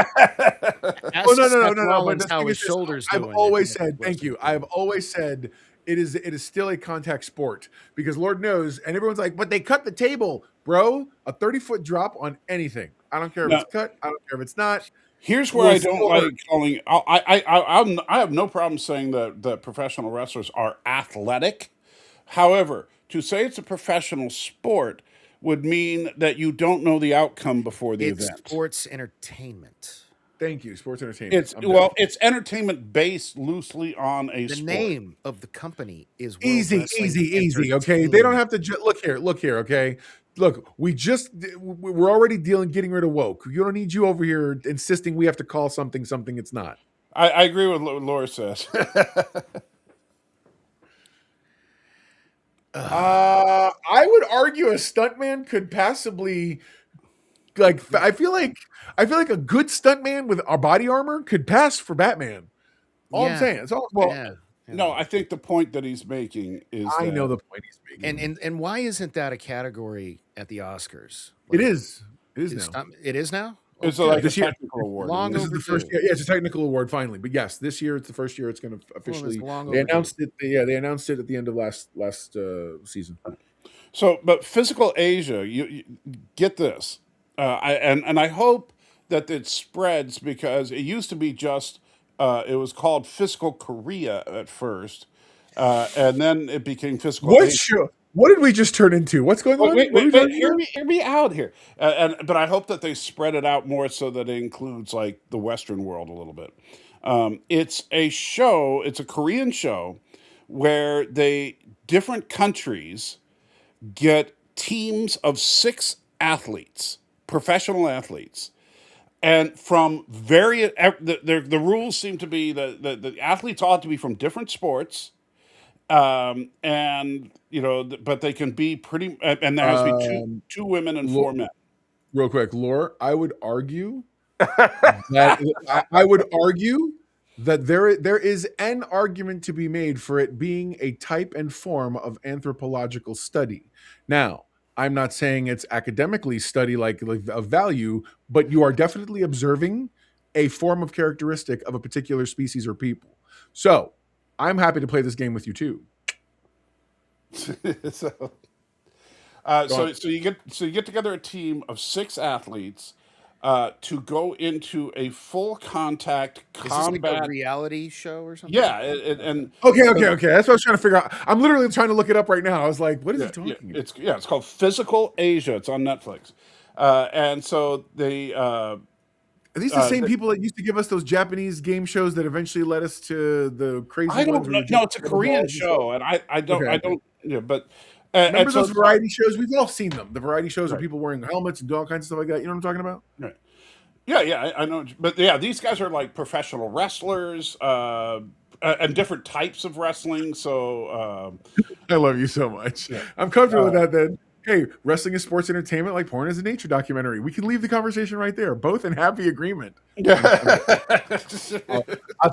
Speaker 4: ask
Speaker 3: Oh no.
Speaker 4: Seth
Speaker 3: But
Speaker 4: Rollins
Speaker 3: the
Speaker 4: how
Speaker 3: thing
Speaker 4: his
Speaker 3: is this,
Speaker 4: shoulders
Speaker 3: I've
Speaker 4: doing.
Speaker 3: always
Speaker 4: if you don't
Speaker 3: said,
Speaker 4: think
Speaker 3: thank you.
Speaker 4: wrestling's
Speaker 3: I've always said it is still a contact sport because Lord knows, and everyone's like, but they cut the table, bro. A 30-foot drop on anything. I don't care if
Speaker 5: No.
Speaker 3: it's cut. I don't care if it's not.
Speaker 5: Here's where
Speaker 3: Will
Speaker 5: I don't
Speaker 3: score.
Speaker 5: like calling. I have no problem saying that professional wrestlers are athletic. However, to say it's a professional sport would mean that you don't know the outcome before the
Speaker 4: It's
Speaker 5: event.
Speaker 4: sports entertainment.
Speaker 3: Thank you, sports entertainment.
Speaker 5: It's entertainment based loosely on a
Speaker 4: The
Speaker 5: sport.
Speaker 4: name of the company is World
Speaker 3: Easy,
Speaker 4: Wrestling
Speaker 3: easy. Okay, they don't
Speaker 4: Entertainment.
Speaker 3: have to look here. Okay, look, we're already getting rid of woke. You don't need you over here insisting we have to call something it's not.
Speaker 5: I agree with what Laura says.
Speaker 3: I would argue a stuntman could passably like. I feel like a good stuntman with a body armor could pass for Batman. All I'm
Speaker 4: Yeah.
Speaker 3: saying. It's all
Speaker 5: Well,
Speaker 4: Yeah.
Speaker 5: no, I think the point that he's making is
Speaker 3: I
Speaker 5: that
Speaker 3: know the point he's making.
Speaker 4: And why isn't that a category at the Oscars?
Speaker 3: It is. It is
Speaker 4: Is
Speaker 3: now.
Speaker 4: stunt- it is now?
Speaker 5: it's
Speaker 4: Okay.
Speaker 5: like a
Speaker 3: This year.
Speaker 5: technical award.
Speaker 4: Long
Speaker 3: This is the first
Speaker 4: overdue.
Speaker 3: year. Yeah, it's a technical award finally. But yes, this year it's the first year it's going to officially.
Speaker 4: long
Speaker 3: They
Speaker 4: overdue.
Speaker 3: announced it. Yeah, they announced it at the end of last season.
Speaker 5: So, but Physical Asia, you get this, I hope that it spreads because it used to be just it was called Physical Korea at first, and then it became Physical
Speaker 3: What
Speaker 5: Asia.
Speaker 3: show? What did we just turn into? What's going on?
Speaker 5: Wait,
Speaker 3: What are we
Speaker 5: wait,
Speaker 3: talking
Speaker 5: hear
Speaker 3: about?
Speaker 5: me out here, but I hope that they spread it out more so that it includes like the Western world a little bit. It's a show. It's a Korean show where different countries get teams of 6 athletes, professional athletes, and from various. The rules seem to be that the athletes ought to be from different sports, and but they can be pretty. And there has to be two women and 4 men.
Speaker 3: Real quick, Lore. I would argue that I would argue that there is an argument to be made for it being a type and form of anthropological study. Now, I'm not saying it's academically study like of value, but you are definitely observing a form of characteristic of a particular species or people. So I'm happy to play this game with you too.
Speaker 5: so,
Speaker 3: Go
Speaker 5: so
Speaker 3: on.
Speaker 5: so you get together a team of 6 athletes to go into a full contact
Speaker 4: Is this like
Speaker 5: combat.
Speaker 4: a reality show or something?
Speaker 5: Yeah, and
Speaker 3: Okay. That's what I was trying to figure out. I'm literally trying to look it up right now. I was like, what is he
Speaker 5: yeah,
Speaker 3: talking about?
Speaker 5: it's called Physical Asia. It's on Netflix, and so they.
Speaker 3: Are these the same people that used to give us those Japanese game shows that eventually led us to the crazy
Speaker 5: I
Speaker 3: ones?
Speaker 5: don't
Speaker 3: where
Speaker 5: know.
Speaker 3: the
Speaker 5: No, it's a
Speaker 3: Japanese
Speaker 5: Korean
Speaker 3: balls and stuff?
Speaker 5: show, and I don't
Speaker 3: Okay.
Speaker 5: I don't. Yeah, but
Speaker 3: Remember
Speaker 5: and so
Speaker 3: those
Speaker 5: it's
Speaker 3: variety shows? We've all seen them. The variety shows
Speaker 5: Right.
Speaker 3: where people wearing helmets and do all kinds of stuff like that. You know what I'm talking about?
Speaker 5: Right. Yeah, I know. But yeah, these guys are like professional wrestlers and different types of wrestling. So
Speaker 3: I love you so much.
Speaker 5: yeah.
Speaker 3: I'm comfortable with that then. Hey, wrestling is sports entertainment like porn is a nature documentary. We can leave the conversation right there. Both in happy agreement. I'll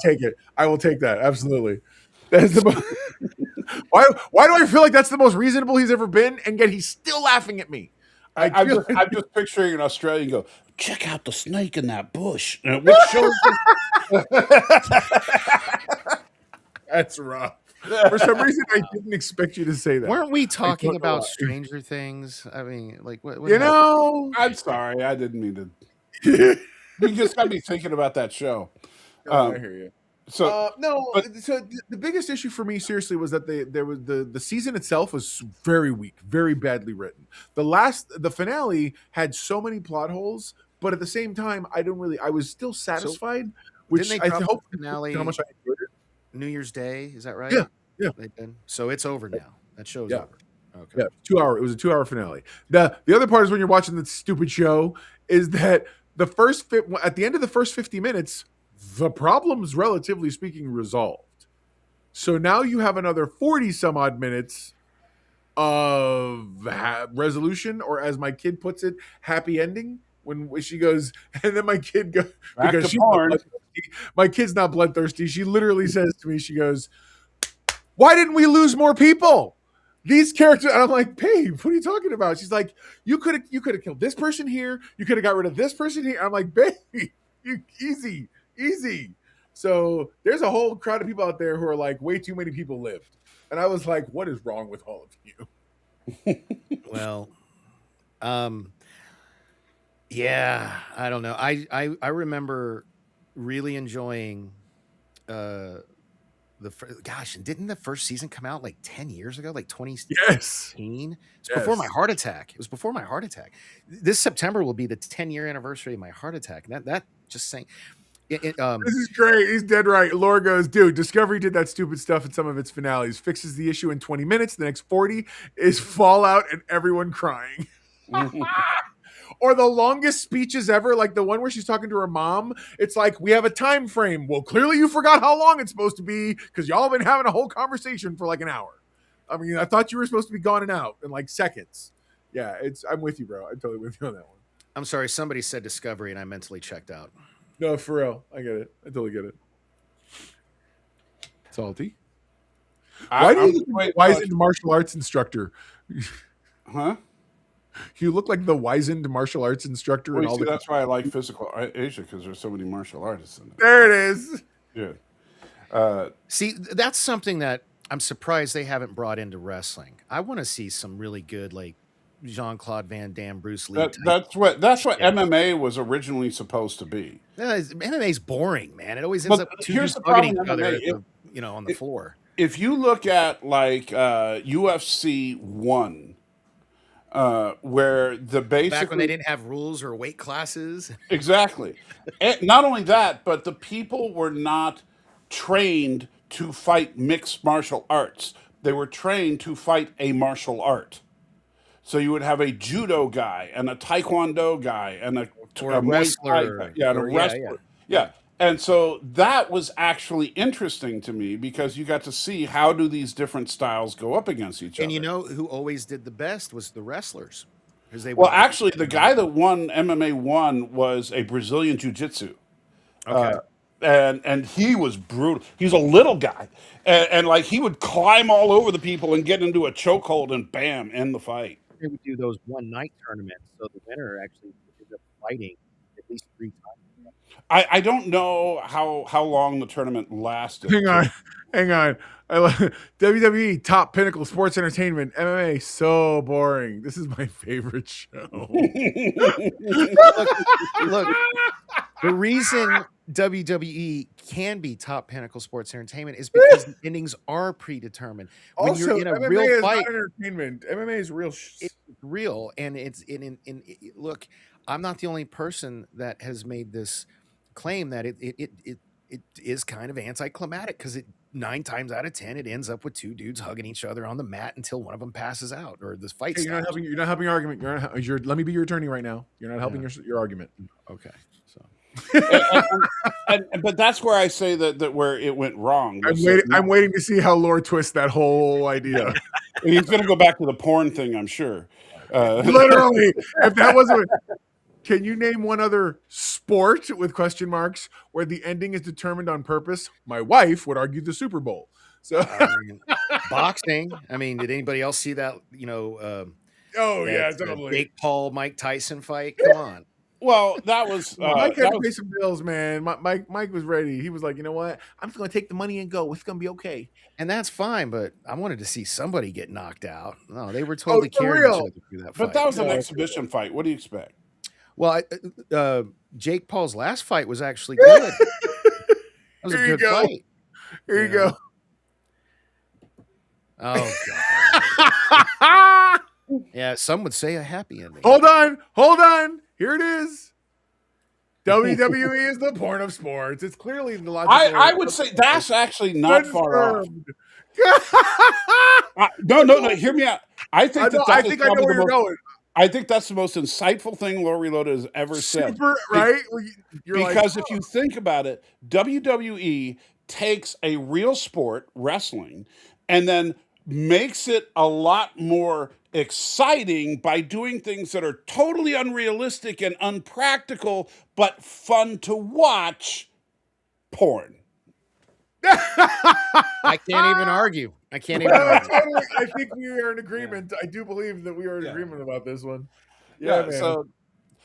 Speaker 3: take it. I will take that. Absolutely. That's the most, why do I feel like that's the most reasonable he's ever been, and yet he's still laughing at me?
Speaker 5: I'm just picturing an Australian go, check out the snake in that bush. Which shows
Speaker 3: That's rough. For some reason, I didn't expect you to say that.
Speaker 4: Weren't we talking
Speaker 3: don't know
Speaker 4: about
Speaker 3: why.
Speaker 4: Stranger Things? I mean, like what
Speaker 3: You
Speaker 4: happened?
Speaker 3: know,
Speaker 5: I'm sorry, I didn't mean to. You just got me thinking about that show.
Speaker 3: I hear you.
Speaker 5: So
Speaker 3: No,
Speaker 5: but-
Speaker 3: so the biggest issue for me, seriously, was that there was the season itself was very weak, very badly written. The finale had so many plot holes, but at the same time, I was still satisfied. Which
Speaker 4: Didn't they
Speaker 3: I
Speaker 4: drop the
Speaker 3: hope
Speaker 4: finale
Speaker 3: how much I enjoyed it.
Speaker 4: New Year's Day? Is that right?
Speaker 3: Yeah.
Speaker 4: They did. So it's over now. That show's
Speaker 3: Yeah.
Speaker 4: over. Okay.
Speaker 3: Yeah, 2 hour. It was a 2 hour finale. The other part is when you're watching the stupid show is that at the end of the first 50 minutes, the problem's relatively speaking resolved. So now you have another 40 some odd minutes of resolution, or as my kid puts it, happy ending. When she goes, and then my kid goes,
Speaker 5: Back
Speaker 3: because
Speaker 5: to
Speaker 3: she's not
Speaker 5: porn.
Speaker 3: bloodthirsty. My kid's not bloodthirsty. She literally says to me, she goes, "Why didn't we lose more people? These characters," and I'm like, "Babe, what are you talking about?" She's like, you could have killed this person here. You could have got rid of this person here. I'm like, "Babe, easy." So there's a whole crowd of people out there who are like, way too many people lived. And I was like, what is wrong with all of you?
Speaker 4: Well, yeah, I don't know. I remember really enjoying gosh, and didn't the first season come out like 10 years ago, like 2018?
Speaker 3: Yes.
Speaker 4: It's before my heart attack. It was before my heart attack. This September will be the 10-year anniversary of my heart attack. And that just saying,
Speaker 3: This is great. He's dead right. Laura goes, dude, Discovery did that stupid stuff in some of its finales. Fixes the issue in 20 minutes. The next 40 is fallout and everyone crying. Or the longest speeches ever, like the one where she's talking to her mom. It's like, we have a time frame. Well, clearly you forgot how long it's supposed to be because y'all been having a whole conversation for like an hour. I mean, I thought you were supposed to be gone and out in like seconds. Yeah, I'm with you, bro. I'm totally with you on that one.
Speaker 4: I'm sorry, somebody said Discovery and I mentally checked out.
Speaker 3: No, for real. I get it. I totally get it. Salty. Why do you look wizened martial arts instructor?
Speaker 5: Huh?
Speaker 3: You look like the wizened martial arts instructor
Speaker 5: Well,
Speaker 3: in all
Speaker 5: see,
Speaker 3: the.
Speaker 5: that's why I like physical Asia, because there's so many martial artists in it.
Speaker 3: There it is.
Speaker 5: Yeah.
Speaker 4: See, that's something that I'm surprised they haven't brought into wrestling. I want to see some really good, like Jean-Claude Van Damme, Bruce Lee.
Speaker 5: That's what MMA was originally supposed to be.
Speaker 4: MMA's boring, man. It always ends up with two
Speaker 5: here's
Speaker 4: dudes
Speaker 5: the
Speaker 4: hugging
Speaker 5: problem
Speaker 4: each
Speaker 5: with
Speaker 4: other
Speaker 5: MMA.
Speaker 4: on the floor.
Speaker 5: If you look at like UFC 1, where the basically
Speaker 4: Back when they didn't have rules or weight classes.
Speaker 5: Exactly. And not only that, but the people were not trained to fight mixed martial arts. They were trained to fight a martial art. So you would have a judo guy and a taekwondo guy and a
Speaker 4: wrestler.
Speaker 5: Muay Thai guy, and a wrestler. Yeah. And so that was actually interesting to me because you got to see how do these different styles go up against each other.
Speaker 4: And you know who always did the best was the wrestlers.
Speaker 5: Well, actually, the guy that won MMA 1 was a Brazilian jiu-jitsu.
Speaker 4: Okay.
Speaker 5: And he was brutal. He's a little guy. And like he would climb all over the people and get into a chokehold and bam, end the fight.
Speaker 4: They would do those one-night tournaments, so the winner actually ended up fighting at least 3 times.
Speaker 5: I don't know how long the tournament lasted.
Speaker 3: Hang on. WWE top pinnacle sports entertainment. MMA so boring. This is my favorite show.
Speaker 4: Look, the reason WWE can be top pinnacle sports entertainment is because the endings are predetermined. When
Speaker 3: Also,
Speaker 4: you're in a
Speaker 3: MMA
Speaker 4: real
Speaker 3: is
Speaker 4: fight,
Speaker 3: not entertainment. MMA is real.
Speaker 4: it's real, and it's look. I'm not the only person that has made this claim that it is kind of anticlimactic because 9 times out of 10 it ends up with 2 dudes hugging each other on the mat until one of them passes out or this fight.
Speaker 3: Hey, you're not helping your argument. Let me be your attorney right now. You're not helping your argument.
Speaker 4: Okay, so.
Speaker 5: But that's where I say that where it went wrong.
Speaker 3: I'm waiting to see how Lore twists that whole idea.
Speaker 5: He's going to go back to the porn thing, I'm sure.
Speaker 3: Literally, if that wasn't. Can you name one other sport with question marks where the ending is determined on purpose? My wife would argue the Super Bowl. So
Speaker 4: Boxing. I mean, did anybody else see that?
Speaker 3: Totally.
Speaker 4: Jake Paul, Mike Tyson fight. Come on.
Speaker 5: Well, that was
Speaker 3: Mike had to pay some bills, man. Mike was ready. He was like, you know what? I'm just going to take the money and go. It's going to be okay.
Speaker 4: And that's fine, but I wanted to see somebody get knocked out. No, they were totally
Speaker 3: for
Speaker 4: carrying
Speaker 3: real?
Speaker 4: each other through that fight.
Speaker 5: But that was an exhibition fight. What do you expect?
Speaker 4: Well, Jake Paul's last fight was actually good. That was a good fight.
Speaker 3: Here you go.
Speaker 4: Oh, God. Yeah, some would say a happy ending.
Speaker 3: Hold on. Here it is. WWE is the porn of sports. It's clearly the logical.
Speaker 5: I would say that's actually not far off. No. Hear me out. I think I know where you're going. I think that's the most insightful thing Laura Reloaded has ever said.
Speaker 3: Right?
Speaker 5: Because if you think about it, WWE takes a real sport, wrestling, and then makes it a lot more exciting by doing things that are totally unrealistic and unpractical, but fun to watch. Porn.
Speaker 4: I can't even argue. I
Speaker 3: think we are in agreement. I do believe that we are in agreement about this one. Yeah, man.
Speaker 5: So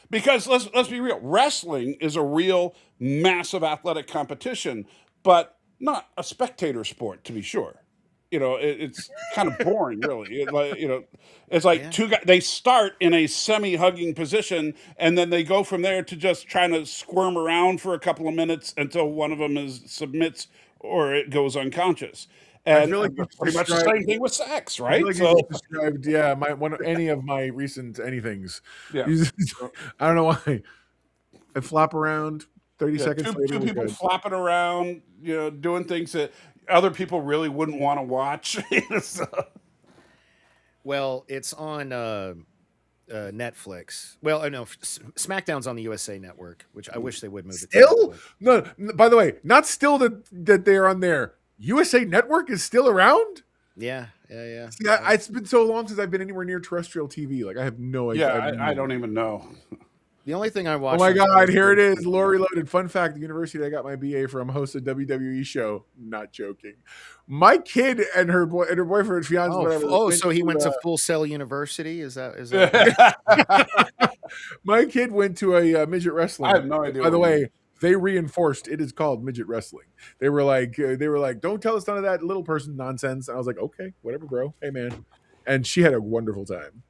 Speaker 5: because let's be real, wrestling is a real massive athletic competition, but not a spectator sport, to be sure. It's kind of boring, really. It's like two guys. They start in a semi-hugging position, and then they go from there to just trying to squirm around for a couple of minutes until one of them submits or it goes unconscious.
Speaker 3: I
Speaker 5: And
Speaker 3: feel like you
Speaker 5: pretty much the
Speaker 3: described.
Speaker 5: same thing with sex,
Speaker 3: I feel
Speaker 5: right?
Speaker 3: like you
Speaker 5: So
Speaker 3: just described, yeah, any of my recent anythings.
Speaker 5: yeah.
Speaker 3: You just- I don't know why. I flop around. 30
Speaker 5: Yeah,
Speaker 3: seconds later,
Speaker 5: two
Speaker 3: we're
Speaker 5: people
Speaker 3: good.
Speaker 5: flapping around, doing things that other people really wouldn't want to watch. So,
Speaker 4: Well, it's on Netflix. Well, no, SmackDown's on the USA Network, which I wish they would move it.
Speaker 3: Still? No, by the way, not still that they're on there. USA Network is still around?
Speaker 4: Yeah.
Speaker 3: See, it's been so long since I've been anywhere near terrestrial TV. Like, I have no idea.
Speaker 5: yeah, I don't even know.
Speaker 4: The only thing I
Speaker 3: Oh
Speaker 4: watched.
Speaker 3: my God, here it is. Lori Loaded. Fun fact, the university that I got my BA from hosts a WWE show. Not joking. My kid and her boyfriend, fiance, whatever.
Speaker 4: So he went to Full Sail University? Is that
Speaker 3: My kid went to a midget wrestling.
Speaker 5: I have no idea.
Speaker 3: By the way, they reinforced it is called midget wrestling. They were like, don't tell us none of that little person nonsense. And I was like, okay, whatever, bro. Hey, man. And she had a wonderful time.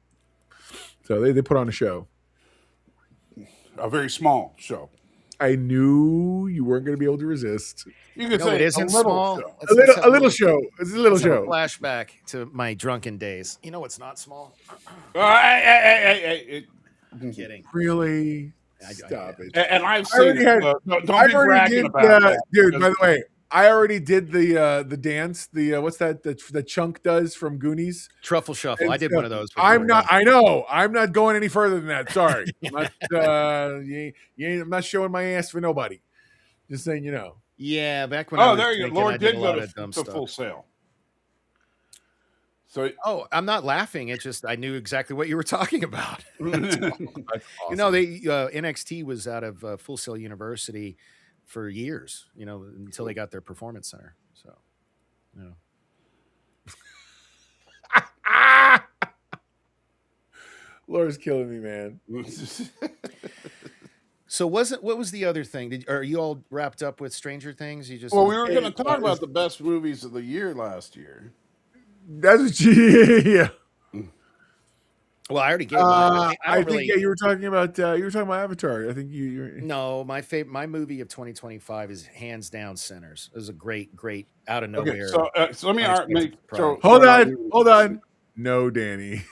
Speaker 3: So they put on a show.
Speaker 5: A very small show.
Speaker 3: I knew you weren't going to be able to resist.
Speaker 5: You could
Speaker 4: No,
Speaker 5: say
Speaker 4: it isn't
Speaker 5: a little
Speaker 4: small.
Speaker 5: show.
Speaker 3: A little show. It's a little show.
Speaker 4: Flashback to my drunken days. You know, it's not small.
Speaker 5: Hey.
Speaker 4: I'm kidding.
Speaker 3: Really? Stop it.
Speaker 5: And I've
Speaker 3: I already
Speaker 5: seen
Speaker 3: had.
Speaker 5: it. Don't
Speaker 3: I
Speaker 5: be
Speaker 3: already
Speaker 5: bragging
Speaker 3: did,
Speaker 5: about that.
Speaker 3: dude. By the way, I already did the dance. The what's that? The Chunk does from Goonies.
Speaker 4: Truffle Shuffle. I did
Speaker 3: And,
Speaker 4: one of those. Before.
Speaker 3: I'm not. I know. I'm not going any further than that. Sorry. I'm not showing my ass for nobody. Just saying,
Speaker 4: Yeah, back when. I was
Speaker 5: there you go.
Speaker 4: drinking,
Speaker 5: Lord
Speaker 4: I did
Speaker 5: did
Speaker 4: a lot
Speaker 5: go
Speaker 4: of dumb
Speaker 5: to
Speaker 4: stuff.
Speaker 5: Full Sail. So
Speaker 4: Oh, I'm not laughing. It's just I knew exactly what you were talking about.
Speaker 3: That's awesome.
Speaker 4: They NXT was out of Full Sail University for years. Until they got their performance center. So,
Speaker 3: Laura's killing me, man.
Speaker 4: So what was the other thing? Are you all wrapped up with Stranger Things? You just
Speaker 5: well, we were going to talk about the best movies of the year last year.
Speaker 3: That's what yeah.
Speaker 4: Well, I already gave mine.
Speaker 3: I think you were talking about Avatar. I think you.
Speaker 4: No, my movie of 2025 is hands down Sinners. It was a great out of nowhere.
Speaker 5: Okay, so let me
Speaker 3: Hold on. No, Danny.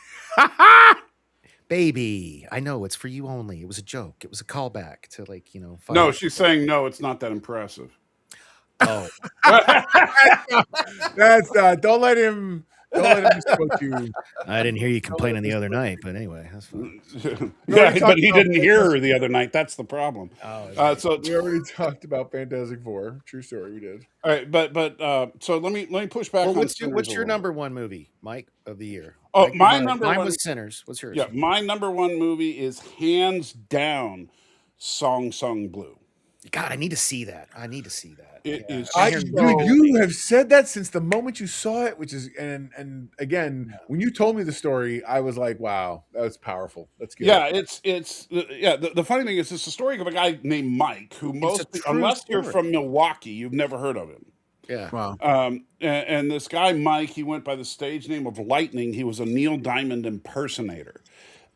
Speaker 4: Baby, I know it's for you only. It was a joke. It was a callback to
Speaker 5: No, she's saying no. It's not that impressive.
Speaker 4: Oh,
Speaker 3: That's don't let him misquote you.
Speaker 4: I didn't hear you complaining the other night, but anyway, that's fine.
Speaker 5: Yeah, but he didn't hear her the other night. That's the problem.
Speaker 4: Oh,
Speaker 5: So
Speaker 3: We already talked about Fantastic Four. True story, we did.
Speaker 5: all right, but so let me push back.
Speaker 4: Well,
Speaker 5: on
Speaker 4: what's
Speaker 5: Sinners
Speaker 4: your
Speaker 5: a little.
Speaker 4: number one movie, Mike, of the year?
Speaker 5: Oh,
Speaker 4: Like,
Speaker 5: my number
Speaker 4: mine
Speaker 5: one
Speaker 4: was Sinners. What's yours?
Speaker 5: Yeah, my number one movie is hands down Song Sung Blue.
Speaker 4: God, I need to see that.
Speaker 5: It is
Speaker 3: You have said that since the moment you saw it, which is and again, when you told me the story, I was like, wow, that was powerful. That's good.
Speaker 5: Yeah, the funny thing is it's the story of a guy named Mike who unless you're from Milwaukee, you've never heard of him.
Speaker 4: Yeah.
Speaker 3: Wow.
Speaker 5: And this guy Mike, he went by the stage name of Lightning. He was a Neil Diamond impersonator,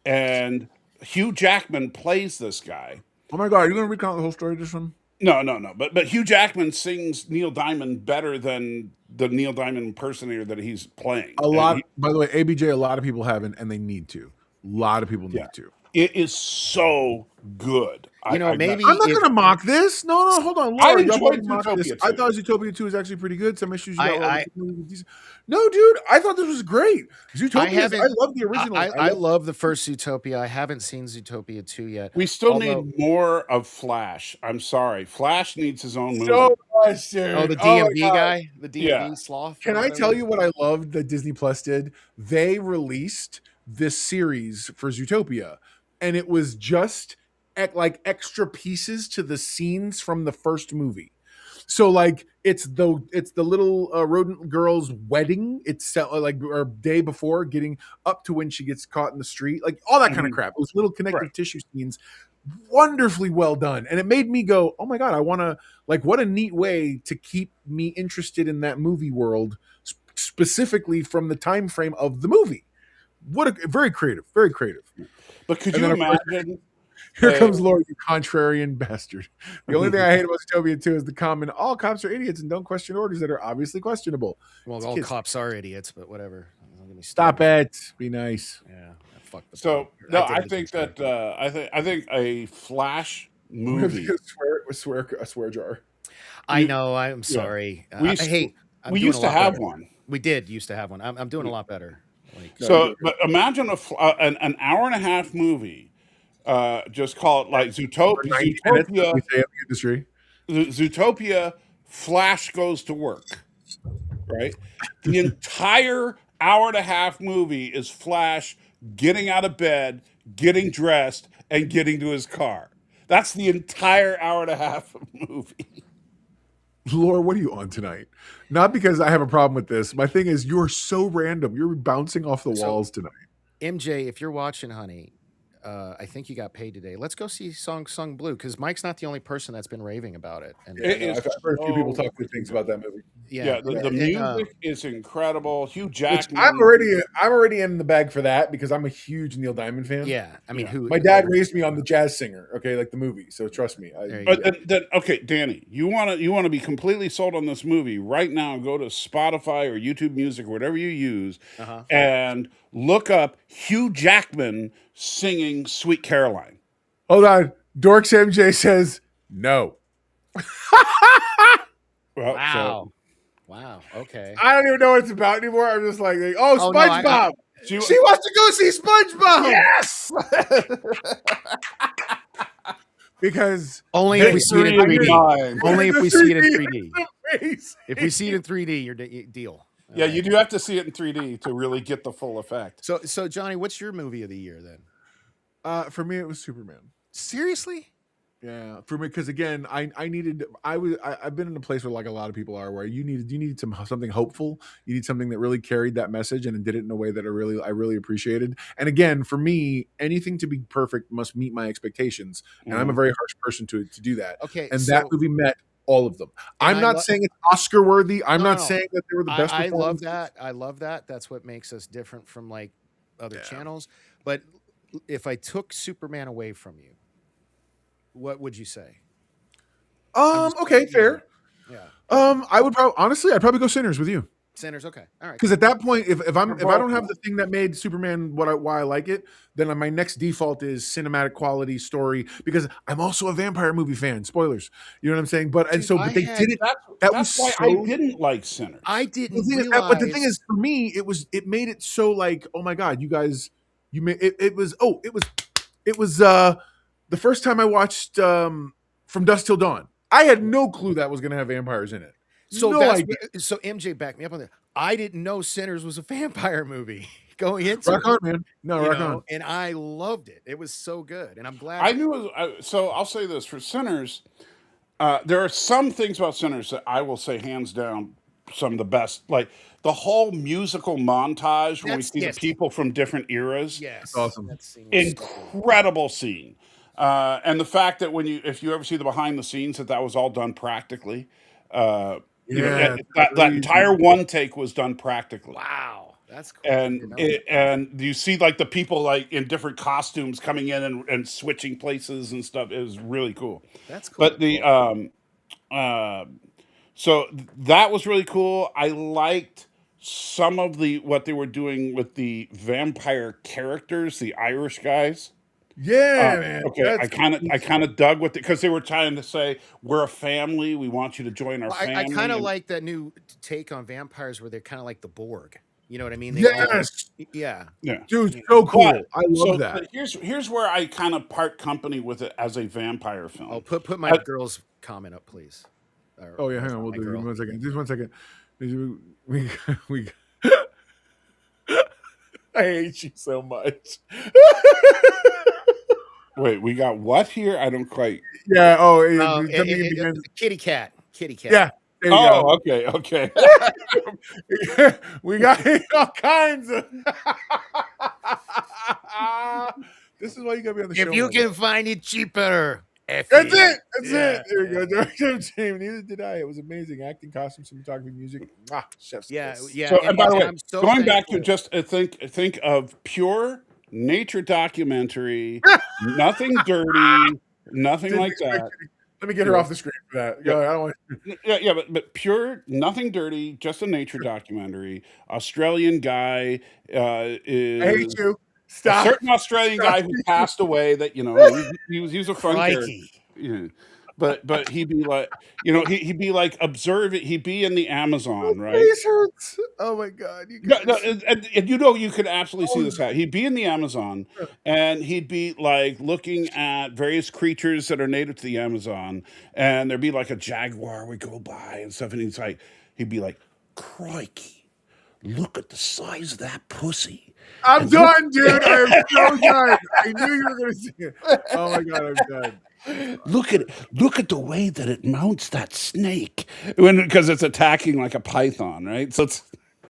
Speaker 5: and Hugh Jackman plays this guy.
Speaker 3: Oh my God, are you going to recount the whole story just from?
Speaker 5: No. But Hugh Jackman sings Neil Diamond better than the Neil Diamond impersonator that he's playing.
Speaker 3: By the way, ABJ, a lot of people haven't, and they need to. A lot of people need to.
Speaker 5: It is so good.
Speaker 4: Maybe
Speaker 3: I'm not going to mock this. No, hold on.
Speaker 5: I
Speaker 3: Laura, y'all
Speaker 5: enjoyed
Speaker 3: mock this.
Speaker 5: Zootopia 2.
Speaker 3: I thought Zootopia 2 is actually pretty good. Some issues.
Speaker 4: No,
Speaker 3: dude, I thought this was great. Zootopia. I love the original.
Speaker 4: I love the first Zootopia. I haven't seen Zootopia 2 yet.
Speaker 5: We still need more of Flash. I'm sorry. Flash needs his own movie.
Speaker 3: So much, dude.
Speaker 4: Oh, the DMV guy? The DMV sloth?
Speaker 3: Can I tell you what I loved that Disney Plus did? They released this series for Zootopia, and it was just like extra pieces to the scenes from the first movie. So like it's the little rodent girl's wedding. It's like or day before getting up to when she gets caught in the street, like all that kind of crap. It was little connective tissue scenes, wonderfully well done, and it made me go, "Oh my God, I want to like what a neat way to keep me interested in that movie world, specifically from the time frame of the movie." What a very creative, very creative.
Speaker 5: But could you imagine
Speaker 3: Here comes Lord, you contrarian bastard. The only thing I hate about Zootopia 2 is the comment, all cops are idiots and don't question orders that are obviously questionable.
Speaker 4: Well, all cops are idiots, but whatever.
Speaker 3: Stop it. Be nice.
Speaker 4: Yeah. Fuck the
Speaker 5: So no, I think that I think a Flash movie.
Speaker 3: A swear jar.
Speaker 4: I know. I'm sorry.
Speaker 5: We used to have one.
Speaker 4: We did used to have one. I'm doing a lot better.
Speaker 5: But imagine an hour and a half movie. Just call it like Zootopia. Zootopia. Flash goes to work. Right. The entire hour and a half movie is Flash getting out of bed, getting dressed, and getting to his car. That's the entire hour and a half movie.
Speaker 3: Laura, what are you on tonight? Not because I have a problem with this. My thing is, you're so random. You're bouncing off the walls tonight.
Speaker 4: MJ, if you're watching, honey, I think you got paid today. Let's go see Song Sung Blue, because Mike's not the only person that's been raving about it. And
Speaker 3: I've heard a few people talk good things about that movie.
Speaker 5: Yeah, the music is incredible. Hugh Jackman.
Speaker 3: I'm already in the bag for that because I'm a huge Neil Diamond fan.
Speaker 4: Yeah, I mean,
Speaker 3: my dad raised me on The Jazz Singer. Okay, like the movie. So trust me.
Speaker 5: Okay, Danny, you want to be completely sold on this movie right now? Go to Spotify or YouTube Music or whatever you use, and look up Hugh Jackman singing "Sweet Caroline."
Speaker 3: Hold on, Dorks MJ says no.
Speaker 5: Well,
Speaker 4: wow. Okay.
Speaker 3: I don't even know what it's about anymore. I'm just like, oh, SpongeBob.
Speaker 5: No,
Speaker 3: she wants to go see SpongeBob.
Speaker 5: Yes.
Speaker 3: Because
Speaker 4: only if we see it in 3D. Only if we see it in 3D. If we see it in 3D, your deal.
Speaker 5: Yeah, you do have to see it in 3D to really get the full effect.
Speaker 4: So Johnny, what's your movie of the year then?
Speaker 3: For me, it was Superman.
Speaker 4: Seriously?
Speaker 3: Yeah, for me, because again, I've been in a place where like a lot of people are, where you needed something hopeful. You need something that really carried that message and did it in a way that I really appreciated. And again, for me, anything to be perfect must meet my expectations, and I'm a very harsh person to do that.
Speaker 4: Okay,
Speaker 3: and that movie met all of them. I'm not saying it's Oscar worthy. I'm not saying that they were the best.
Speaker 4: I love that. I love that. That's what makes us different from like other channels. But if I took Superman away from you, what would you say?
Speaker 3: Okay, fair.
Speaker 4: Yeah.
Speaker 3: I'd probably go Sinners with you.
Speaker 4: Sinners, okay, all right.
Speaker 3: Because at that point, if I don't have the thing that made Superman why I like it, then my next default is cinematic quality story. Because I'm also a vampire movie fan. Spoilers, you know what I'm saying? But they did it.
Speaker 5: That's why I didn't like Sinners.
Speaker 4: I didn't realize.
Speaker 3: But the thing is, for me, it made it so like, oh my god, you guys, you made it. It was the first time I watched From Dusk Till Dawn. I had no clue that was going to have vampires in it.
Speaker 4: So MJ backed me up on that. I didn't know Sinners was a vampire movie going into
Speaker 3: rock on, man. No, rock on.
Speaker 4: And I loved it. It was so good, and I'm glad.
Speaker 5: I knew it was, so I'll say this for Sinners. There are some things about Sinners that I will say hands down some of the best. Like the whole musical montage when we see the people from different eras.
Speaker 4: Yes,
Speaker 3: awesome.
Speaker 5: Incredible scene. And the fact that if you ever see the behind the scenes, that was all done practically. That entire one take was done practically.
Speaker 4: Wow, that's cool.
Speaker 5: And you see like the people like in different costumes coming in and switching places and stuff. It was really cool.
Speaker 4: That's cool.
Speaker 5: But so that was really cool. I liked some of what they were doing with the vampire characters, the Irish guys.
Speaker 3: Yeah, man.
Speaker 5: Okay, I kind of dug with it because they were trying to say we're a family. We want you to join our family.
Speaker 4: I kind of like that new take on vampires where they're kind of like the Borg. You know what I mean?
Speaker 3: Yeah. Dude, so cool. I love that.
Speaker 5: But here's where I kind of part company with it as a vampire film.
Speaker 4: Oh, put my girl's comment up, please.
Speaker 3: Hang on. We'll do it. 1 second. Just 1 second. We I hate you so much.
Speaker 5: Wait, we got what here? I don't quite.
Speaker 3: Yeah.
Speaker 4: Kitty cat.
Speaker 3: Yeah. There you go.
Speaker 5: Okay.
Speaker 3: We got all kinds of. This is why you gotta be on the show.
Speaker 4: If you can find it cheaper.
Speaker 3: That's it. There we go. Director team. Neither did I. It was amazing. Acting, costume, cinematography, music. Chef's kiss.
Speaker 5: So, and by the way, going back to just think of pure nature documentary, nothing dirty, nothing
Speaker 3: Didn't
Speaker 5: like
Speaker 3: expect
Speaker 5: that.
Speaker 3: you to- Let me get her off the screen for that.
Speaker 5: Yeah.
Speaker 3: I don't want-
Speaker 5: Yeah, but pure, nothing dirty, just a nature documentary. Australian guy
Speaker 3: I
Speaker 5: is
Speaker 3: hate you.
Speaker 5: a
Speaker 3: Stop.
Speaker 5: certain Australian
Speaker 3: Stop.
Speaker 5: guy who passed away. That he was a fun character.
Speaker 4: Crikey.
Speaker 5: Yeah. But he'd be like, he'd be like observing. He'd be in the Amazon, right?
Speaker 3: Face hurts. Oh my god, you
Speaker 5: No,
Speaker 3: guys.
Speaker 5: no, and you could absolutely see this happen. He'd be in the Amazon, and he'd be like looking at various creatures that are native to the Amazon, and there'd be like a jaguar would go by and stuff, and he'd be like, "Crikey, look at the size of that pussy."
Speaker 3: I'm
Speaker 5: And look-
Speaker 3: done, dude. I am so done. I knew you were gonna see it. Oh my god, I'm done.
Speaker 5: Look at the way that it mounts that snake because it's attacking like a python, right? So it's